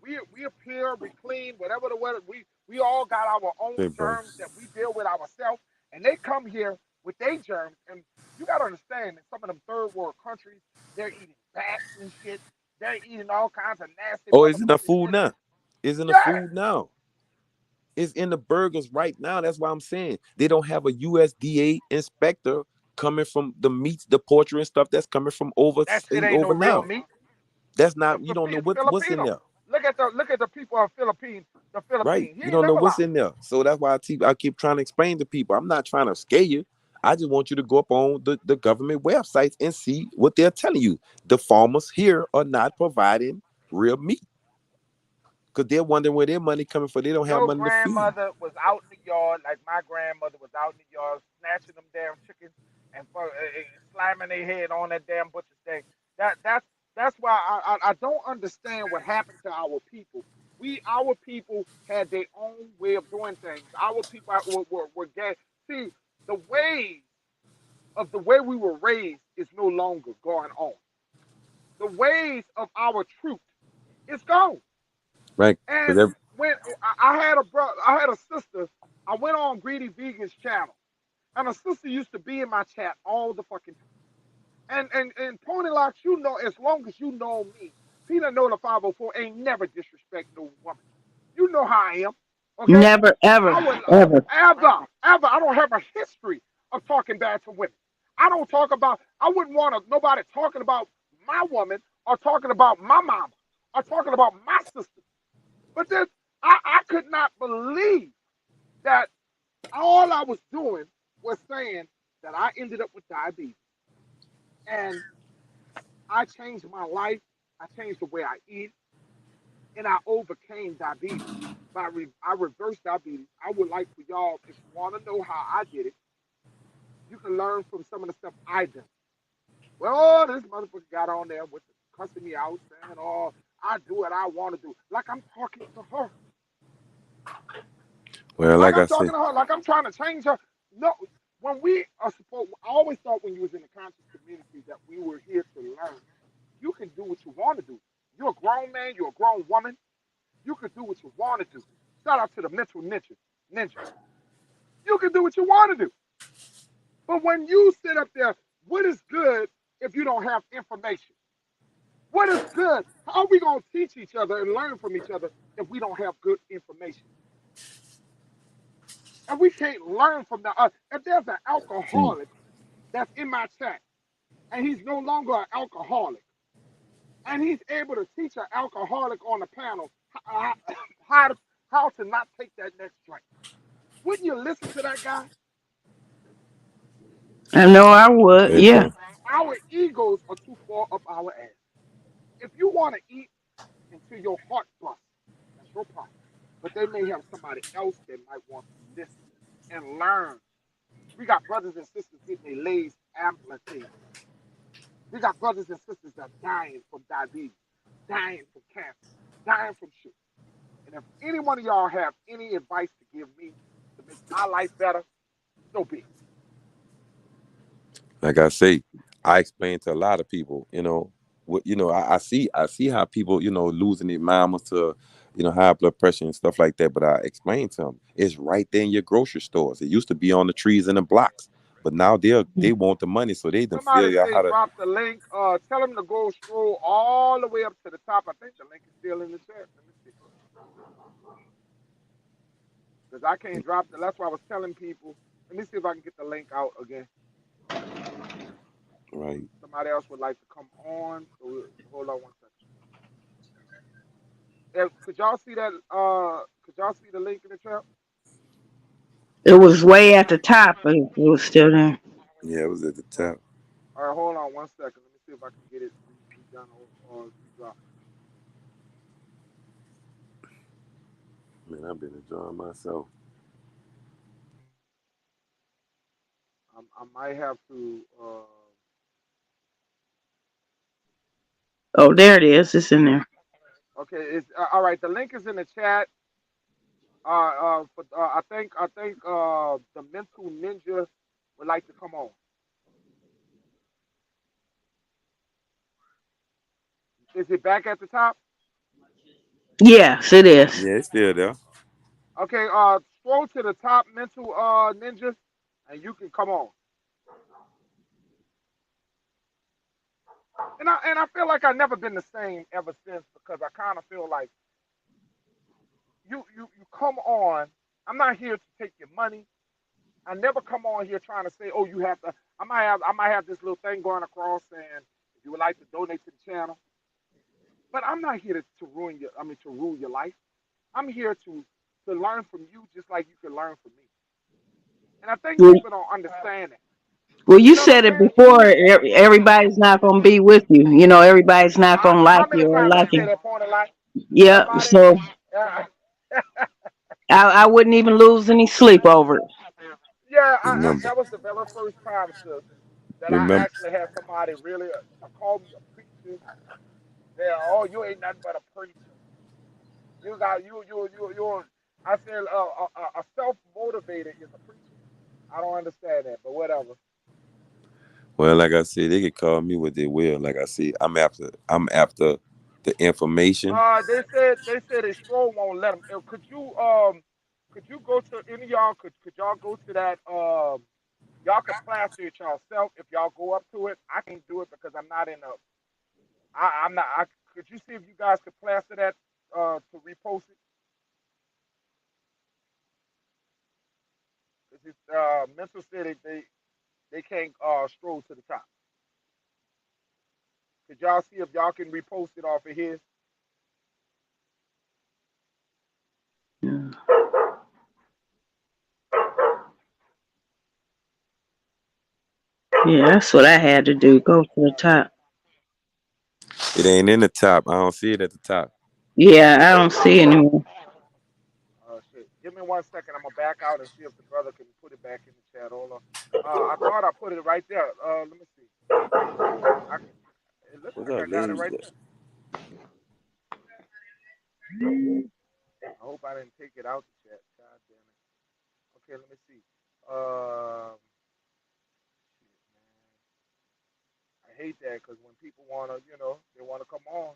we appear, we clean, whatever the weather, we all got our own hey, bro. germs that we deal with ourselves, and they come here with their germs, and you gotta understand that some of them third world countries, they're eating bats and shit, they're eating all kinds of nasty Oh, it's in the motherfucking food shit. now. It's in the Yeah, food now. It's in the burgers right now. That's why I'm saying they don't have a USDA inspector coming from the meats, the poultry and stuff that's coming from that shit ain't no over real now. meat. That's The not, you don't know what's in Filipino. there. Look at the people of Philippines. The Right. Philippines. He You ain't don't know never what's lied. in there. So that's why I keep trying to explain to people. I'm not trying to scare you. I just want you to go up on the government websites and see what they're telling you. The farmers here are not providing real meat because they're wondering where their money coming from. They don't have Your money to feed. grandmother was out in the yard, like my grandmother was out in the yard, snatching them damn chickens and slamming their head on that damn butcher's thing. That's why I don't understand what happened to our people. Our people had their own way of doing things. Our people were gay. See, the ways of the way we were raised is no longer going on. The ways of our truth is gone. Right. And Because when I had a brother, I had a sister. I went on Greedy Vegan's channel, and a sister used to be in my chat all the fucking time. And Pony Locks, you know, as long as you know me, Peanut know the 504 ain't never disrespect no woman. You know how I am, okay? Never, ever, I would ever. ever. I don't have a history of talking bad to women. I don't talk about. I wouldn't want nobody talking about my woman or talking about my mama or talking about my sister. But then I could not believe that all I was doing was saying that I ended up with diabetes and I changed my life. I changed the way I eat and I overcame diabetes. I reversed diabetes. I would like for y'all, if you want to know how I did it, you can learn from some of the stuff I done. Well, this motherfucker got on there with cussing me out, saying, "Oh, I do what I want to do," like I'm talking to her, Well, like like I'm I talking say, to her, like I'm trying to change her. No, when we are supposed, I always thought when you was in the conscious community that we were here to learn. You can do what you want to do. You're a grown man. You're a grown woman. You can do what you want to do. Shout out to the mental ninja. Ninja. You can do what you want to do. But when you sit up there, what is good if you don't have information? What is good? How are we going to teach each other and learn from each other if we don't have good information? And we can't learn from the if there's an mm, alcoholic that's in my chat and he's no longer an alcoholic and he's able to teach an alcoholic on the panel how to how to not take that next drink. Wouldn't you listen to that guy? I know I would. it's Yeah. a, Our egos are too far up our ass. If you want to eat until your heart busts, that's your problem. But they may have somebody else that might want to listen and learn. We got brothers and sisters getting their legs amputated. We got brothers and sisters that are dying from diabetes, dying from cancer, dying from shit. And if any one of y'all have any advice to give me to make my life better, so be it. like I say, I explain to a lot of people, what I see how people, losing their mamas to, high blood pressure and stuff like that. But I explain to them, it's right there in your grocery stores. It used to be on the trees and the blocks, but now they want the money, so they done Somebody figure out say how to. drop the link. Tell them to go scroll all the way up to the top. I think the link is still in the chat. Let me see. Because I can't drop the. That's why I was telling people. Let me see if I can get the link out again. Right. Somebody else would like to come on. So hold on one second. Could y'all see that? Could y'all see the link in the chat? It was way at the top, but it was still there. Yeah, it was at the top. All right, hold on one second. Let me see if I can get it redone or redrop. Man, I've been enjoying myself. I might have to. Oh, there it is. It's in there. Okay, it's all right. The link is in the chat. I think the mental ninja would like to come on. Is it back at the top? Yes, it is. Yeah, it's still there. Okay, scroll to the top, mental ninja, and you can come on. And I feel like I've never been the same ever since because I kind of feel like you come on. I'm not here to take your money. I never come on here trying to say, oh, you have to. I might have this little thing going across saying if you would like to donate to the channel. But I'm not here to ruin your. I mean, to rule your life. I'm here to learn from you, just like you can learn from me. And I think Well, people don't understand that. well, you You know what said I'm it saying? before. Everybody's not going to be with you. Everybody's not going to like How many you or times I like say you. that point of life? Yep. Somebody. So Uh, I wouldn't even lose any sleep over it. yeah, Remember, that was the very first time, sis, that I remember. actually had somebody really call me a preacher. Yeah, oh, you ain't nothing but a preacher. You got you. I said a self motivated is a preacher. I don't understand that, but whatever. Well, like I said, they can call me what they will. Like I said, I'm after. The information. They said a stroll won't let them. Could you go to any of y'all? Could y'all go to that? Y'all could plaster it yourself if y'all go up to it. I can't do it because I'm not in a. I'm not. Could you see if you guys could plaster that to repost it? Cause it's mental city. They can't stroll to the top. Could y'all see if y'all can repost it off of his? Yeah, that's what I had to do. Go to the top. It ain't in the top. I don't see it at the top. Yeah, I don't see anyone. Shit. Give me 1 second. I'm gonna back out and see if the brother can put it back in the chat. Hold on. I thought I put it right there. Let me see. I, it looks What's like up, I got it ladies? right there. I hope I didn't take it out the chat. God damn it. Okay, let me see. Shit, man. I hate that because when people wanna, they wanna come on,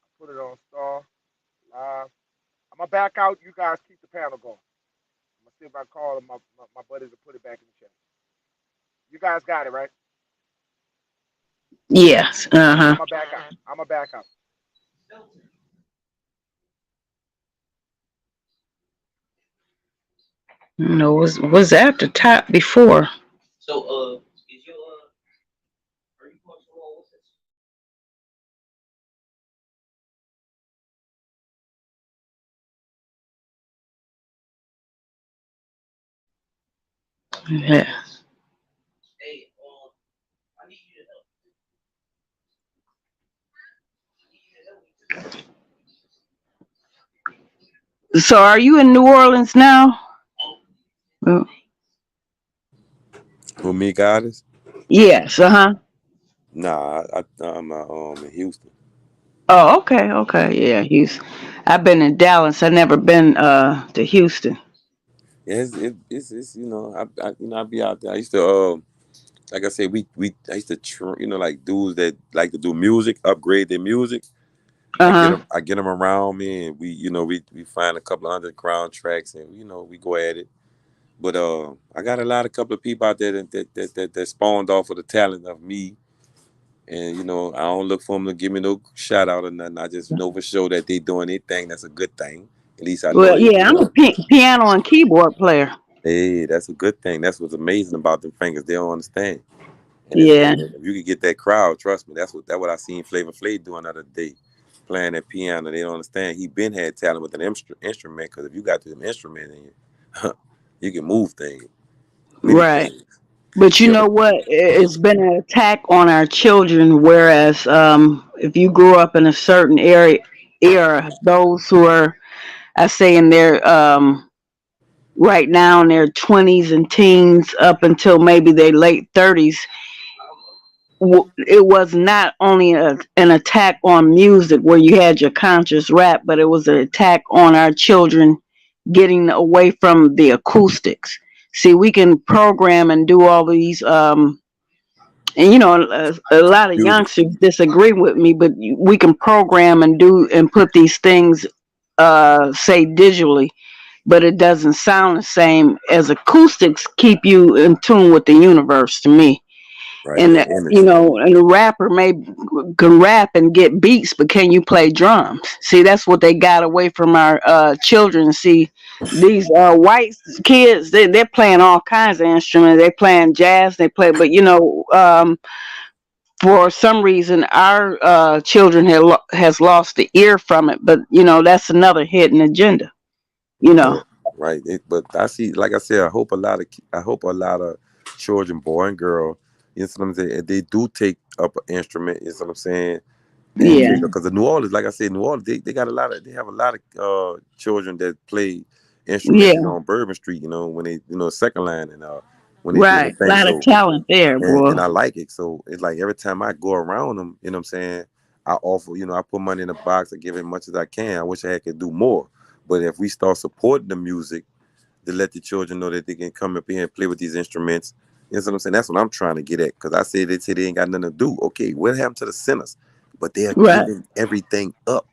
I put it on star live. I'm gonna back out. You guys keep the panel going. I'm gonna see if I call my buddy to put it back in the chat. You guys got it right. Yes. I'm Uh-huh. gonna back out. I'm gonna back out. No, was at the top before. Yeah. So are you in New Orleans now? Oh, Who me, goddess? yes. Uh-huh. Nah, I'm in Houston. Oh, okay, okay. Yeah, Houston. I've been in Dallas. I never been to Houston. Yeah, it's I be out there. I used to like I said, I used to like dudes that like to do music, upgrade their music. Uh-huh. I get them around me, and we find a couple of underground tracks, and we go at it. But I got a lot of couple of people out there that spawned off of the talent of me, and I don't look for them to give me no shout out or nothing. I just know for sure that they doing their thing. That's a good thing. At least I know Well, they, yeah, I'm a piano and keyboard player. hey, that's a good thing. That's what's amazing about them fingers. They don't understand. And Yeah. if you could get that crowd, trust me, that's what I seen Flavor Flav doing the other day, playing that piano. They don't understand. He been had talent with an instrument, because if you got them instrument in you, you can move things, many Right. things. But you Yeah, know what? It's been an attack on our children. Whereas, if you grew up in a certain era, those who are, I say, in their right now in their 20s and teens up until maybe their late 30s, it was not only an attack on music where you had your conscious rap, but it was an attack on our children getting away from the acoustics. See, we can program and do all these and a lot of beautiful. youngsters disagree with me, but we can program and do and put these things say digitally, but it doesn't sound the same as acoustics keep you in tune with the universe to me. Right, And that energy. and a rapper may can rap and get beats, but can you play drums? See, that's what they got away from our children. See, these white kids, they're playing all kinds of instruments. They playing jazz, they play, but for some reason our children has lost the ear from it. But that's another hidden agenda. You know. Yeah, right. But I see, like I said, I hope a lot of children, boy and girl, you know what I'm saying, they do take up an instrument. You know what I'm saying, and Yeah. because the New Orleans, like I said, New Orleans, they got they have a lot of children that play instruments, Yeah. on Bourbon Street, when they, second line, and when they do the Right. A thing. lot of So, talent there, boy. and I like it. So it's like every time I go around them, you know what I'm saying, I offer, I put money in the box, I give as much as I can. I wish I could do more. But if we start supporting the music, to let the children know that they can come up here and play with these instruments, You know what I'm saying? That's what I'm trying to get at. Because I said they said they ain't got nothing to do. Okay, what happened to the sinners? But they are Right. giving everything up.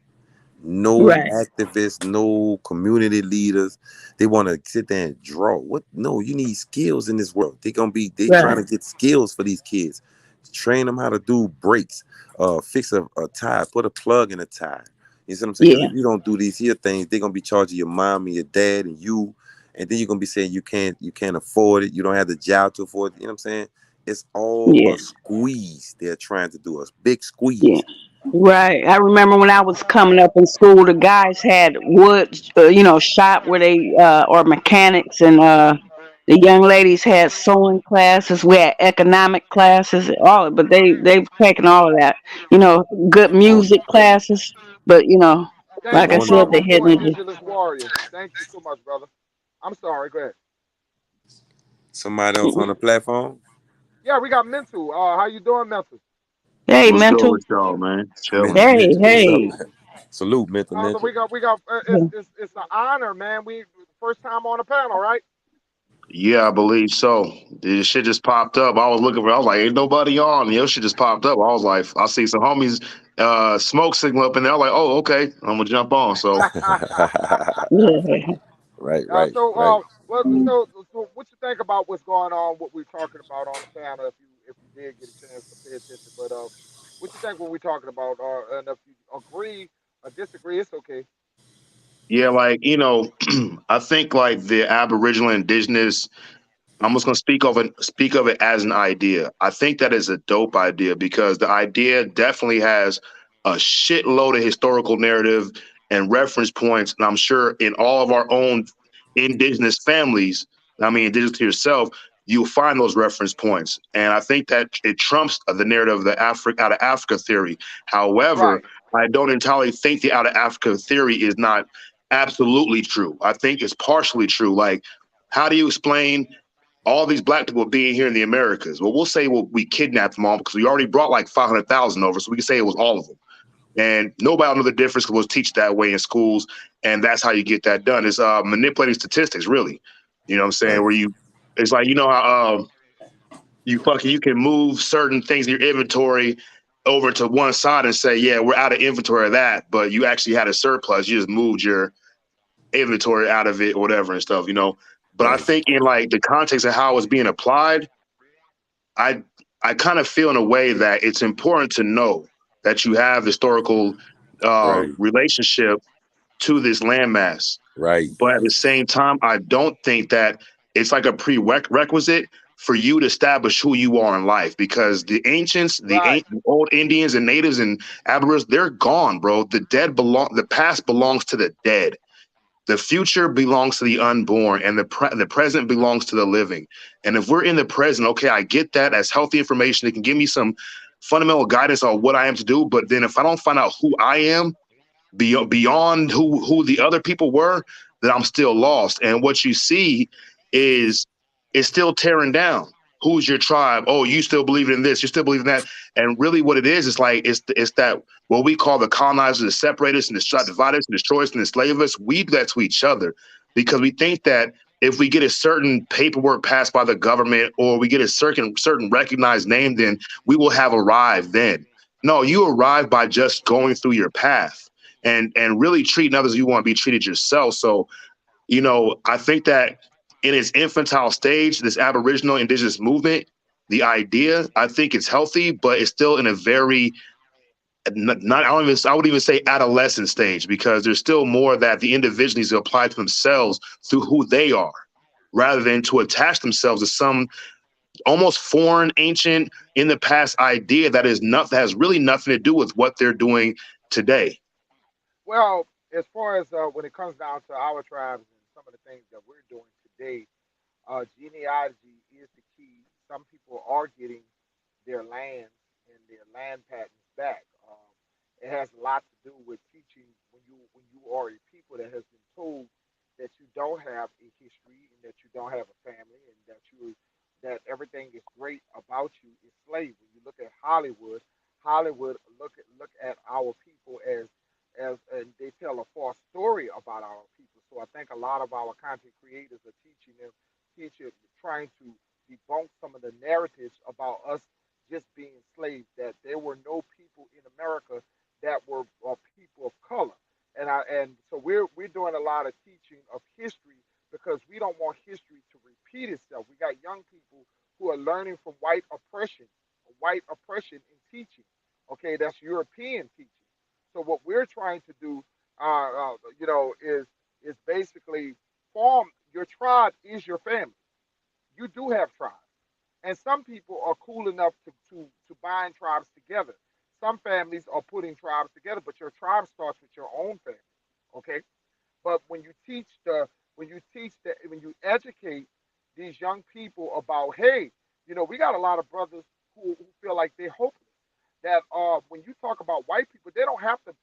No Right. activists, no community leaders. They want to sit there and draw. What? No, you need skills in this world. They trying Right. to get skills for these kids. Train them how to do brakes, fix a tire, put a plug in a tire. You see what I'm saying? Because Yeah. if you don't do these here things, they're gonna be charging your mom and your dad and you, and then you're gonna be saying you can't afford it. You don't have the job to afford it. You know what I'm saying? It's all Yeah. a squeeze. They're trying to do a big Yeah. squeeze. Right. I remember when I was coming up in school, the guys had wood, shop where they or mechanics, and the young ladies had sewing classes. We had economic classes, all. But they've taken all of that. Good Going, music classes. But Thank like I you, going. said, they Mama for hadn't. Indigenous Warrior. Thank you so much, brother. I'm sorry. Go ahead. Somebody else on the platform. Yeah, we got Mental. How you doing, Mental? Hey, What's good mental. with y'all, man? Chilling. Hey, Mental, what's up, hey. man? Salute, mental, We mental. got. It's an honor, man. We first time on the panel, right? Yeah, I believe so. This shit just popped up. I was looking for. I was like, "Ain't nobody on." Your shit just popped up. I was like, I see some homies smoke signal up in there. I was like, "Oh, okay, I'm gonna jump on." So Yeah. Right, right, So, right. so what you think about what's going on? What we're talking about on the panel? If you did get a chance to pay attention, but what you think when we're talking about? And if you agree or disagree, it's okay. yeah, like I think like the Aboriginal Indigenous I'm just gonna speak of it as an idea. I think that is a dope idea because the idea definitely has a shitload of historical narrative and reference points, and I'm sure in all of our own indigenous families, I mean indigenous to yourself, you'll find those reference points. And I think that it trumps the narrative of the Africa out of Africa theory. However, Right, I don't entirely think the out of Africa theory is not absolutely true. I think it's partially true. Like, how do you explain all these black people being here in the Americas? Well, we'll say we kidnapped them all because we already brought like 500,000 over, so we can say it was all of them. And nobody will know the difference because we'll teach that way in schools, and that's how you get that done. It's manipulating statistics, really. You know what I'm saying? Right, Where it's like how you can move certain things in your inventory over to one side and say, yeah, we're out of inventory of that, but you actually had a surplus. You just moved your inventory out of it or whatever and stuff. But I right, think in like the context of how it's being applied, I I kind of feel in a way that it's important to know that you have historical right, relationship to this landmass. right, But at the same time, I don't think that it's like a prerequisite for you to establish who you are in life because the ancients, right, the old Indians and natives and aboriginals, they're gone, bro. The past belongs to the dead. The future belongs to the unborn, and the present belongs to the living. And if we're in the present, okay, I get that as healthy information. It can give me some fundamental guidance on what I am to do. But then if I don't find out who I am beyond who the other people were, then I'm still lost. And what you see is it's still tearing down. Who's your tribe? Oh, you still believe in this? You still believe in that? And really, what it is like it's that what we call the colonizers that separate us and divide us and destroy us and enslave us. We do that to each other because we think that if we get a certain paperwork passed by the government or we get a certain recognized name, then we will have arrived. Then no, you arrive by just going through your path and really treating others as you want to be treated yourself. So, I think that in its infantile stage, this Aboriginal Indigenous movement, the idea, I think it's healthy, but it's still in a very not I would even say adolescent stage because there's still more that the individual needs to apply to themselves through who they are, rather than to attach themselves to some almost foreign, ancient, in the past idea that has really nothing to do with what they're doing today. Well, as far as when it comes down to our tribes and some of the things that we're doing today, genealogy is the key. Some people are getting their lands and their land patents back. It has a lot to do with teaching when you are a people that has been told that you don't have a history and that you don't have a family and that everything is great about you is slavery. When you look at Hollywood, Hollywood look at our people as and they tell a false story about our people. So I think a lot of our content creators are teaching them, trying to debunk some of the narratives about us just being slaves. That there were no people in America that were people of color, and so we're doing a lot of teaching of history because we don't want history to repeat itself. We got young people who are learning from white oppression in teaching. Okay, that's European teaching. So what we're trying to do, is basically form your tribe is your family. You do have tribes, and some people are cool enough to bind tribes together. Some families are putting tribes together, but your tribe starts with your own family. Okay, but when you educate these young people about, hey, we got a lot of brothers who feel like they're hopeless. That when you talk about white people, they don't have to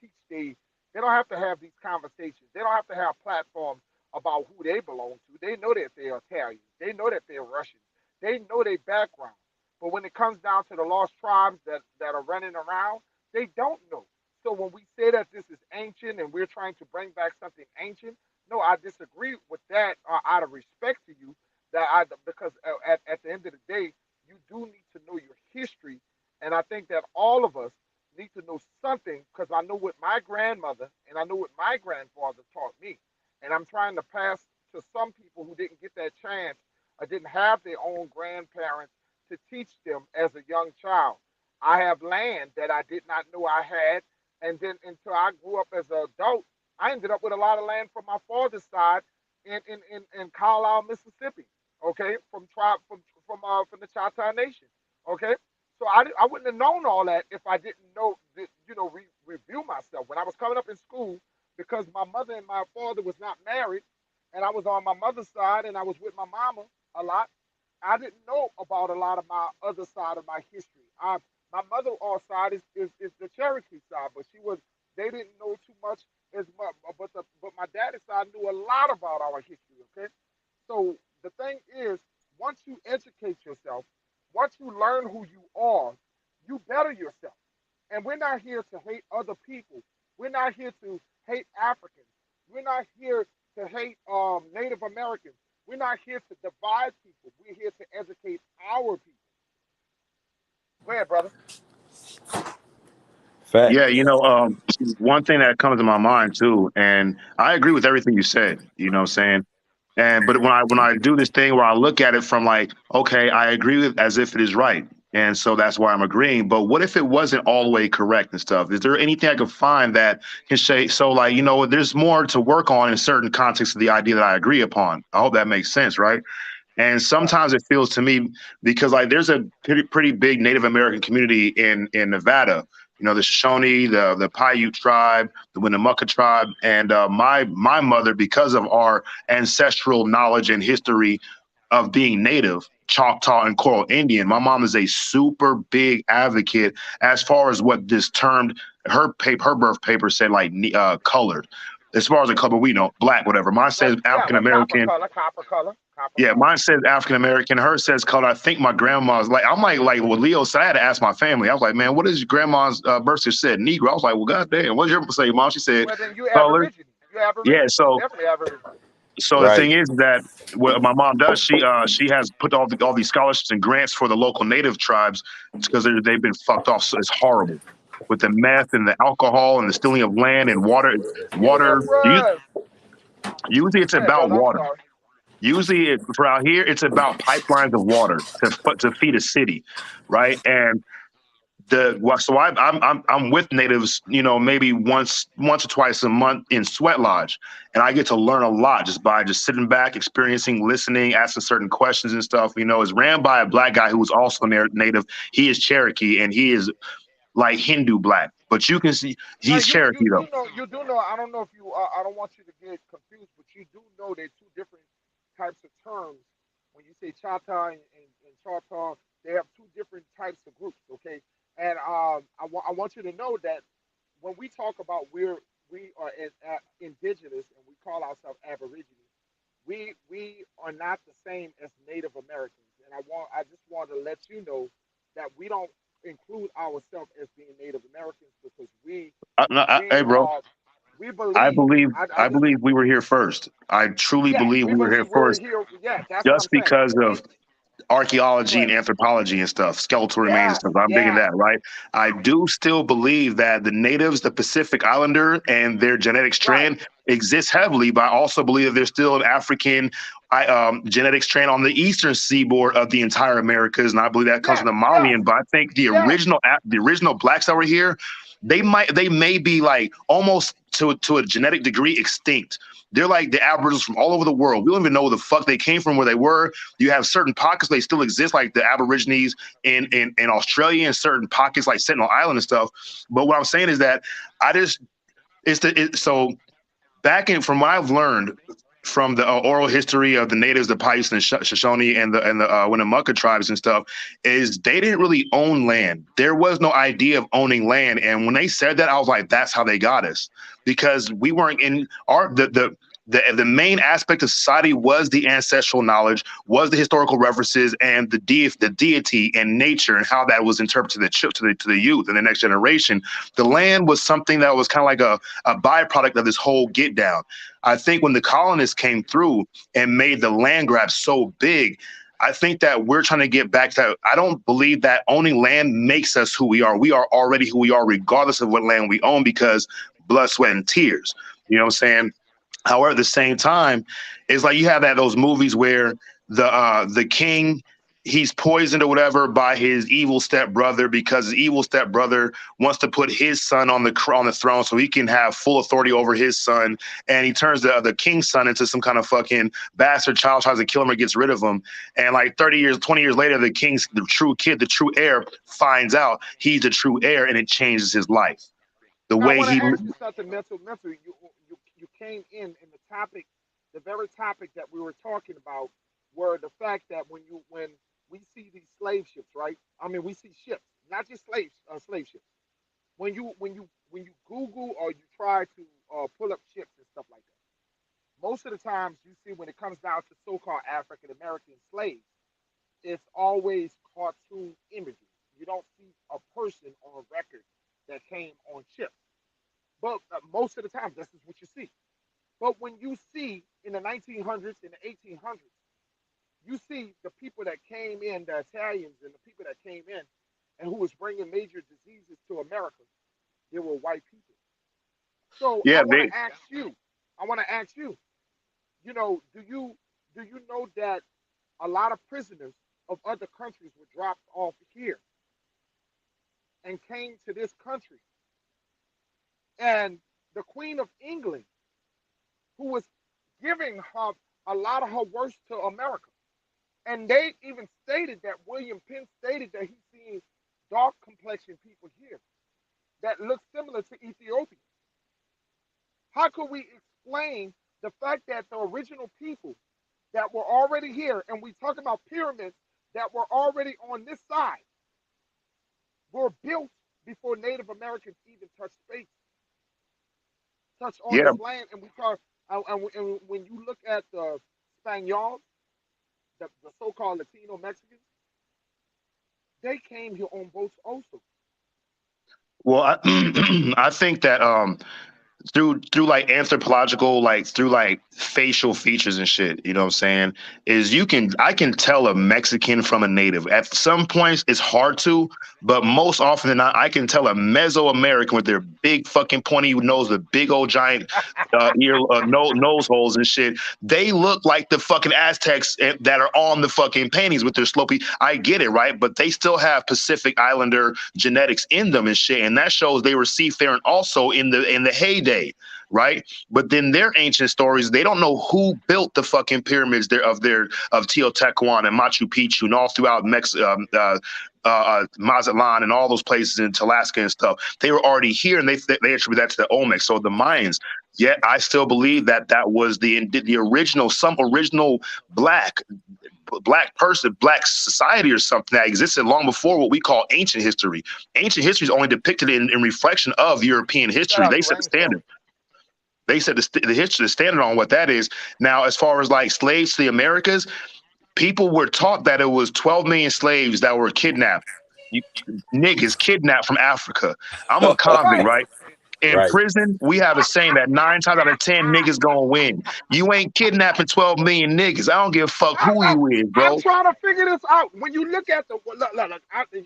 teach they don't have to have these conversations. They don't have to have platforms about who they belong to. They know that they're Italians. They know that they're Russians. They know their background. But when it comes down to the lost tribes that are running around, they don't know. So when we say that this is ancient and we're trying to bring back something ancient, no, I disagree with that out of respect to you. Because at the end of the day, you do need to know your history, and I think that all of us need to know something because I know what my grandmother and I know what my grandfather taught me, and I'm trying to pass to some people who didn't get that chance or didn't have their own grandparents to teach them as a young child. I have land that I did not know I had, and then until I grew up as an adult, I ended up with a lot of land from my father's side in Carlisle, Mississippi. Okay, from the Choctaw Nation. Okay, so I wouldn't have known all that if I didn't know, review myself when I was coming up in school because my mother and my father was not married, and I was on my mother's side and I was with my mama a lot. I didn't know about a lot of my other side of my history. My mother side is the Cherokee side, but they didn't know too much as much. But my daddy's side knew a lot about our history. Okay, so the thing is, once you educate yourself, once you learn who you are, you better yourself. And we're not here to hate other people. We're not here to hate Africans. We're not here to hate Native Americans. We're not here to divide people. We're here to educate our people. Go ahead, brother. Yeah, Facts. one thing that comes to my mind too, and I agree with everything you said. You know what I'm saying? And but when I do this thing where I look at it from like, okay, I agree with as if it is right, and so that's why I'm agreeing. But what if it wasn't all the way correct and stuff? Is there anything I could find that can say so? Like, there's more to work on in certain contexts of the idea that I agree upon. I hope that makes sense, right? And Right. sometimes it feels to me because like there's a pretty big Native American community in Nevada. The Shoshone, the Paiute tribe, the Winnemucca tribe, and my mother, because of our ancestral knowledge and history of being Native, Choctaw and Coral Indian, my mom is a super big advocate as far as what this termed her birth paper said like colored. As far as the color we know, black, whatever. Mine says African Like copper American. color, copper color, copper Yeah, color. mine says African American. Hers says color. I think my grandma's like, I'm like what Leo said. I had to ask my family. I was like, man, what is your grandma's birth certificate said? Negro. I was like, well, goddamn, what did your say, mom? She said Well, then you colored. Aborigine. You Yeah. Aborigine. You So definitely Aborigine. so the Right. thing is that what my mom does, she has put all these scholarships and grants for the local Native tribes because they've been fucked off. So it's horrible with the meth and the alcohol and the stealing of land and water. Water. Universe. Usually it's Go ahead, about brother. I'm water. sorry. Usually, for out here, it's about pipelines of water to feed a city, right? And so I'm with natives, maybe once or twice a month in Sweat Lodge, and I get to learn a lot just by just sitting back, experiencing, listening, asking certain questions and stuff. It's ran by a black guy who was also native. He is Cherokee, and he is like Hindu black, but you can see Now he's Cherokee though. you do know. I don't know if you. I don't want you to get confused, but you do know they're two different types of terms. When you say Chata and Chata, they have two different types of groups. Okay, and I want you to know that when we talk about we are indigenous and we call ourselves Aborigine, we are not the same as Native Americans. And I just want to let you know that we don't include ourselves as being Native Americans because we Hey, bro, we I believe. believe I I just believe we were here first. I truly Yeah, believe we we were here believe we're first, here. Yeah, that's what I'm just saying. because of We archaeology and Right. anthropology and stuff, skeletal remains and Yes. stuff. I'm big in Yes. that, right? I do still believe that the natives, the Pacific Islander, and their genetic Right. strand exists heavily, but I also believe that there's still an African genetic strand on the eastern seaboard of the entire Americas, and I believe that comes from Yes. the Yes. Malian. But I think Yes. the original blacks that were here, they may be like almost to a genetic degree extinct. They're like the Aboriginals from all over the world. We don't even know where the fuck they came from, where they were. You have certain pockets they still exist, like the Aborigines in Australia, and certain pockets like Sentinel Island and stuff. But what I'm saying is that I just so back in from what I've learned from the oral history of the natives, the Paiutes and Shoshone and the Winnemucca tribes and stuff, is they didn't really own land. There was no idea of owning land, and when they said that, I was like, that's how they got us, because we weren't in our the main aspect of society was the ancestral knowledge, was the historical references, and the deity and nature, and how that was interpreted to the youth and the next generation. The land was something that was kind of like a byproduct of this whole get down. I think when the colonists came through and made the land grab so big, I think that we're trying to get back to. I don't believe that owning land makes us who we are. We are already who we are, regardless of what land we own, because blood, sweat, and tears. You know what I'm saying? However, at the same time, it's like you have those movies where the king, he's poisoned or whatever by his evil stepbrother, because his evil stepbrother wants to put his son on the throne so he can have full authority over his son, and he turns the king's son into some kind of fucking bastard child, tries to kill him or gets rid of him, and like 30 years, 20 years later, the true kid, the true heir, finds out he's the true heir, and it changes his life. The Now I way want he to ask you something, mental. You came in the topic, the very topic that we were talking about, were the fact that when we see these slave ships, right? I mean, we see ships, not just slave ships. When you Google or you try to pull up ships and stuff like that, most of the times you see when it comes down to so-called African American slaves, it's always cartoon images. You don't see a person on record that came on ships. But most of the time, this is what you see. But when you see in the 1900s, in the 1800s, you see the people that came in, the Italians and the people that came in and who was bringing major diseases to America, they were white people. So I yeah, want they to ask you, I want to ask you, do you know that a lot of prisoners of other countries were dropped off here and came to this country, and the Queen of England, who was giving her a lot of her worst to America. And they even stated that William Penn stated that he's seen dark complexion people here that look similar to Ethiopians. How could we explain the fact that the original people that were already here, and we talk about pyramids that were already on this side, were built before Native Americans even touched space, touched on yeah this land? And we talk, and when you look at the Spaniards, the so-called Latino Mexicans, they came here on boats also. well I think that through like anthropological, like through like facial features and shit, you know what I'm saying, is I can tell a Mexican from a native. At some points it's hard to, but most often than not I can tell a Mesoamerican with their big fucking pointy nose, the big old giant nose holes and shit. They look like the fucking Aztecs that are on the fucking paintings with their slopey. I get it, right? But they still have Pacific Islander genetics in them and shit, and that shows they were seafaring also in the heyday, right? But then their ancient stories, they don't know who built the fucking pyramids of Teotihuacan and Machu Picchu and all throughout Mazatlan and all those places in Alaska and stuff. They were already here, and they attribute that to the Olmecs, so the Mayans. Yet I still believe that was the original, some original black person, black society or something that existed long before what we call ancient history. Ancient history is only depicted in reflection of European Shut history. up, They set the Dwayne. Sorry. standard. They set the history, the standard on what that is. Now, as far as like slaves to the Americas, people were taught that it was 12 million slaves that were kidnapped. You, niggas kidnapped from Africa. I'm a convict, Right. right? In Right. prison, we have a saying that 9 times out of 10 niggas gonna win. You ain't kidnapping 12 million niggas. I don't give a fuck who I, you is, I'm bro. trying to figure this out. When you look at the look,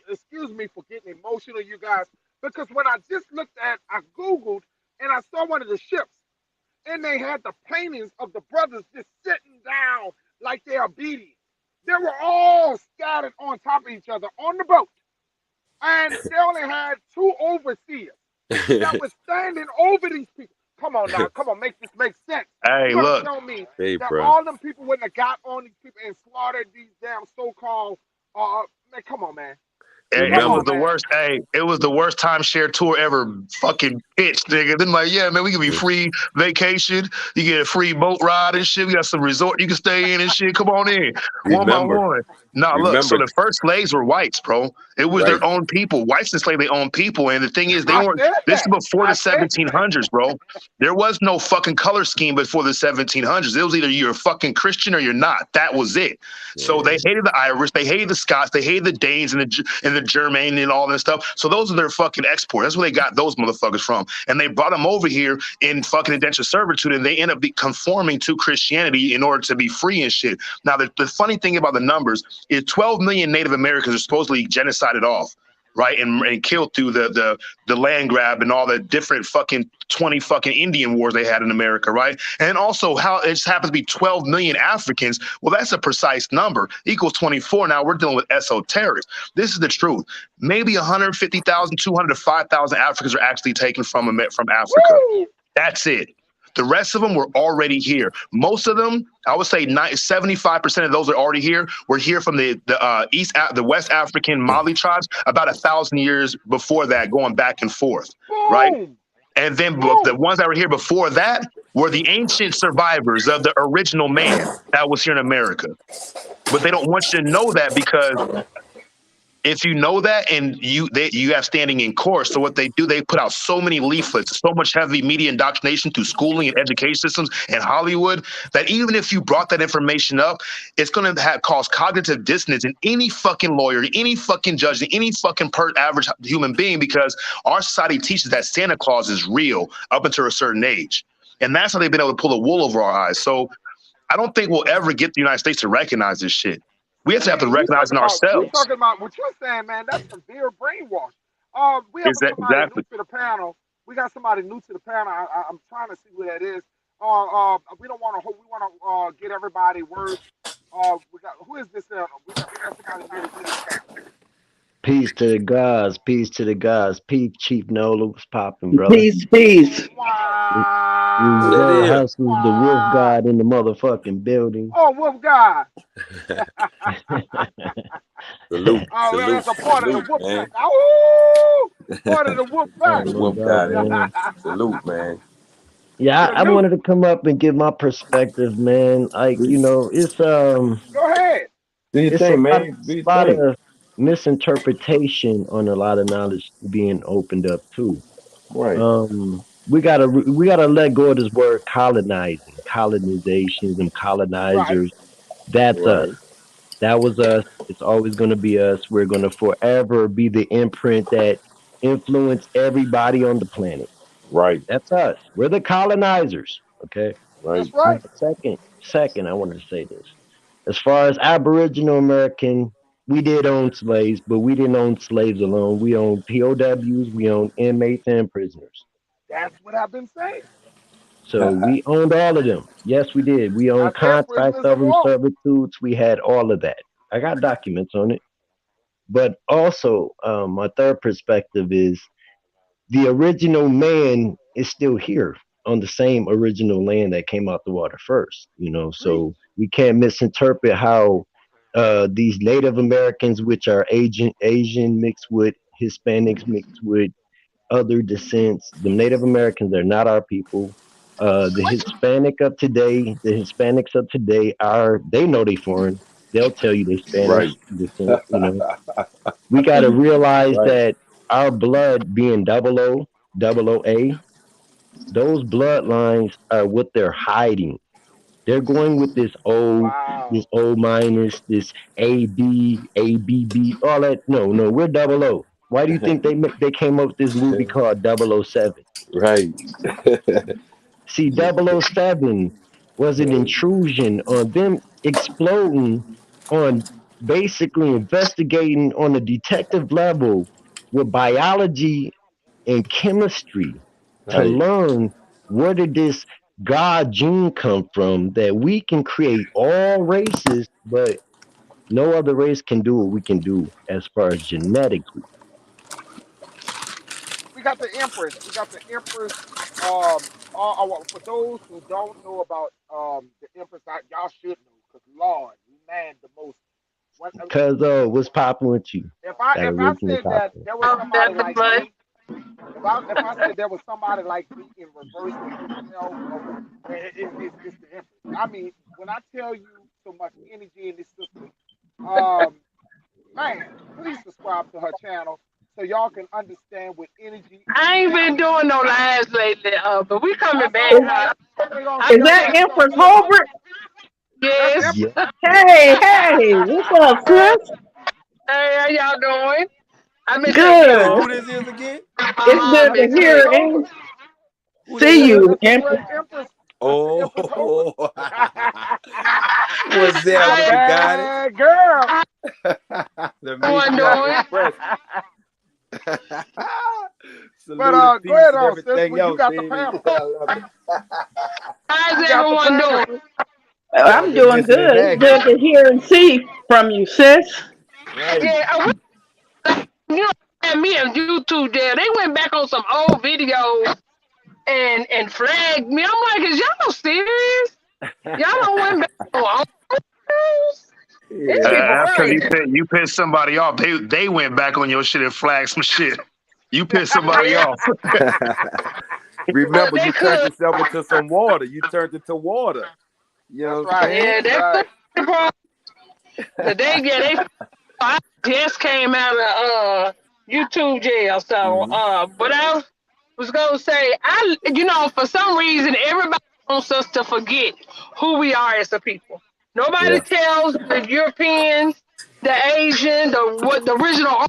excuse me for getting emotional, you guys, because when I just looked at, I googled and I saw one of the ships, and they had the paintings of the brothers just sitting down like they're obedient. They were all scattered on top of each other on the boat, and they only had two overseers that was standing over these people. Come on now, come on, make this make sense. Hey, You're gonna look. tell me Hey, that bro. all them people wouldn't have got on these people and slaughtered these damn so-called man, come on, man. It Come was Remember, on, the man. worst. Hey, it was the worst timeshare tour ever. Fucking pitched, nigga. Then like, yeah, man, we give you free vacation. You get a free boat ride and shit. We got some resort you can stay in and shit. Come on in, one by remember, one. Nah, look. So remember. the first slaves were whites, bro. It was Right. their own people. Whites enslaved their own people, and the thing is, they I weren't. said This is that. before the I said that. 1700s, bro. There was no fucking color scheme before the 1700s. It was either you're a fucking Christian or you're not. That was it. So Yeah. they hated the Irish, they hated the Scots, they hated the Danes and the German and all that stuff. So those are their fucking export. That's where they got those motherfuckers from. And they brought them over here in fucking indentured servitude, and they end up conforming to Christianity in order to be free and shit. Now, the funny thing about the numbers is 12 million Native Americans are supposedly genocided off, right, and killed through the land grab and all the different fucking 20 fucking Indian wars they had in America, right? And also how it just happens to be 12 million Africans. Well, that's a precise number, equals 24. Now we're dealing with esoterics. This is the truth. Maybe 150,000, 200 to 5,000 Africans are actually taken from Africa. Woo! That's it. The rest of them were already here. Most of them, I would say 75% of those are already here. Were here from the West African Mali tribes about 1,000 years before that, going back and forth, right? Boom! And then the Boom! ones that were here before that were the ancient survivors of the original man that was here in America. But they don't want you to know that because if you know that and you have standing in court, so what they do, they put out so many leaflets, so much heavy media indoctrination through schooling and education systems and Hollywood that even if you brought that information up, it's going to cause cognitive dissonance in any fucking lawyer, any fucking judge, any fucking average human being because our society teaches that Santa Claus is real up until a certain age. And that's how they've been able to pull the wool over our eyes. So I don't think we'll ever get the United States to recognize this shit. We have to See, recognize it you ourselves. talking about what you're saying, man. That's severe brainwash. We have Is that somebody new exactly? to the panel. We got somebody new to the panel. I'm trying to see who that is. We don't want to. We want to get everybody words. We got who is this? We got somebody new to the panel. Peace to the gods, peace to the gods. Peace, Chief Nola, what's popping, brother? Peace, peace. Who that Blood Wow! is? hustles, the wolf Wow! god in the motherfucking building. Oh, Wolf God. Salute, Oh, well, salute, that's a part of the salute, Wolf man. Pack. Oh, part of the Wolf Oh, Pack. The no wolf doubt, guy in. man. Salute, man. Yeah, I Salute. wanted to come up and give my perspective, man. Like, Do, Go ahead. do your it's a thing, lot, man. Do it's your a lot thing. of misinterpretation on a lot of knowledge being opened up too. Right, We gotta let go of this word colonizing, colonizations, and Right. colonizers. That's us. right, That was us. It's always going to be us. We're going to forever be the imprint that influenced everybody on the planet. right, That's us. We're the colonizers. Okay. right, That's right. Second, I wanted to say this. As far as Aboriginal American, we did own slaves, but we didn't own slaves alone. We owned POWs, we owned inmates and prisoners. That's what I've been saying. So we owned all of them. Yes, we did. We I owned said contracts prisoners of of them, war. servitudes. We had all of that. I got documents on it. But also, my third perspective is the original man is still here on the same original land that came out the water first. Preach. So we can't misinterpret how these Native Americans, which are Asian mixed with Hispanics mixed with other descents, the Native Americans are not our people. The What? Hispanic of today, the Hispanics of today are they know they foreign. They'll tell you they right, Spanish descent. We got to realize right, that our blood being double O A, those bloodlines are what they're hiding. They're going with this Wow. O minus, this A B, A B B, all that. No, no, we're double O. Why do you think they came up with this movie called 007? Right. See, 007 was an intrusion on them exploding on basically investigating on a detective level with biology and chemistry to Right. learn where did this God gene come from that we can create all races, but no other race can do what we can do as far as genetically. We got the Empress. We got the Empress. For those who don't know about the Empress, y'all should know because Lord, man, the most. When, Cause what's popping with you? That if I original said that topic. there was somebody like me, if I said there was somebody like me in reverse of yourself, it's the Empress. I mean, when I tell you so much energy in this sister, um, man, please subscribe to her channel so y'all can understand what energy. I ain't been doing no lives lately, but we coming That's back. all Is, right. We're gonna I is see. that just, We're gonna Empress see about Holbert? that's yes. Yeah. Empress. Hey, hey, what's up, sis? Hey, how y'all doing? I've been taking Say Good. who off. this is again? It's I've good to been Empress sick. hear and Holbert. Who that see is? you, That's the Empress. great Empress. That's the Oh, Empress Holbert. what's that, A I Mr. Goddess? bad girl. how The everyone matriarch doing? express. But Salute and go peace ahead and on, sis. everything You else, got the baby. panel. I love it. How's You got the everyone panel. doing? Y'all I'm been doing missing in good. It's action. good to hear and see from you, sis. Right. Yeah, you know, me and YouTube there. They went back on some old videos and flagged me. I'm like, is y'all serious? Y'all don't went back on old videos? These Yeah. people That's because crazy. you pissed somebody off. They went back on your shit and flagged some shit. You pissed somebody Yeah, off. but Remember, they you turned could. yourself into some water. You turned into water. You That's know what I'm right. saying? Yeah, That's that's right. the problem. They I just came out of YouTube jail, so Mm-hmm. but I was gonna say for some reason everybody wants us to forget who we are as a people. Nobody Yeah. tells the Europeans, the Asian, the original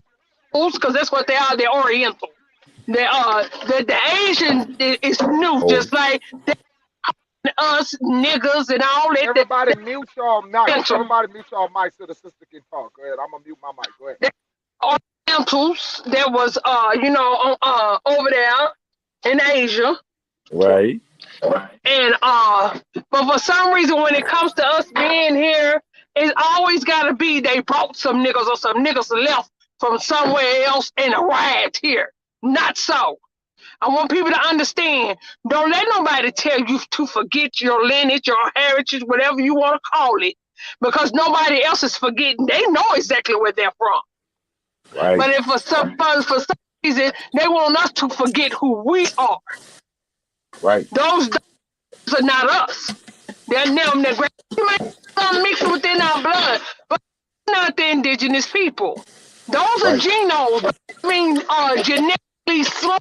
because that's what they are. They're Oriental. The Asian is new, Oh, just like us niggas and all that. Everybody mute your mic. Oriental. Everybody mute your mic so the sister can talk. Go ahead. I'm gonna mute my mic. Go ahead. Orientals that was over there in Asia. right. And but for some reason when it comes to us being here, it's always gotta be they brought some niggas or some niggas left from somewhere else and arrived here. Not so. I want people to understand. Don't let nobody tell you to forget your lineage, your heritage, whatever you want to call it, because nobody else is forgetting. They know exactly where they're from. Right. But if for some reason they want us to forget who we are, Right. those are not us. They're them that mixed within our blood, but not the indigenous people. Those are Right. genomes. I mean, genetically sliced.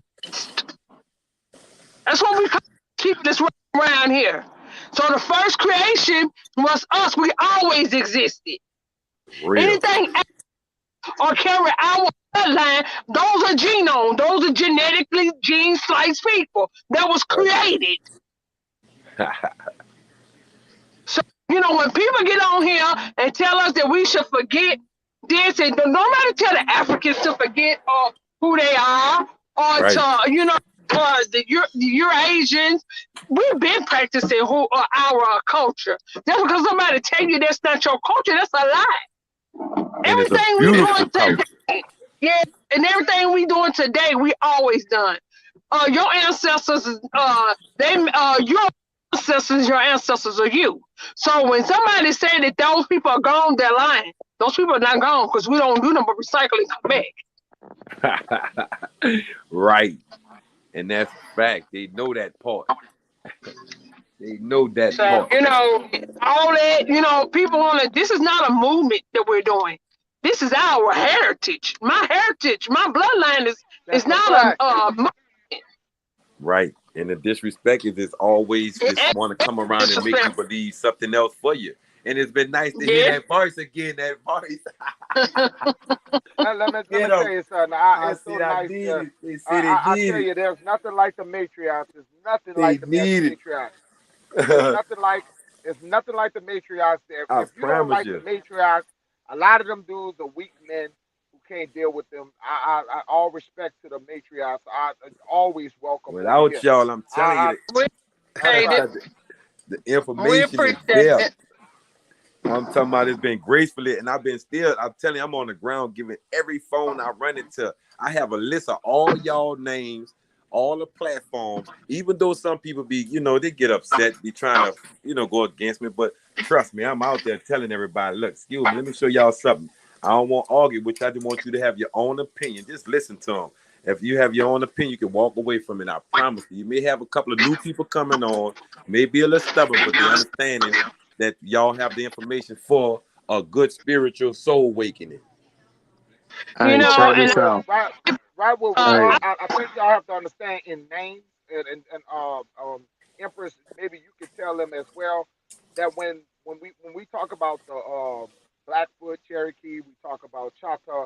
That's what we keep this around here. So the first creation was us. We always existed. Real. Anything or carry our bloodline, those are genomes. Those are genetically gene sliced people that was Right. created. So, when people get on here and tell us that we should forget this, and nobody tell the Africans to forget who they are, or Right. to, the Eurasians. We've been practicing our culture. Just because somebody tell you that's not your culture, that's a lie. And it's a Everything we beautiful doing culture. today, yeah, and everything we doing today, we always done. Your ancestors, your your ancestors are you. So when somebody say that those people are gone, they're lying. Those people are not gone because we don't do them but recycle and come back. Right. And that's a fact. They know that part. They know that So, part. all that, people want to, this is not a movement that we're doing. This is our heritage. My heritage, my bloodline is That's a not fact. Right. And the disrespect is always just want to come around and make you disrespect. believe something else for you. And it's been nice to hear Yeah. that voice again. That voice. Let me Get tell them. you something. I It's so said I nice. need it. They said they I tell need it. you, there's nothing like the matriarchs. There's nothing They like the need matriarchs. There's it. nothing like it's nothing like the matriarchs. I If you don't promise like the you. matriarchs, a lot of them dudes are weak men who can't deal with them. I all respect to the matriarchs. I always welcome over Without here. y'all, I'm telling you, I, We that's appreciate it. right. the We information is appreciate there. it. I'm talking about it's been gracefully, and I've been still. I'm telling you, I'm on the ground giving every phone I run into. I have a list of all y'all names, all the platforms. Even though some people be, they get upset, be trying to, go against me. But trust me, I'm out there telling everybody, look, excuse me, let me show y'all something. I don't want to argue with you. I just want you to have your own opinion. Just listen to them. If you have your own opinion, you can walk away from it. I promise you. You may have a couple of new people coming on, may be a little stubborn, but they understanding that y'all have the information for a good spiritual soul awakening. You Hey, know, check Right and this with out. right with Hey, I, I think y'all have to understand in names and Empress. Maybe you could tell them as well that when we talk about the Blackfoot Cherokee, we talk about Choctaw.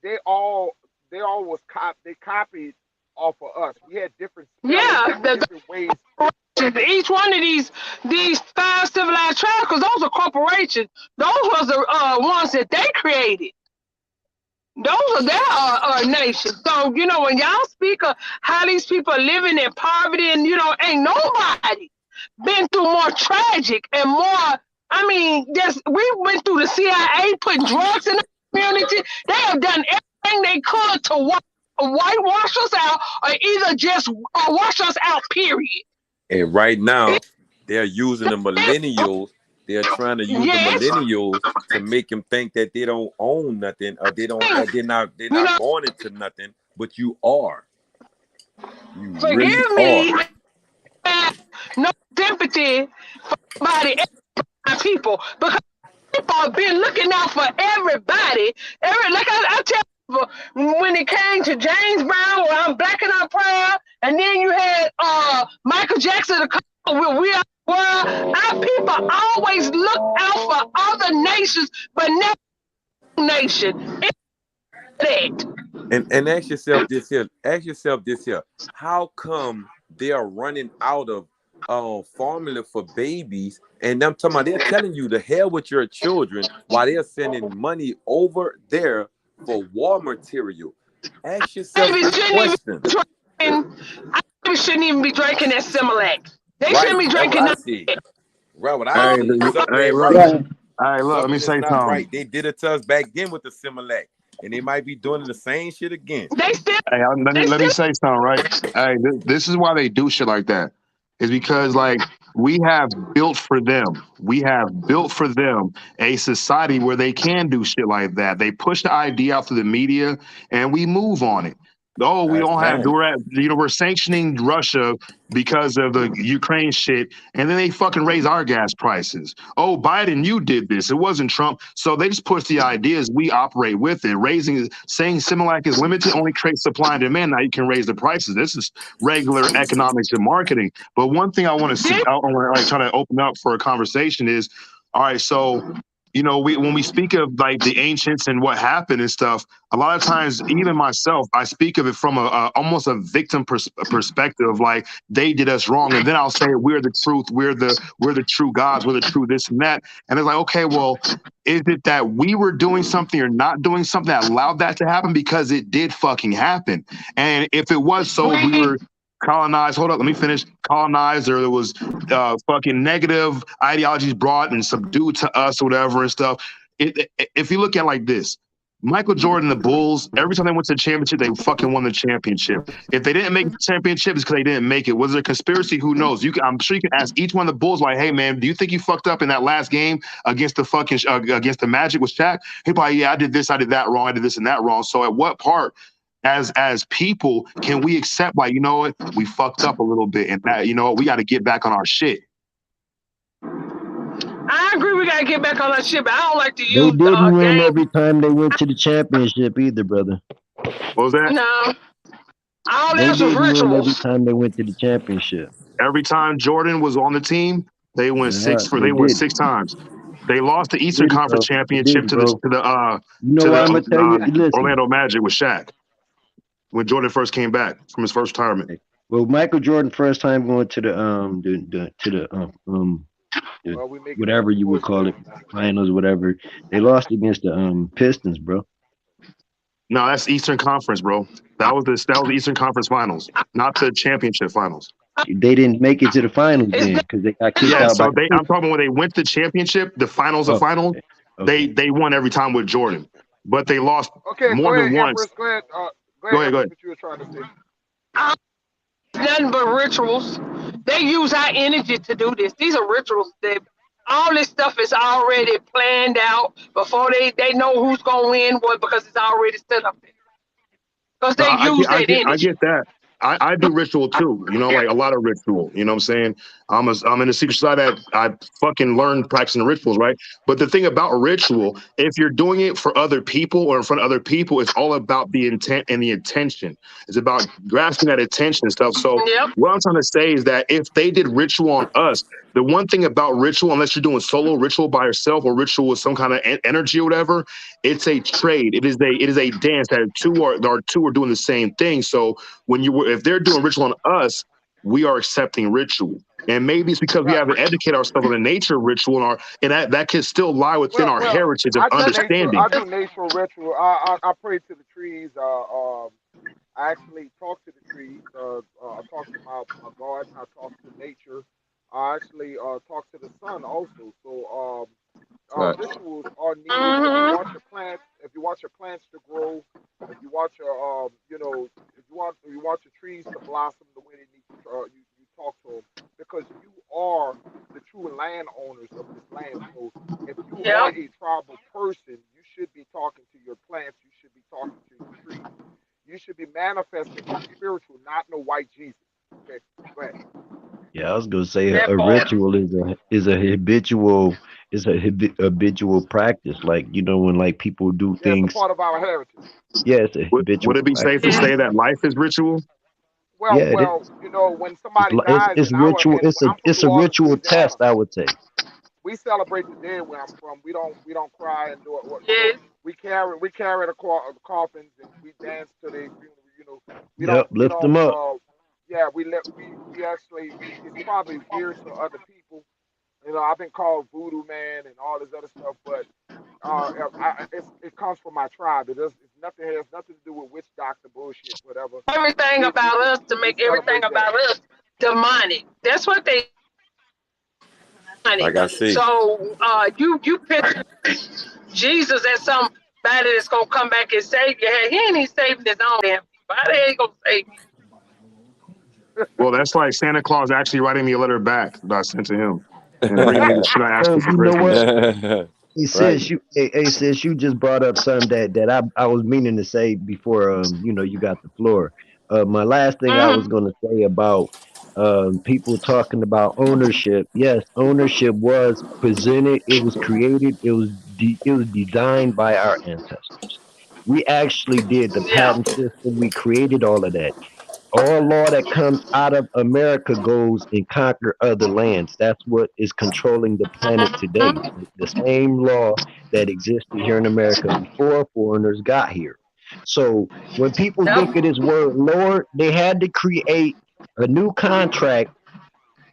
They all they copied off of us. We had different spellings yeah, and different ways. each one of these five civilized tribes, because those are corporations. Those was the ones that they created. Those are their nations. So, when y'all speak of how these people are living in poverty and, ain't nobody been through more tragic and more, I mean, we went through the CIA putting drugs in the community. They have done everything they could to whitewash us out or either just wash us out, period. And right now, they're using the millennials. They're trying to use the Yes, millennials to make them think that they don't own nothing, or they don't. They're you not know, born into nothing. But you are. You really forgive are. me, no sympathy for somebody, people, because people have been looking out for everybody. Like I tell people, when it came to James Brown, where I'm black and I'm proud, and then you had Michael Jackson, the with We Are the World. Our people always look out for other nations, but never nation. It's that. And ask yourself this here. Ask yourself this here. How come they are running out of formula for babies? And I'm talking about they're telling you to hell with your children while they're sending money over there for war material. Ask yourself Babies this shouldn't even question. be drinking. Babies shouldn't even be drinking that Similac. They shouldn't Right? be That's what drinking I none see. of that. Right, what I hey, see. Something hey, ain't look. right. Right. Hey, look. Let me Something is say not something. right. They did it to us back then with the Similac. And they might be doing the same shit again. They still, Hey, they let me still. say something, right? Hey, this is why they do shit like that. Is because like we have built for them. We have built for them a society where they can do shit like that. They push the idea out through the media, and we move on it. Oh, we That's don't have. right. We're sanctioning Russia because of the Ukraine shit, and then they fucking raise our gas prices. Oh, Biden, you did this. It wasn't Trump. So they just push the ideas. We operate with it. Saying Similac is limited only creates supply and demand. Now you can raise the prices. This is regular economics and marketing. But one thing I want to like try to open up for a conversation is, all right, so when we speak of like the ancients and what happened and stuff, a lot of times, even myself, I speak of it from a almost a victim perspective, like they did us wrong, and then I'll say we're the truth, we're the true gods, we're the true this and that, and it's like, okay, well, is it that we were doing something or not doing something that allowed that to happen? Because it did fucking happen, and if it was so, we We, were colonized. Hold up, let me finish. Colonized, or there was fucking negative ideologies brought and subdued to us, or whatever and stuff. If you look at it like this, Michael Jordan, the Bulls, every time they went to the championship, they fucking won the championship. If they didn't make the championship, it's because they didn't make it. Was it a conspiracy? Who knows? I'm sure you can ask each one of the Bulls, like, "Hey, man, do you think you fucked up in that last game against the fucking against the Magic with Shaq?" He'd be like, "Yeah, I did this, I did that wrong, I did this and that wrong." So, at what part, as people, can we accept, like, you know what, we fucked up a little bit, and that, we got to get back on our shit? I agree. We gotta get back on that shit, but I don't like to They use didn't win game. every time they went to the championship either, brother. What was that? No, all They this was didn't win every rituals. time they went to the championship. Every time Jordan was on the team, they went Nah, they they went didn't. six times. They lost the They Eastern didn't, Conference they championship didn't, bro. You know to what the I'm gonna tell you? Listen, Orlando Magic with Shaq when Jordan first came back from his first retirement. well, Michael Jordan first time going to the Well, we making whatever you would call bullshit it, up now. finals, whatever. They lost against the Pistons, bro. No, that's Eastern Conference, bro. That was the Eastern Conference Finals, not the championship finals. They didn't make it to the finals It's then because they got kicked Yeah, out by so the I'm Pistons. talking when they went to the championship, the finals of Oh, finals, okay. they Okay. they won every time with Jordan, but they lost Okay, more go than ahead, once. Empress. Go ahead. Go Go ahead, ahead, go Empress. ahead. What you were trying to say? nothing but rituals. They use our energy to do this. These are rituals. That all this stuff is already planned out before they know who's gonna win what because it's already set up there. Because No, they use that I energy. get that. I do ritual too, like a lot of ritual. You know what I'm saying? I'm in the secret side that I fucking learned practicing rituals, right? But the thing about ritual, if you're doing it for other people or in front of other people, it's all about the intent and the intention. It's about grasping that attention and stuff. So Yep. what I'm trying to say is that if they did ritual on us, the one thing about ritual, unless you're doing solo ritual by yourself or ritual with some kind of energy or whatever, it's a trade. It is a dance that two are doing the same thing. So if they're doing ritual on us, we are accepting ritual. And maybe it's because we Right. haven't educated ourselves on the nature of ritual and that can still lie within our Well, heritage of I do nature. understanding. I do natural ritual. I pray to the trees. I actually talk to the trees. I talk to my gods. I talk to nature. I actually talk to the sun also. So Right. rituals are needed. If you Mm-hmm. want your plants, if you want your plants to grow, if you want your if you want your trees to blossom the way they need to, you talk to them because you are the true landowners of this land. So if you are Yep. a tribal person, you should be talking to your plants. You should be talking to your trees. You should be manifesting the spiritual, not no white Jesus. Okay, go ahead. Yeah, I was gonna say a, That a part. ritual is a habitual practice. Like when like people do Yeah, it's a things. part of our heritage. Yeah, it's a Would habitual it be safe to practice. Yeah. say that life is ritual? Yeah, Well, it is. well, when It's somebody li- it's, dies it's in our, ritual. and It's a I'm from it's New a Orleans, ritual Louisiana, test, I would say. we celebrate the dead where I'm from. We don't cry and do it. Yes. We carry the coffins and we dance to their funeral. We don't Yep, we lift don't them up. yeah we actually it's probably weird to other people. I've been called voodoo man and all this other stuff, but it comes from my tribe. It has nothing to do with witch doctor bullshit, whatever. Everything We we about we, us to we make everything celebrate that. about us demonic. That's what they demonic. Like I say, So you picture Jesus as somebody that's gonna come back and save you. Hey, he ain't even saving his own damn people. How the hell he gonna save you? Well, that's like Santa Claus actually writing me a letter back that I sent to him and bringing me the shit I asked for You know Christmas. what? He right. says you just brought up something that I was meaning to say before you got the floor. My last thing I was Mm-hmm. gonna say about people talking about ownership. Yes, ownership was presented, it was created, it was designed by our ancestors. We actually did the Yeah. patent system, we created all of that. All law that comes out of America goes and conquer other lands. That's what is controlling the planet today. Mm-hmm. The same law that existed here in America before foreigners got here. So when people Yep. think of this word Lord, they had to create a new contract,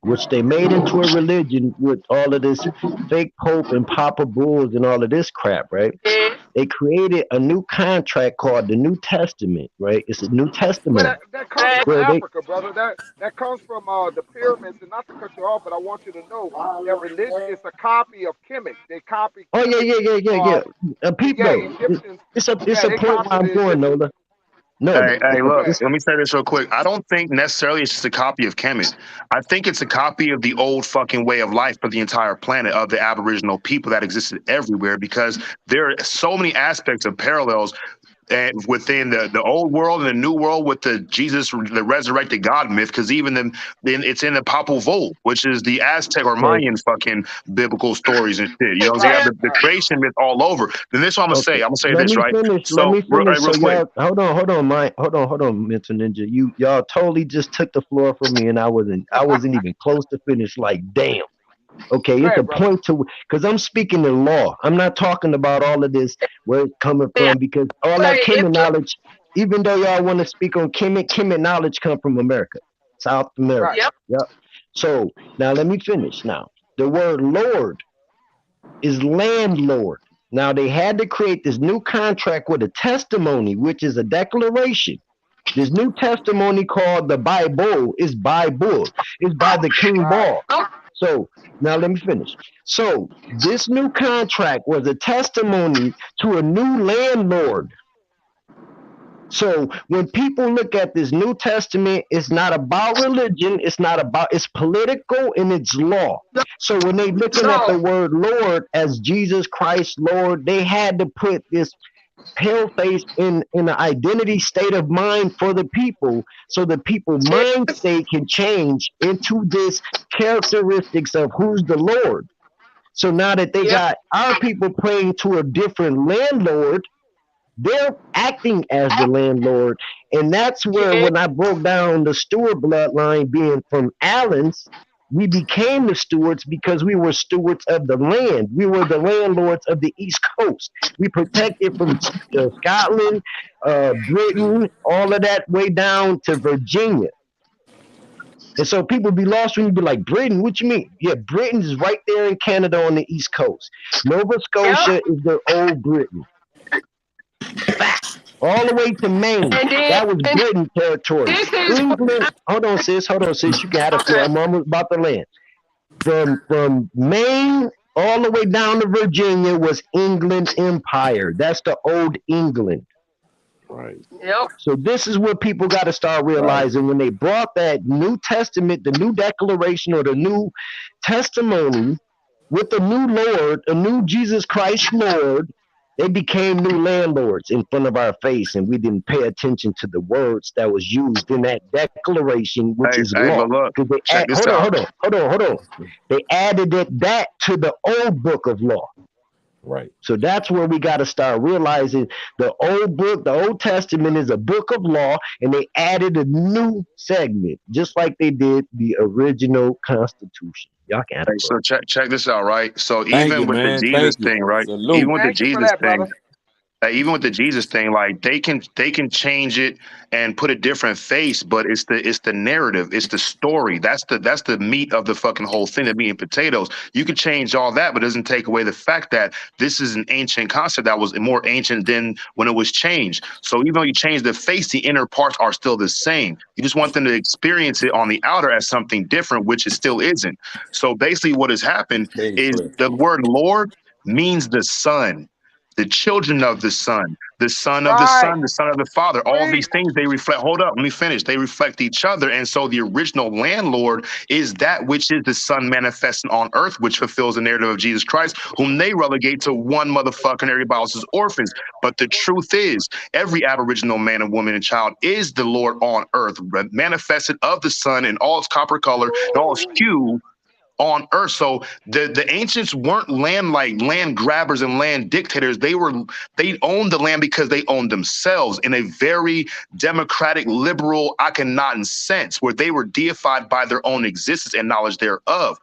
which they made into a religion with all of this fake Pope and Papa Bulls and all of this crap, right? Yes. They created a new contract called the New Testament, right? It's a New Well, Testament that comes That, from where they. Africa, brother. That comes from the pyramids. And not to cut you off, but I want you to know that religion is a copy of Kemet. They copy Oh yeah, Kemet. yeah, yeah, yeah, Uh, yeah. Peep yeah, though. Egyptians. It's Yeah, a they point where copied I'm the going, Egyptians. Nola. Nola. Hey, Go look, ahead. let me say this real quick. I don't think necessarily it's just a copy of Kemet. I think it's a copy of the old fucking way of life for the entire planet of the Aboriginal people that existed everywhere because there are so many aspects of parallels and within the old world and the new world with the Jesus, the resurrected God myth, because then it's in the Popol Vuh, which is the Aztec or So Mayan fucking biblical stories and shit. You know, they Right, have yeah. the right. creation myth all over. Then this is what I'm gonna say. okay. I'm gonna say Let this, me right? finish. Let So me finish. real So quick. y'all hold on, Mental Ninja. Y'all totally just took the floor from me and I wasn't even close to finish. Like damn. Okay, Go it's a ahead, brother. point to because I'm speaking in law. I'm not talking about all of this where it's coming Yeah, from because all say that it's Kemet knowledge, even though y'all want to speak on Kemet knowledge come from America, South America. Right. yep. Yep. So now let me finish. Now the word Lord is landlord. Now they had to create this new contract with a testimony, which is a declaration. This new testimony called the Bible is Bible. It's by the King Right. Ball. So now let me finish. So this new contract was a testimony to a new landlord. So when people look at this New Testament, it's not about religion, it's political and it's law. So when they looking at the So word Lord as Jesus Christ Lord, they had to put this pale face in an identity state of mind for the people so the people mind yes, state can change into this characteristics of who's the Lord. So now that they yep, got our people praying to a different landlord, they're acting as the landlord. And that's where yes, when I broke down the Stewart bloodline being from Allen's, we became the stewards because we were stewards of the land. We were the landlords of the East Coast. We protected from Scotland, Britain, all of that way down to Virginia. And so people be lost when you be like, Britain, what you mean? Yeah, Britain is right there in Canada on the East Coast. Nova yep. Scotia is the old Britain. Facts. All the way to Maine. And then That was and Britain territory. this is England, hold on, sis. You can have the floor. okay. I'm almost about to land. From Maine all the way down to Virginia was England Empire. That's the old England. Right. Yep. So this is what people got to start Right. realizing when they brought that New Testament, the new declaration or the new testimony with the new Lord, a new Jesus Christ Lord, they became new landlords in front of our face, and we didn't pay attention to the words that was used in that declaration, which is Hey, law. but look, Because they check this hold on, out. hold on. They added it back to the old book of law. Right. So that's where we got to start realizing the old book, the Old Testament is a book of law, and they added a new segment, just like they did the original Constitution. Y'all can have the Hey, floor. so check this out, right? So Thank you, even with the man. Jesus Thank you. thing, right? Even Salute. with the Thank you for Jesus that, thing, brother. even with the Jesus thing, like they can change it and put a different face, but it's the narrative, it's the story. That's the meat of the fucking whole thing. The meat and potatoes. You could change all that, but it doesn't take away the fact that this is an ancient concept that was more ancient than when it was changed. So even though you change the face, the inner parts are still the same. You just want them to experience it on the outer as something different, which it still isn't. So basically, what has happened Hey, is Cliff. the word Lord means the Son, the children of the Son, the Son of the Right. Son, the Son of the Father. All these Preach. things, they reflect, hold up, let me finish. They reflect each other. And so the original landlord is that which is the Son manifesting on earth, which fulfills the narrative of Jesus Christ, whom they relegate to one motherfucker and everybody else is orphans. But the truth is, every Aboriginal man and woman and child is the Lord on earth, manifested of the Son in all its copper color and all its hue on earth. So the ancients weren't land grabbers and land dictators. They owned the land because they owned themselves in a very democratic, liberal, Akhenaten sense, where they were deified by their own existence and knowledge thereof.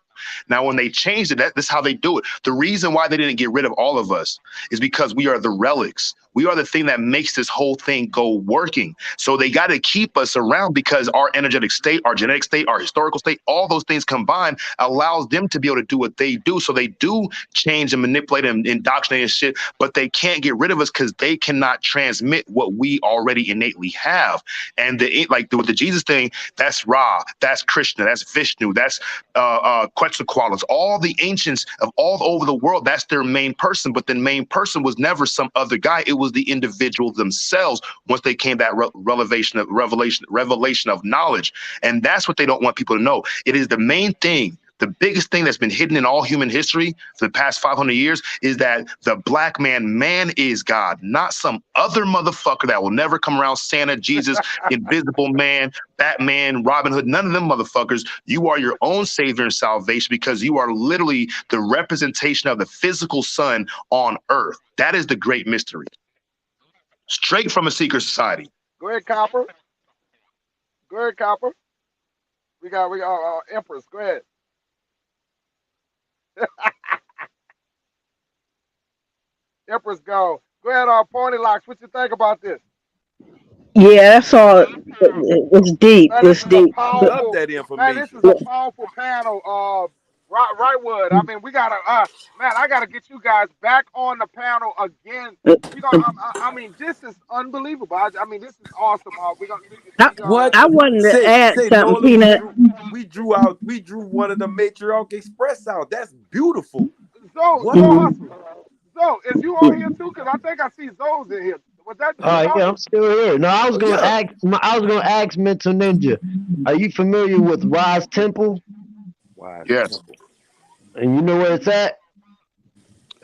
Now, when they changed it, that's how they do it. The reason why they didn't get rid of all of us is because we are the relics. We are the thing that makes this whole thing go working. So they got to keep us around because our energetic state, our genetic state, our historical state, all those things combined allows them to be able to do what they do. So they do change and manipulate and indoctrinate and shit, but they can't get rid of us because they cannot transmit what we already innately have. And with the Jesus thing, that's Ra, that's Krishna, that's Vishnu, that's Quetzalcoatlus, all the ancients of all over the world, that's their main person. But the main person was never some other guy. It was the individual themselves once they came that revelation of knowledge. And that's what they don't want people to know. It is the main thing. The biggest thing that's been hidden in all human history for the past 500 years is that the black man is God, not some other motherfucker that will never come around. Santa, Jesus, Invisible Man, Batman, Robin Hood, none of them motherfuckers. You are your own savior and salvation because you are literally the representation of the physical sun on earth. That is the great mystery. Straight from a secret society. Go ahead, Copper. Go ahead, Copper. We got Empress. Go ahead. Empress go. Go ahead, Pony Locks. What you think about this? Yeah, that's all. It's deep. Man, this It's is a deep. But Love powerful. that Man, this information. is a powerful panel. Right Wood. I mean, we gotta. Man, I gotta get you guys back on the panel again. We gonna. I mean, this is unbelievable. I mean, this is awesome. We gonna. I, We gonna. What? I wanted to add Say something, Nola, we Peanut. drew we drew one of the matriarch express out. That's beautiful. Zo What? Mhm. awesome. Zo, is you on here too? Cause I think I see Zo's in here. Was that Yeah, Zoe? I'm still here. No, I was Oh, gonna yeah. ask. I was gonna ask Mental Ninja. Are you familiar with Rise Temple? Wise Yes. temple. And you know where it's at?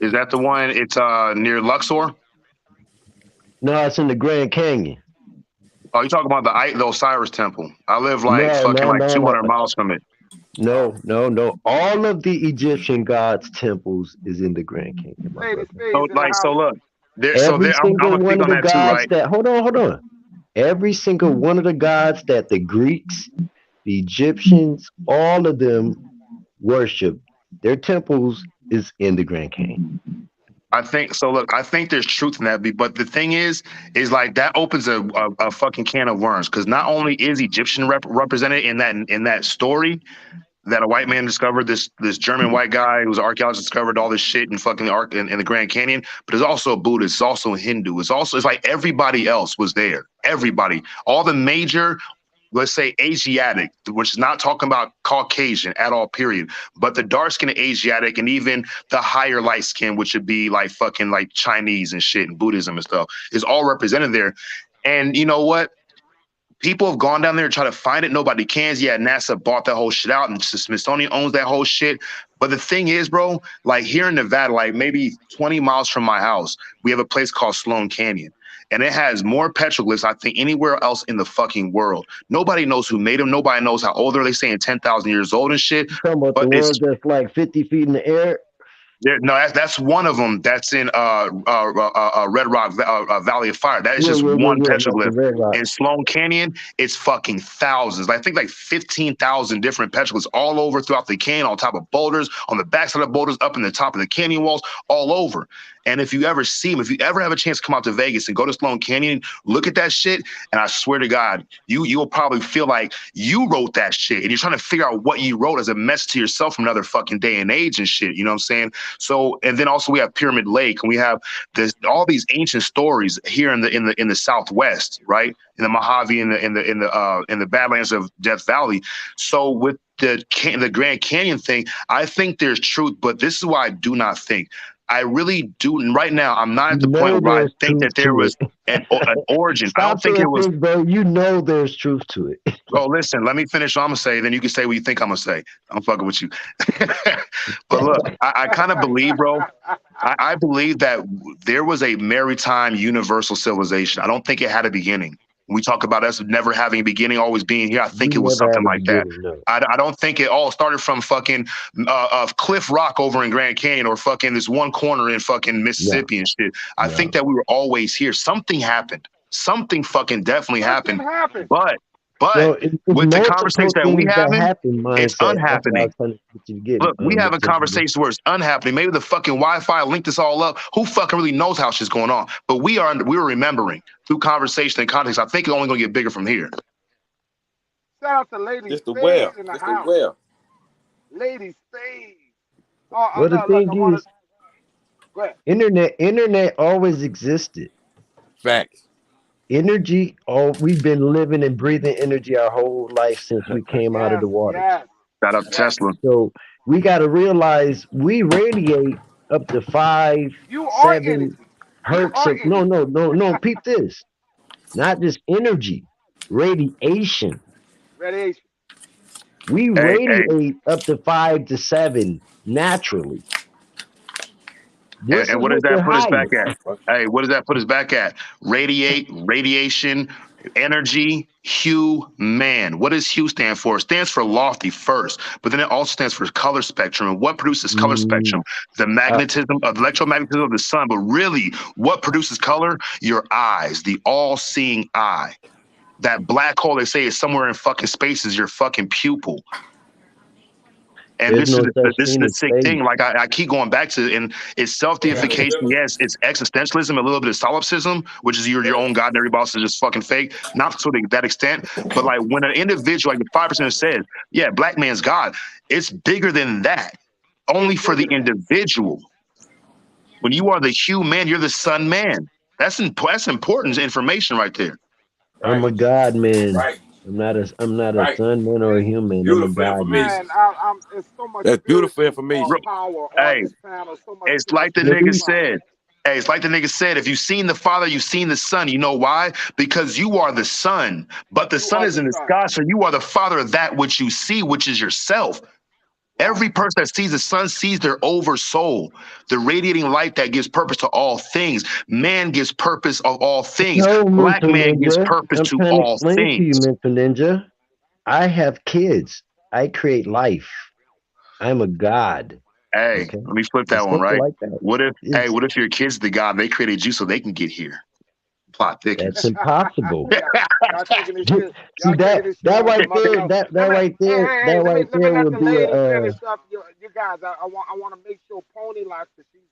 Is that the one? It's near Luxor. No, it's in the Grand Canyon. Oh, you talking about the Osiris Temple? I live like No, fucking no, like no, no, 200 miles from it. no, no, no. All of the Egyptian gods' temples is in the Grand Canyon, my Lady brother. Spades So in the like, so house. look, Every I'm single gonna speak one of on the that too, gods right? that hold on. Every single one of the gods that the Greeks, the Egyptians, all of them worship, their temples is in the Grand Canyon. I think so. Look, I think there's truth in that, but the thing is like that opens a fucking can of worms because not only is Egyptian represented in that story, that a white man discovered this German white guy who's an archaeologist discovered all this shit in fucking in the Grand Canyon. But it's also a Buddhist, it's also a Hindu, it's like everybody else was there. Everybody, all the major, let's say Asiatic, which is not talking about Caucasian at all, period. But the dark skinned Asiatic and even the higher light skin, which would be like fucking like Chinese and shit and Buddhism and stuff, is all represented there. And you know what? People have gone down there and tried to find it. Nobody can. Yeah, NASA bought that whole shit out, and the Smithsonian owns that whole shit. But the thing is, bro, like here in Nevada, like maybe 20 miles from my house, we have a place called Sloan Canyon. And it has more petroglyphs, I think, anywhere else in the fucking world. Nobody knows who made them. Nobody knows how old they're. They saying 10,000 years old and shit. You talking about the But ones it's that's like 50 feet in the air? no, that's one of them. That's in Red Rock Valley of Fire. That is just one Yeah. That's the petroglyph. Red Rock. In Sloan Canyon, it's fucking thousands. I think like 15,000 different petroglyphs all over throughout the canyon, on top of boulders, on the backside of boulders, up in the top of the canyon walls, all over. And if you ever see them, if you ever have a chance to come out to Vegas and go to Sloan Canyon, look at that shit, and I swear to God, you'll probably feel like you wrote that shit, and you're trying to figure out what you wrote as a message to yourself from another fucking day and age and shit. You know what I'm saying? So, and then also we have Pyramid Lake, and we have all these ancient stories here in the Southwest, right? In the Mojave, in the Badlands of Death Valley. So with the Grand Canyon thing, I think there's truth, but this is why I do not think. I really do. And right now, I'm not You at the know point where I there's think truth that there to was it. an origin. I don't Stop think it saying was. things, bro. You know there's truth to it. Oh, listen, let me finish what I'm gonna say, then you can say what you think I'm gonna say. I'm fucking with you. But look, I kind of believe, bro. I believe that there was a maritime universal civilization. I don't think it had a beginning. When we talk about us never having a beginning, always being here, I We think it was never something had a like that. beginning, no. I don't think it all started from fucking Cliff Rock over in Grand Canyon or fucking this one corner in fucking No, Mississippi and shit. I think no. that we were always here. Something happened. Something fucking definitely Something happened. happened. But No, but it's with the conversation multiple that we things that having, happen it's mindset. That's what I unhappening. was trying to get you to get, Look, we having Mr. Nigga. conversations where it's unhappening. Maybe the fucking Wi-Fi linked us all up. Who fucking really knows how shit's going on? But we were remembering through conversation and context. I think it's only gonna get bigger from here. Shout out to Lady Just the Spades well. in the Just the house. well. Lady Spades. Oh, Well, the no, look, thing I'm on it. is, Go ahead. internet always existed. Facts. Energy, we've been living and breathing energy our whole life since we came out of Yes, the waters. yes, Shout out to yes. Tesla. So we got to realize we radiate up to five, You are 7 energy. You hertz are of no, energy. no, no, no. Peep this, not just energy, radiation. Radiation. We Hey, radiate up to 5 to 7 naturally. This and is what does what that they're put us back hiding. at? Hey, what does that put us back at? Radiation, energy, hue, man. What does hue stand for? It stands for lofty first, but then it also stands for color spectrum. And what produces color Mm, spectrum? The uh, magnetism of electromagnetism of the sun. But really, what produces color? Your eyes, the all-seeing eye. That black hole they say is somewhere in fucking space is your fucking pupil. And There's this is no such this is thing the as sick space. thing. Like I keep going back to, and it's self-deification. Yes, it's existentialism, a little bit of solipsism, which is your own God and everybody else is just fucking fake. Not to that extent, but like when an individual, like the 5% says, yeah, black man's God, it's bigger than that. Only It's for the bigger than that. individual. When you are the human, you're the son man. That's important information right there. I'm Right. a God man. Right. I'm not a Right. son man or a And human. I'm a Beautiful God man. information. man, it's so much That's beautiful spiritual information. power on Hey, this panel. So much it's like the Let nigga spiritual me power. said. Hey, it's like the nigga said, if you've seen the Father, you've seen the Son. You know why? Because you are the Son, but the You Son are is the in the son. sky, so you are the Father of that which you see, which is yourself. Right. Every person that sees the Son sees their over soul, the radiating light that gives purpose to all things. Man gives purpose of all things. No, Black mental man gives ninja. purpose I'm to trying to all explain to you, things. mental ninja. I have kids. I create life. I'm a God. Hey, Okay. let me flip that It's one, simple right? like that. What It's if your kids the God they created you so they can get here? Plot that's thickens. impossible. Y'all taking this shit. See Y'all taking this shit that on right some other there, level. that right there, that right Let me there let would the be a lady finish up. You guys, I want to make sure Pony likes that she's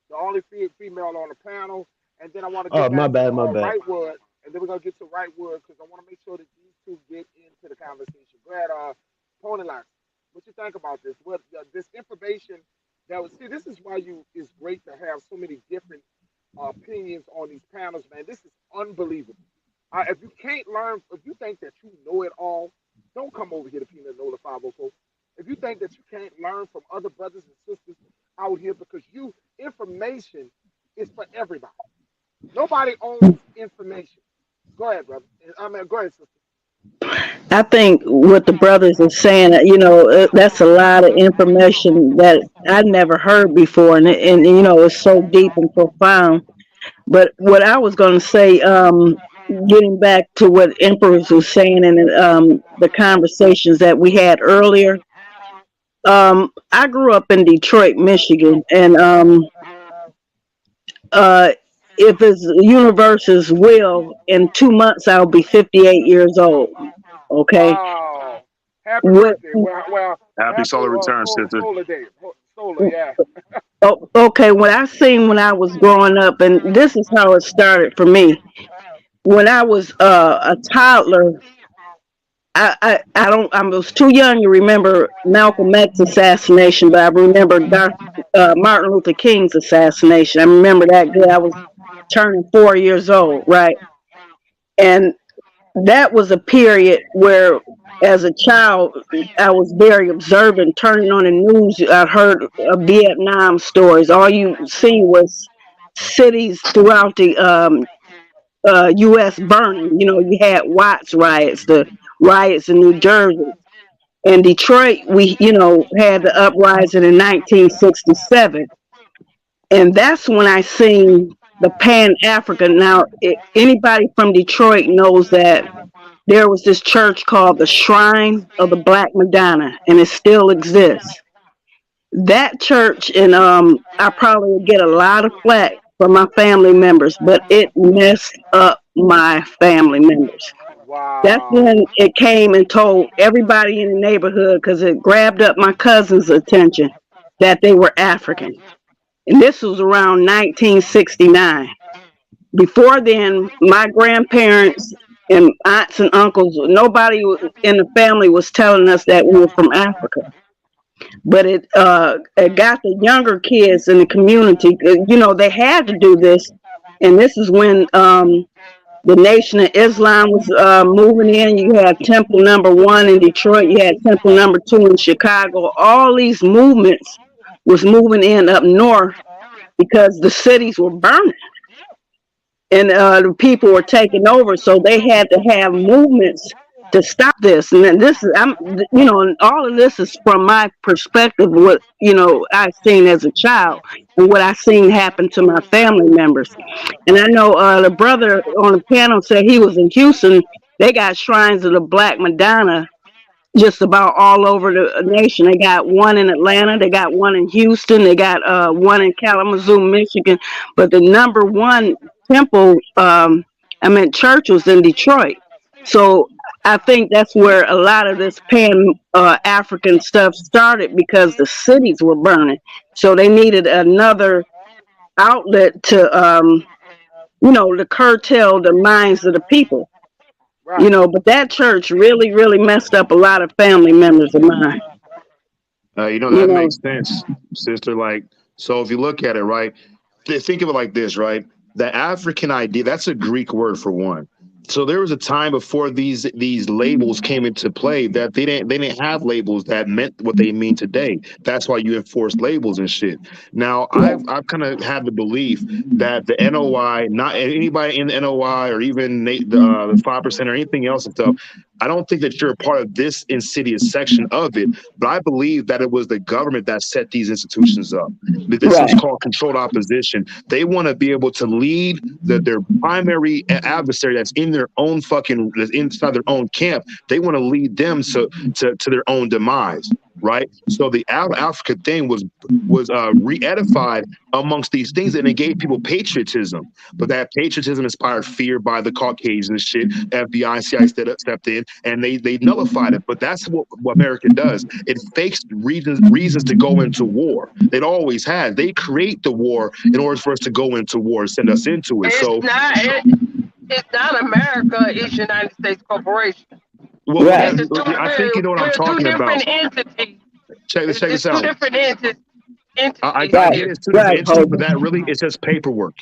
the only female on the panel, and then I want to get oh back to my bad. Rightwood, and then we're gonna get to Rightwood because I want to make sure that these two get into the conversation. Go ahead, Pony likes. What you think about this? What this information that was see? This is why you it's great to have so many different opinions on these panels, man. This is unbelievable. If you can't learn, if you think that you know it all, don't come over here to Peanut Nola 504. If you think that you can't learn from other brothers and sisters out here, because information is for everybody. Nobody owns information. Go ahead, brother. I mean, go ahead, sister. I think what the brothers are saying, that's a lot of information that I never heard before, and it's so deep and profound. But what I was going to say, getting back to what Empress was saying and the conversations that we had earlier, I grew up in Detroit, Michigan, and uh, if it's the universe's will, in 2 months I'll be 58 years old. Okay, Wow. Happy what? birthday. Well, Happy happy solar return, sister. solar day. Solar, yeah. Oh, okay, what I seen when I was growing up, and this is how it started for me. When I was a toddler, I don't I was too young to remember Malcolm X assassination, but I remember Martin Luther King's assassination. I remember that good. I was turning 4 years old, right? And that was a period where, as a child, I was very observant. Turning on the news, I heard of Vietnam stories. All you see was cities throughout the U.S. burning. You had Watts riots, the riots in New Jersey. In Detroit, we, had the uprising in 1967. And that's when I seen the Pan African. Now, anybody from Detroit knows that there was this church called the Shrine of the Black Madonna, and it still exists. That church, and I probably would get a lot of flack from my family members, but it messed up my family members. That's Wow. when it came and told everybody in the neighborhood, because it grabbed up my cousin's attention, that they were African. And this was around 1969. Before then, my grandparents and aunts and uncles, nobody in the family was telling us that we were from Africa. But it got the younger kids in the community. They had to do this, and this is when the Nation of Islam was moving in. You had Temple Number One in Detroit. You had Temple Number Two in Chicago. All these movements was moving in up north because the cities were burning and the people were taking over, so they had to have movements to stop this. And then this is, and all of this is from my perspective, what I've seen as a child and what I seen happen to my family members. And I know the brother on the panel said he was in Houston. They got shrines of the Black Madonna just about all over the nation. They got one in Atlanta, they got one in Houston, they got one in Kalamazoo, Michigan. But the number one temple, church was in Detroit. So I think that's where a lot of this pan African stuff started because the cities were burning, so they needed another outlet to to curtail the minds of the people. Right. But that church really, really messed up a lot of family members of mine. You That know, makes sense, sister. Like, so if you look at it, right, think of it like this, right? The African idea, that's a Greek word for one. So there was a time before these labels came into play that they didn't have labels that meant what they mean today. That's why you enforce labels and shit. Now I've kind of had the belief that the NOI, not anybody in the NOI or even the 5% or anything else and stuff. I don't think that you're a part of this insidious section of it, but I believe that it was the government that set these institutions up. This is right, called controlled opposition. They want to be able to lead their primary adversary that's in their own fucking that's inside their own camp. They want to lead them to their own demise. Right. So the Africa thing was re-edified amongst these things, and it gave people patriotism. But that patriotism inspired fear by the Caucasians, shit. FBI, CIA stepped in, and they nullified it. But that's what America does. It fakes reasons to go into war. It always has. They create the war in order for us to go into war and send us into it. It's So, not. It's not America. It's United States Corporation. well, right, This is two. I think you know what I'm We're two talking about. different entities. Check this It's two out. different entities I right, get here. it's two different right, entities, but Hope. that really it's just paperwork.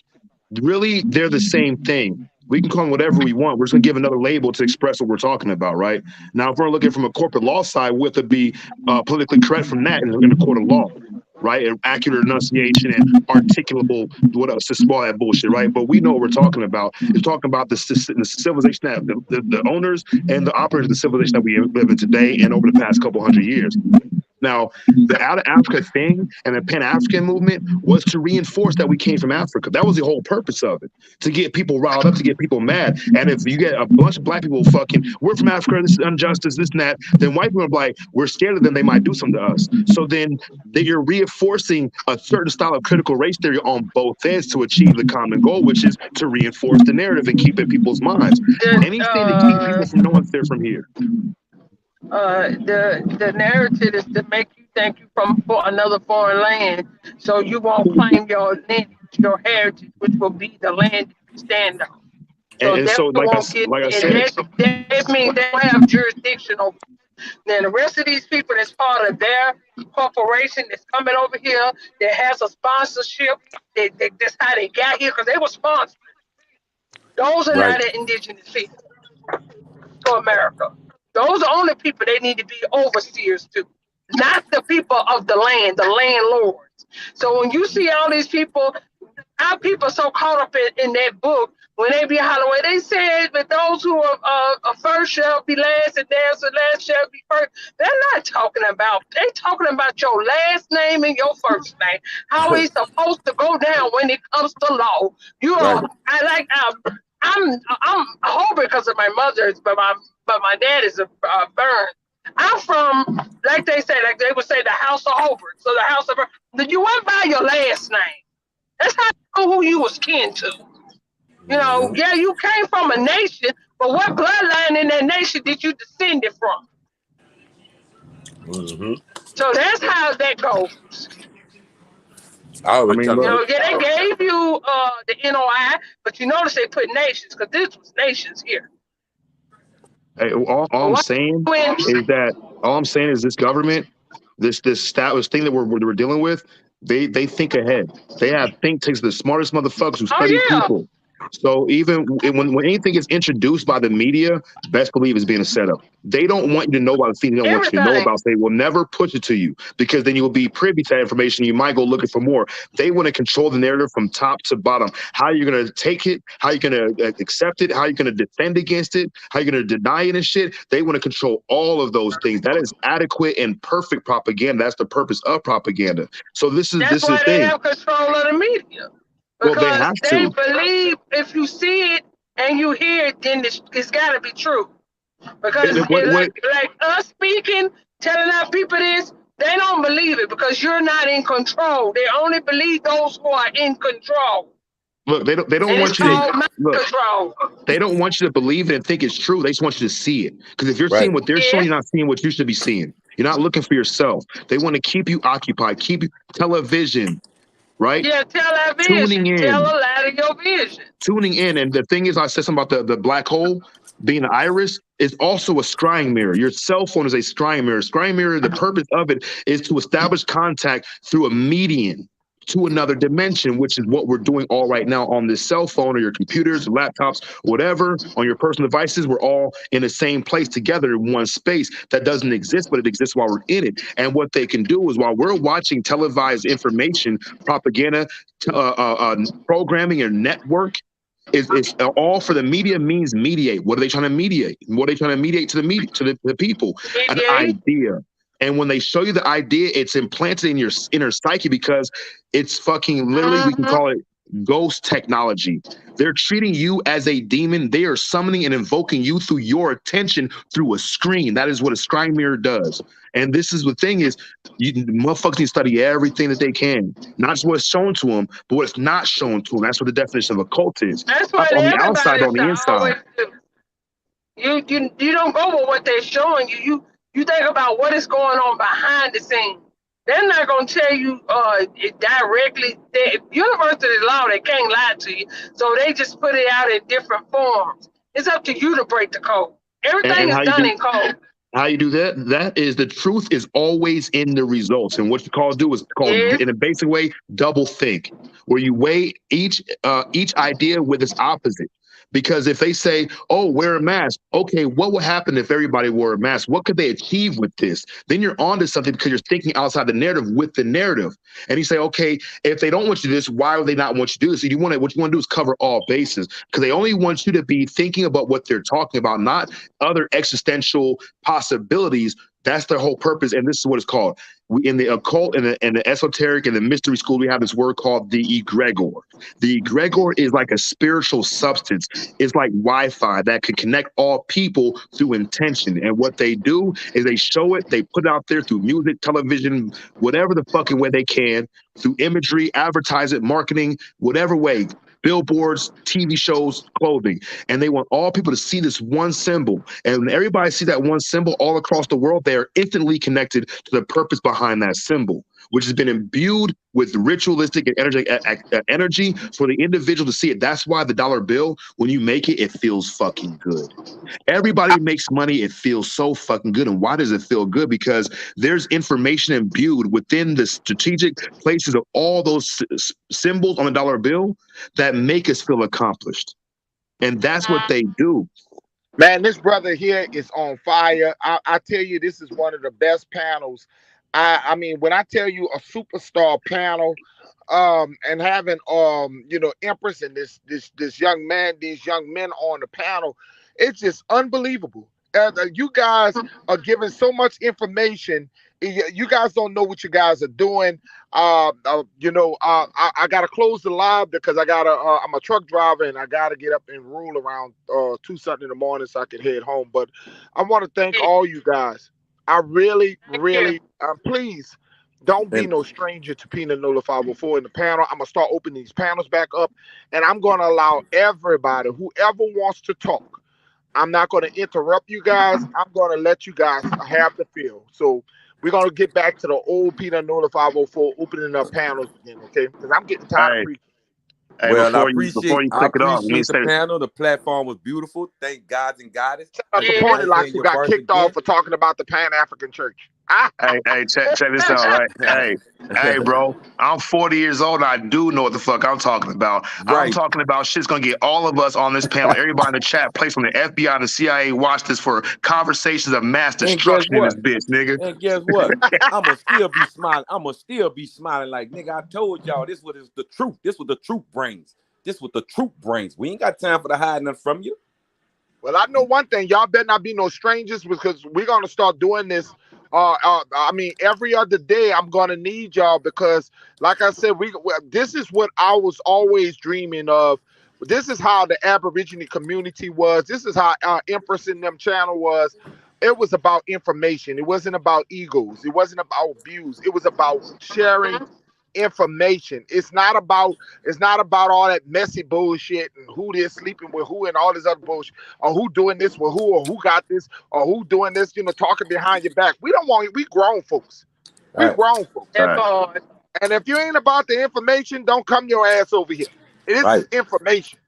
Really, they're the same thing. We can call them whatever we want. We're just gonna give another label to express what we're talking about, right? Now, if we're looking from a corporate law side, we have to be politically correct from that in the court of law, right? And accurate enunciation and articulable what else? Just all that bullshit, right? But we know what we're talking about. It's talking about the civilization that the owners and the operators of the civilization that we live in today and over the past couple hundred years. Now, the out of Africa thing and the Pan African movement was to reinforce that we came from Africa. That was the whole purpose of it, to get people riled up, to get people mad. And if you get a bunch of black people fucking, we're from Africa, this is injustice, this and that, then white people are like, we're scared of them, they might do something to us. So then you're reinforcing a certain style of critical race theory on both ends to achieve the common goal, which is to reinforce the narrative and keep it in people's minds. Anything to keep people from knowing they're from here. The narrative is to make you think you from another foreign land, so you won't claim your lineage, your heritage, which will be the land you stand on. So And that so, won't get, like I and said, that means they don't have jurisdiction over. Then the rest of these people that's part of their corporation that's coming over here that has a sponsorship, that's how they got here because they were sponsored. Those are Right. not the indigenous people to America. Those are only people they need to be overseers to, not the people of the land, the landlords. So when you see all these people, our people are so caught up in that book, when they be hollering, they said that those who are first shall be last and last shall be first. They're not talking about, they're talking about your last name and your first name. How it's supposed to go down when it comes to law. You Right. are, I'm hoping because of my mother's, but my dad is a Burn. I'm from, like they say, like they would say, the House of Hobart. So the House of Burn. You went by your last name. That's how you know who you was kin to. You know, yeah, you came from a nation, but what bloodline in that nation did you descended from? Mm-hmm. So that's how that goes. I I always mean, tell You them. look, know, yeah, they gave you the NOI, but you notice they put nations because this was nations here. hey, all I'm Why saying when is that all I'm saying is this government, this status thing that we're dealing with, they think ahead. They have think tanks, the smartest motherfuckers who oh study yeah, people. So even when anything is introduced by the media, best believe it's being a setup. They don't want you to know about the thing they don't want you to know everything. about. They will never push it to you because then you will be privy to that information. You might go looking for more. They want to control the narrative from top to bottom. How you're going to take it, how you're going to accept it, how you're going to defend against it, how you're going to deny it and shit. They want to control all of those things. That is adequate and perfect propaganda. That's the purpose of propaganda. So this is That's this is the why they thing. have control of the media Well, they because have they to. believe if you see it and you hear it, then it's got to be true. Because What like us speaking, telling our people this, they don't believe it because you're not in control. They only believe those who are in control. Look, they don't And it's want you to called mind look. control. They don't want you to believe it and think it's true. They just want you to see it. Because if you're Right. seeing what they're showing, Yes. you're not seeing what you should be seeing. You're not looking for yourself. They want to keep you occupied, keep you television, right? Yeah, tell that Tuning vision. Tell in, a lie to your vision. tuning in. And the thing is, I said something about the black hole being the iris is also a scrying mirror. Your cell phone is a scrying mirror. Scrying mirror, the purpose of it is to establish contact through a median to another dimension, which is what we're doing all right now on this cell phone or your computers, laptops, whatever, on your personal devices. We're all in the same place together in one space that doesn't exist, but it exists while we're in it. And what they can do is while we're watching televised information, propaganda, programming, and network, is all for the media means mediate. What are they trying to mediate? What are they trying to mediate to the media, to the people? An Mediate. idea. And when they show you the idea, it's implanted in your inner psyche because it's fucking literally, we can Mm-hmm. call it ghost technology. They're treating you as a demon. They are summoning and invoking you through your attention through a screen. That is what a screen mirror does. And this is the thing is, you motherfuckers need to study everything that they can. Not just what's shown to them, but what's not shown to them. That's what the definition of a cult is. That's Up what on the everybody outside, on the should inside. always do. You don't go with what they're showing you. You think about what is going on behind the scenes. They're not gonna tell you it directly. University law, they can't lie to you. So they just put it out in different forms. It's up to you to break the code. Everything And is how you done do in code. How you do that? That is the truth is always in the results. And what you call do is called Yes. in a basic way, double think, where you weigh each idea with its opposite. Because if they say, "Oh, wear a mask," okay, what would happen if everybody wore a mask? What could they achieve with this? Then you're onto something because you're thinking outside the narrative with the narrative. And you say, "Okay, if they don't want you to do this, why would they not want you to do this?" So what you want to do is cover all bases because they only want you to be thinking about what they're talking about, not other existential possibilities. That's their whole purpose, and this is what it's called. We in the occult and the esoteric and the mystery school, we have this word called the egregor. The egregor is like a spiritual substance. It's like Wi-Fi that can connect all people through intention. And what they do is they show it, they put it out there through music, television, whatever the fucking way they can, through imagery, advertising, marketing, whatever way. Billboards, TV shows, clothing, and they want all people to see this one symbol. And when everybody see that one symbol all across the world, they are instantly connected to the purpose behind that symbol, which has been imbued with ritualistic and energy for the individual to see it. That's why the dollar bill, when you make it, it feels fucking good. Everybody makes money. It feels so fucking good. And why does it feel good? Because there's information imbued within the strategic places of all those symbols on the dollar bill that make us feel accomplished. And that's what they do. Man, this brother here is on fire. I tell you, this is one of the best panels. I mean, when I tell you a superstar panel, and having Empress and this young man, these young men on the panel, it's just unbelievable. You guys are giving so much information. You guys don't know what you guys are doing. I gotta close the live because I'm a truck driver and I gotta get up and rule around 2 something in the morning so I can head home. But I want to thank all you guys. I really, Thank you. really, please don't be And no stranger to Peanut Nola 504 in the panel. I'm gonna start opening these panels back up, and I'm gonna allow everybody, whoever wants to talk. I'm not gonna interrupt you guys. I'm gonna let you guys have the feel. So we're gonna get back to the old Peanut Nola 504 opening up panels again, okay? Because I'm getting tired of Hey, preaching. hey, well, before you I click it off, let me appreciate the say panel. The platform was beautiful. Thank gods and goddess. Shout out to Happy Pony Yes. birthday Locks in who your got birth kicked off again. for talking about the Pan African Church. hey, check this out, right? Hey, bro, I'm 40 years old. And I do know what the fuck I'm talking about. I'm Right. talking about shit's gonna get all of us on this panel. Everybody in the chat, place from the FBI and the CIA, watch this for conversations of mass And guess destruction in this what? bitch, nigga. And guess what? I'ma still be smiling. I'ma still be smiling like nigga. I told y'all this what is the truth. This what the truth brings. This what the truth brings. We ain't got time for to hide nothing from you. Well, I know one thing. Y'all better not be no strangers because we're gonna start doing this. I mean, every other day I'm gonna need y'all because, like I said, this is what I was always dreaming of. This is how the Aborigine community was. This is how Empress in them channel was. It was about information. It wasn't about egos. It wasn't about views. It was about sharing information. It's not about all that messy bullshit and who they're sleeping with who and all this other bullshit, or who doing this with who, or who got this, or who doing this, talking behind your back. We don't want we grown folks. We Right. grown folks. That Right. part. And if you ain't about the information, don't come your ass over here. This Right. is information.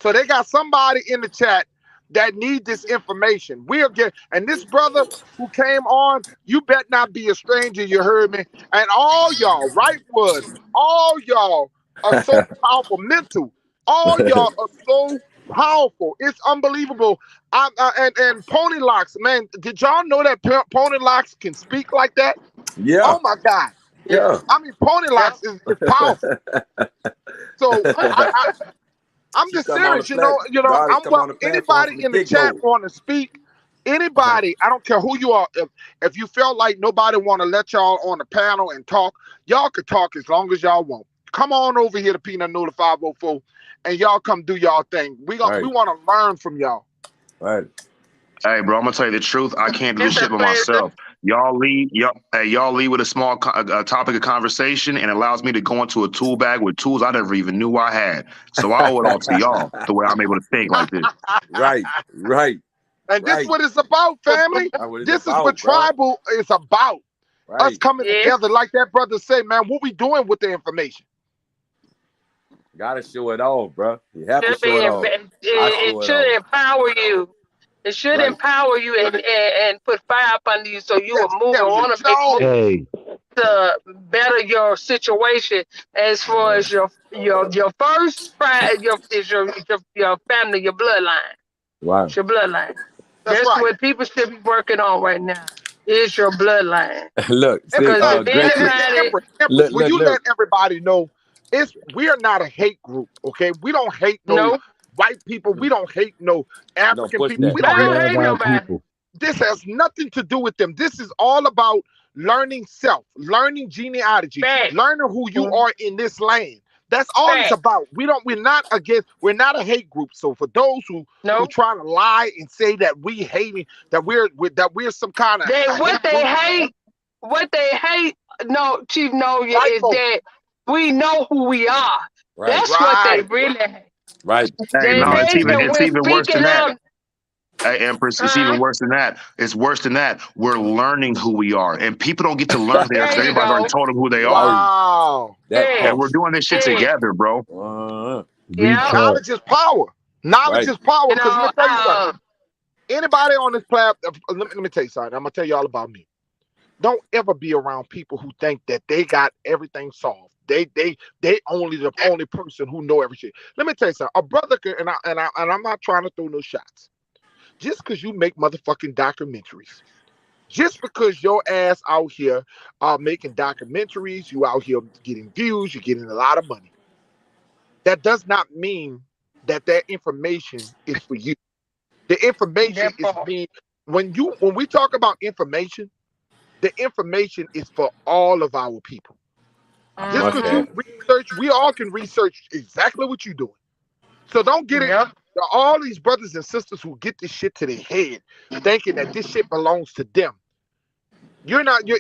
So they got somebody in the chat that need this information. We'll get, and this brother who came on, you bet not be a stranger, you heard me. And all y'all, right was, all y'all are so powerful, mental. All y'all are so powerful. It's unbelievable. And Pony Locks, man, did y'all know that Pony Locks can speak like that? Yeah. Oh my God. Yeah. I mean, Pony Yep. Locks is powerful. So I'm She just come on the serious, God has I'm come on well. the platform Anybody from the in the get chat go. want to speak? Anybody, I don't care who you are. If you felt like nobody want to let y'all on the panel and talk, y'all could talk as long as y'all want. Come on over here to Peanut Noodle 504, and y'all come do y'all thing. We Right. want to learn from y'all. Right. Hey, bro, I'm gonna tell you the truth. I can't do this It's a shit by pleasure. myself. Y'all lead with a small topic of conversation, and allows me to go into a tool bag with tools I never even knew I had. So I owe it all to y'all, the way I'm able to think like this. Right. Right. And this is Right. what it's about, family. That's what it's This is what about, bro. tribal is about. Us Right. coming Yes. together, like that brother said, man. What we doing with the information? Gotta show it all, bro. You have to Should show be it all. I it show it should all. empower you. It should Right. empower you and put fire up under you so you will Yes, move and there you want to make go. moves Hey, to better your situation as far Yeah. as your first prize your family, your bloodline. Wow. It's your bloodline. That's That's right. what people should be working on right now. Is your bloodline. Look, And see, Because because if Gretchen. anybody Empress, Look, will look, you look. let everybody know we are not a hate group, okay? We don't hate no no, white people. We don't hate no We don't African push people. we that. We I don't hate. don't love hate our nobody. people. This has nothing to do with them. This is all about learning self, learning genealogy, Facts. learning who you are in this land. That's all it's Facts. about. We're not a hate group. So for those who No. try to lie and say that we hating, that we're some kind of They hate group, what they hate, no, Chief Noya, white is folks. that we know who we are. Right. That's what they Right. really hate. Right. Hey, They no, it's hate even that it's we're even worse than speaking that. out. Hey, Empress, it's even Huh? worse than that. It's worse than that. We're learning who we are, and people don't get to learn there because There you everybody's already go. told them who they are, Right. Wow. That and Yeah. we're part. doing this shit Yeah. together, bro. Reach Yeah. out. Knowledge is power. Knowledge Right. is power. You Because let me know, tell you something. Anybody on this platform, let me tell you something. I'm gonna tell you all about me. Don't ever be around people who think that they got everything solved. They only the only person who know everything. Let me tell you something. A brother can, and I'm not trying to throw no shots. Just because you make motherfucking documentaries, just because your ass out here making documentaries, you out here getting views, you're getting a lot of money. That does not mean that information is for you. The information that is part. being when we talk about information, the information is for all of our people. Just Much because Mm-hmm. you that. research, we all can research exactly what you're doing. So don't get it. Yep. All these brothers and sisters who get this shit to their head, thinking that this shit belongs to them. You're not you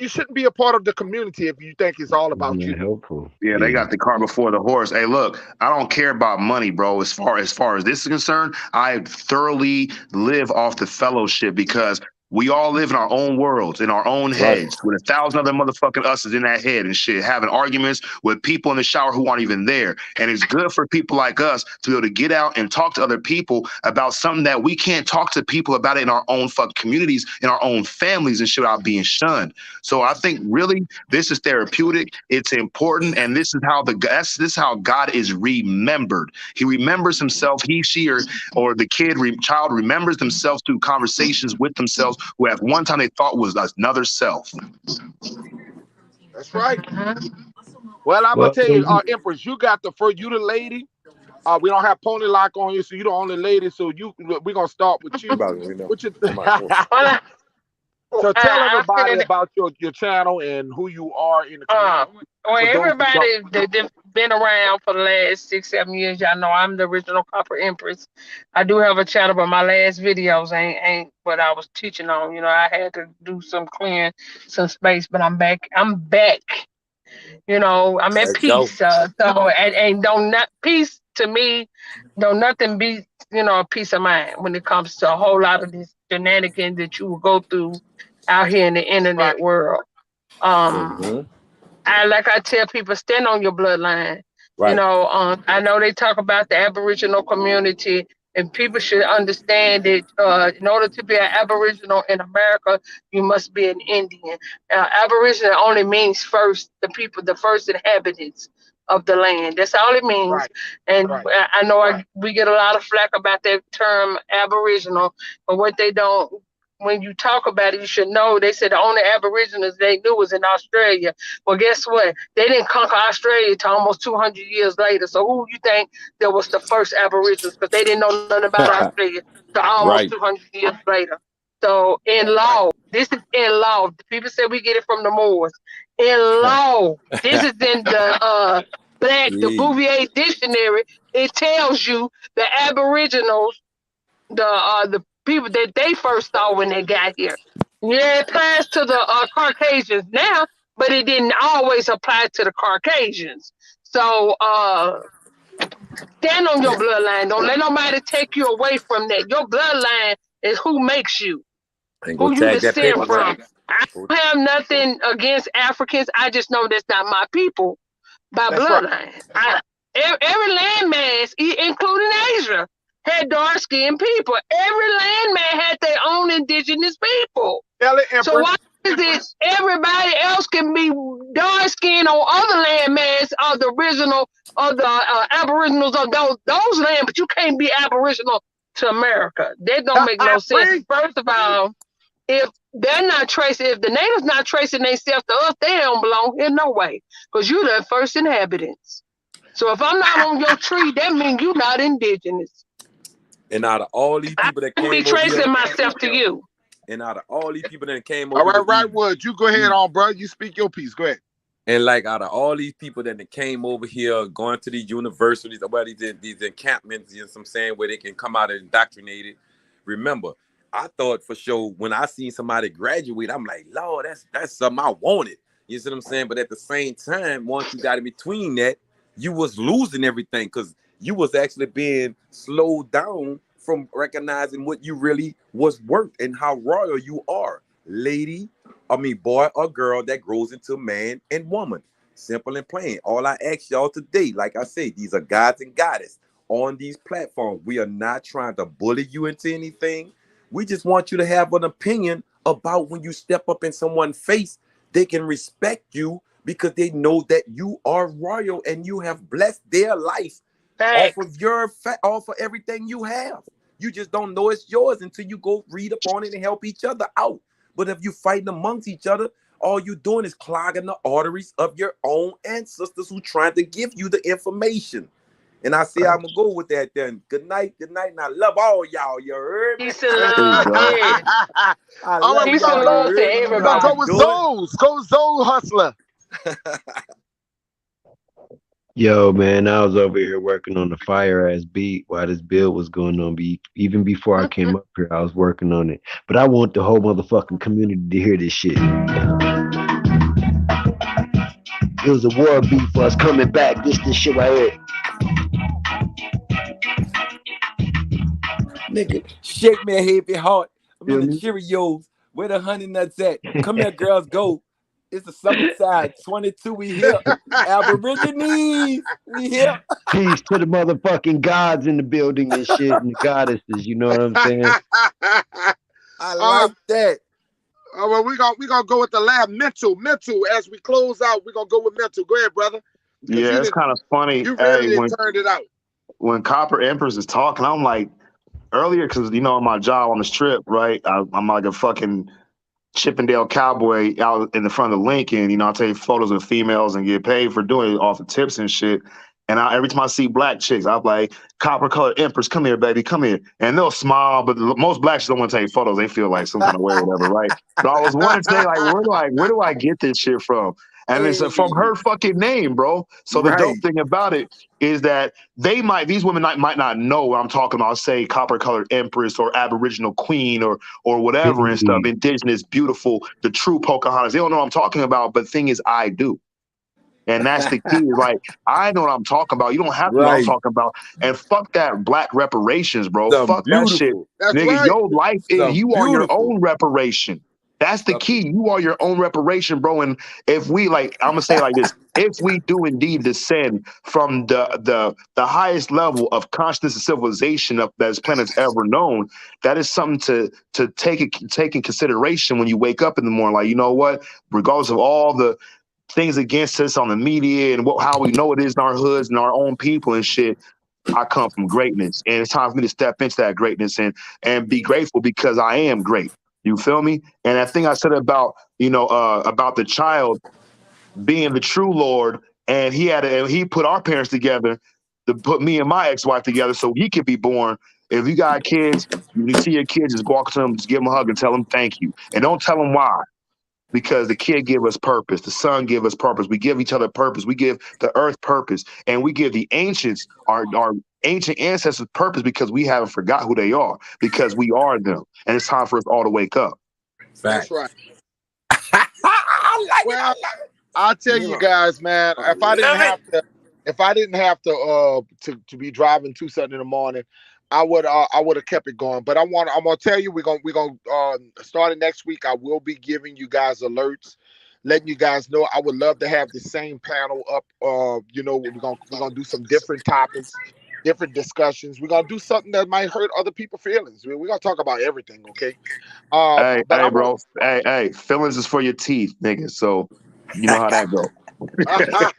shouldn't be a part of the community if you think it's all about Not you. helpful. Yeah, they Yeah. got the car before the horse. Hey, look, I don't care about money, bro. As far as this is concerned, I thoroughly live off the fellowship because we all live in our own worlds, in our own Right. heads, with 1,000 other motherfucking us's in that head and shit, having arguments with people in the shower who aren't even there. And it's good for people like us to be able to get out and talk to other people about something that we can't talk to people about it in our own fucking communities, in our own families and shit without being shunned. So I think really this is therapeutic. It's important, and this is how God is remembered. He remembers himself. He, she, or the child remembers themselves through conversations with themselves who at one time they thought was another self. That's right. Mm-hmm. Well, I'm gonna Well, tell you, Empress, you got you the lady. We don't have pony lock on you, so you the only lady. So we're gonna start with you. About we know. What you Somebody. Well, So tell I everybody said, about your channel and who you are in the uh, community. well, For those who don't, everybody that been around for the last 6, 7 years, y'all know I'm the original Copper Empress. I do have a channel, but my last videos ain't what I was teaching on. You know, I had to do some clearing, some space, but I'm back. I'm back I'm at Let's go. peace. And don't not peace to me, don't nothing beat a peace of mind when it comes to a whole lot of these shenanigans that you will go through out here in the Right. internet world. Um, Mm-hmm. I tell people, stand on your bloodline. Right. I know they talk about the Aboriginal community, and people should understand that in order to be an Aboriginal in America, you must be an Indian. Aboriginal only means first, the people, the first inhabitants of the land. That's all it means. Right. And Right. I know we get a lot of flack about that term Aboriginal, but what they don't, when you talk about it, you should know they said the only Aboriginals they knew was in Australia. Well, guess what? They didn't conquer Australia till almost 200 years later. So who you think that was the first Aborigines? Because they didn't know nothing about Australia till almost Right. 200 years later. So in Right. law, this is in law. People say we get it from the Moors. In law, this is in the Yeah. Bouvier dictionary. It tells you the Aboriginals, the people that they first saw when they got here. Yeah, it applies to the Caucasians now, but it didn't always apply to the Caucasians. So stand on your bloodline. Don't let nobody take you away from that. Your bloodline is who makes you, And go who you tag that descend paper, man. from. I don't have nothing against Africans. I just know that's not my people by That's right. bloodline. Every landmass, including Asia, had dark skinned people. Every landmass had their own indigenous people. Tell it, So Empress. why is it everybody else can be dark skinned on other landmass of the original of the Aboriginals of those lands, but you can't be Aboriginal to America? That don't make no sense. Free. First of all, if they're not tracing, if the natives not tracing themselves to us, they don't belong here no way. Because you're the first inhabitants. So if I'm not on your tree, that means you're not indigenous. And out of all these I people that will be came over here, tracing myself to you. and out of all these people that came All over right, with right, Wood. You go ahead these on, bro. You speak your piece. Go ahead. and like out of all these people that came over here, going to these universities, about these encampments, you know what I'm saying, where they can come out and indoctrinated. Remember, I thought for sure when I seen somebody graduate, I'm like, Lord, that's something I wanted. You see what I'm saying? But at the same time, once you got in between that, you was losing everything because you was actually being slowed down from recognizing what you really was worth and how royal you are, lady. I mean, boy or girl that grows into man and woman. Simple and plain. All I ask y'all today, like I say, these are gods and goddess on these platforms. We are not trying to bully you into anything. We just want you to have an opinion about when you step up in someone's face, they can respect you because they know that you are royal and you have blessed their life off Facts. of off of everything you have. You just don't know it's yours until you go read up on it and help each other out. But if you fighting amongst each other, all you're doing is clogging the arteries of your own ancestors who trying to give you the information. And I say I'm gonna go with that then. Good night, and I love all y'all. You heard me? Peace and There you love. go. Yeah. I All right, love we Peace and gonna y'all. You go. love to heard me? You We know gonna how everybody. go we with do it. Zoes. Go Zoe Hustler. Yo, man, I was over here working on the fire ass beat while this build was going on. Even before I came up here, I was working on it. But I want the whole motherfucking community to hear this shit. It was a war beat for us coming back. This shit right here. Nigga, shake me a heavy heart. I'm in Feel the me? Cheerios. Where the honey nuts at? Come here, girls, go. It's the summertime. 22, we here. Aborigines, we here. Peace to the motherfucking gods in the building and shit and the goddesses. You know what I'm saying? I uh, like that. well, we gonna go with the lab mental as we close out. We're gonna go with mental. Go ahead, brother, because Yeah, it's kind of funny. you Hey, really didn't turned it out. when Copper Empress is talking, I'm like earlier because on my job on the strip, right? I'm like a fucking Chippendale cowboy out in the front of Lincoln. I take photos of females and get paid for doing it off of tips and shit. And every time I see black chicks, I'm like, copper colored empress, come here, baby, come here. And they'll smile, but most black chicks don't want to take photos. They feel like some kind of way or whatever, right? So I was wanting to say, like, where do I get this shit from? And it's Hey, from her fucking name, bro. So the dope right. thing about it is that these women might not know what I'm talking about. Say copper colored empress or aboriginal queen or whatever and stuff. Peace. Indigenous, beautiful, the true Pocahontas. They don't know what I'm talking about, but the thing is, I do. And that's the key. Like, I know what I'm talking about. You don't have to know what I'm Right. talking about. And fuck that black reparations, bro. Some Fuck that shit. beautiful. That's Nigga, right. your life is, Some you are your beautiful. own reparation. That's the Some, key. You are your own reparation, bro. And if we, like, I'm gonna say it like this: if we do indeed descend from the highest level of consciousness and civilization that this planet's ever known, that is something to take in consideration when you wake up in the morning. Like, you know what? Regardless of all the things against us on the media and how we know it is in our hoods and our own people and shit, I come from greatness, and it's time for me to step into that greatness and be grateful because I am great. You feel me? And that thing I said about about the child being the true Lord, and he put our parents together to put me and my ex-wife together so he could be born. If you got kids, when you see your kids, just walk to them, just give them a hug and tell them thank you, and don't tell them why. Because the kid give us purpose, the sun give us purpose. We give each other purpose. We give the earth purpose, and we give the ancients, our ancient ancestors, purpose because we haven't forgot who they are, because we are them, and it's time for us all to wake up. That's facts. right. I like it. I Well, like it. I'll tell You you know, guys, man, I love it. if I didn't have to be driving 2 something in the morning, I would have kept it going. But I'm gonna tell you, we're gonna starting next week. I will be giving you guys alerts, letting you guys know. I would love to have the same panel up. We're gonna do some different topics, different discussions. We're gonna do something that might hurt other people's feelings. We're gonna talk about everything, okay? Hey, But hey, I'm bro. Hey, feelings is for your teeth, nigga. So you know how that go. gonna.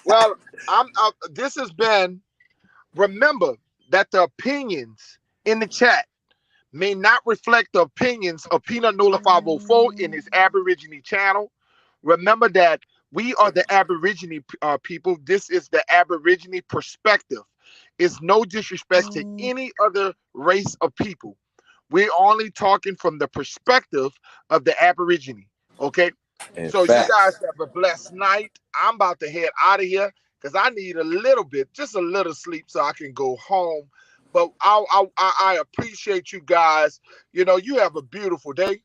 Well, this has been. Remember that the opinions in the chat may not reflect the opinions of Peanut Nola 504 in his Aborigine channel. Remember that we are the Aborigine people. This is the Aborigine perspective. It's no disrespect to any other race of people. We're only talking from the perspective of the Aborigine. Okay? And So you guys facts. have a blessed night. I'm about to head out of here because I need a little bit, just a little sleep so I can go home. But I appreciate you guys. You have a beautiful day.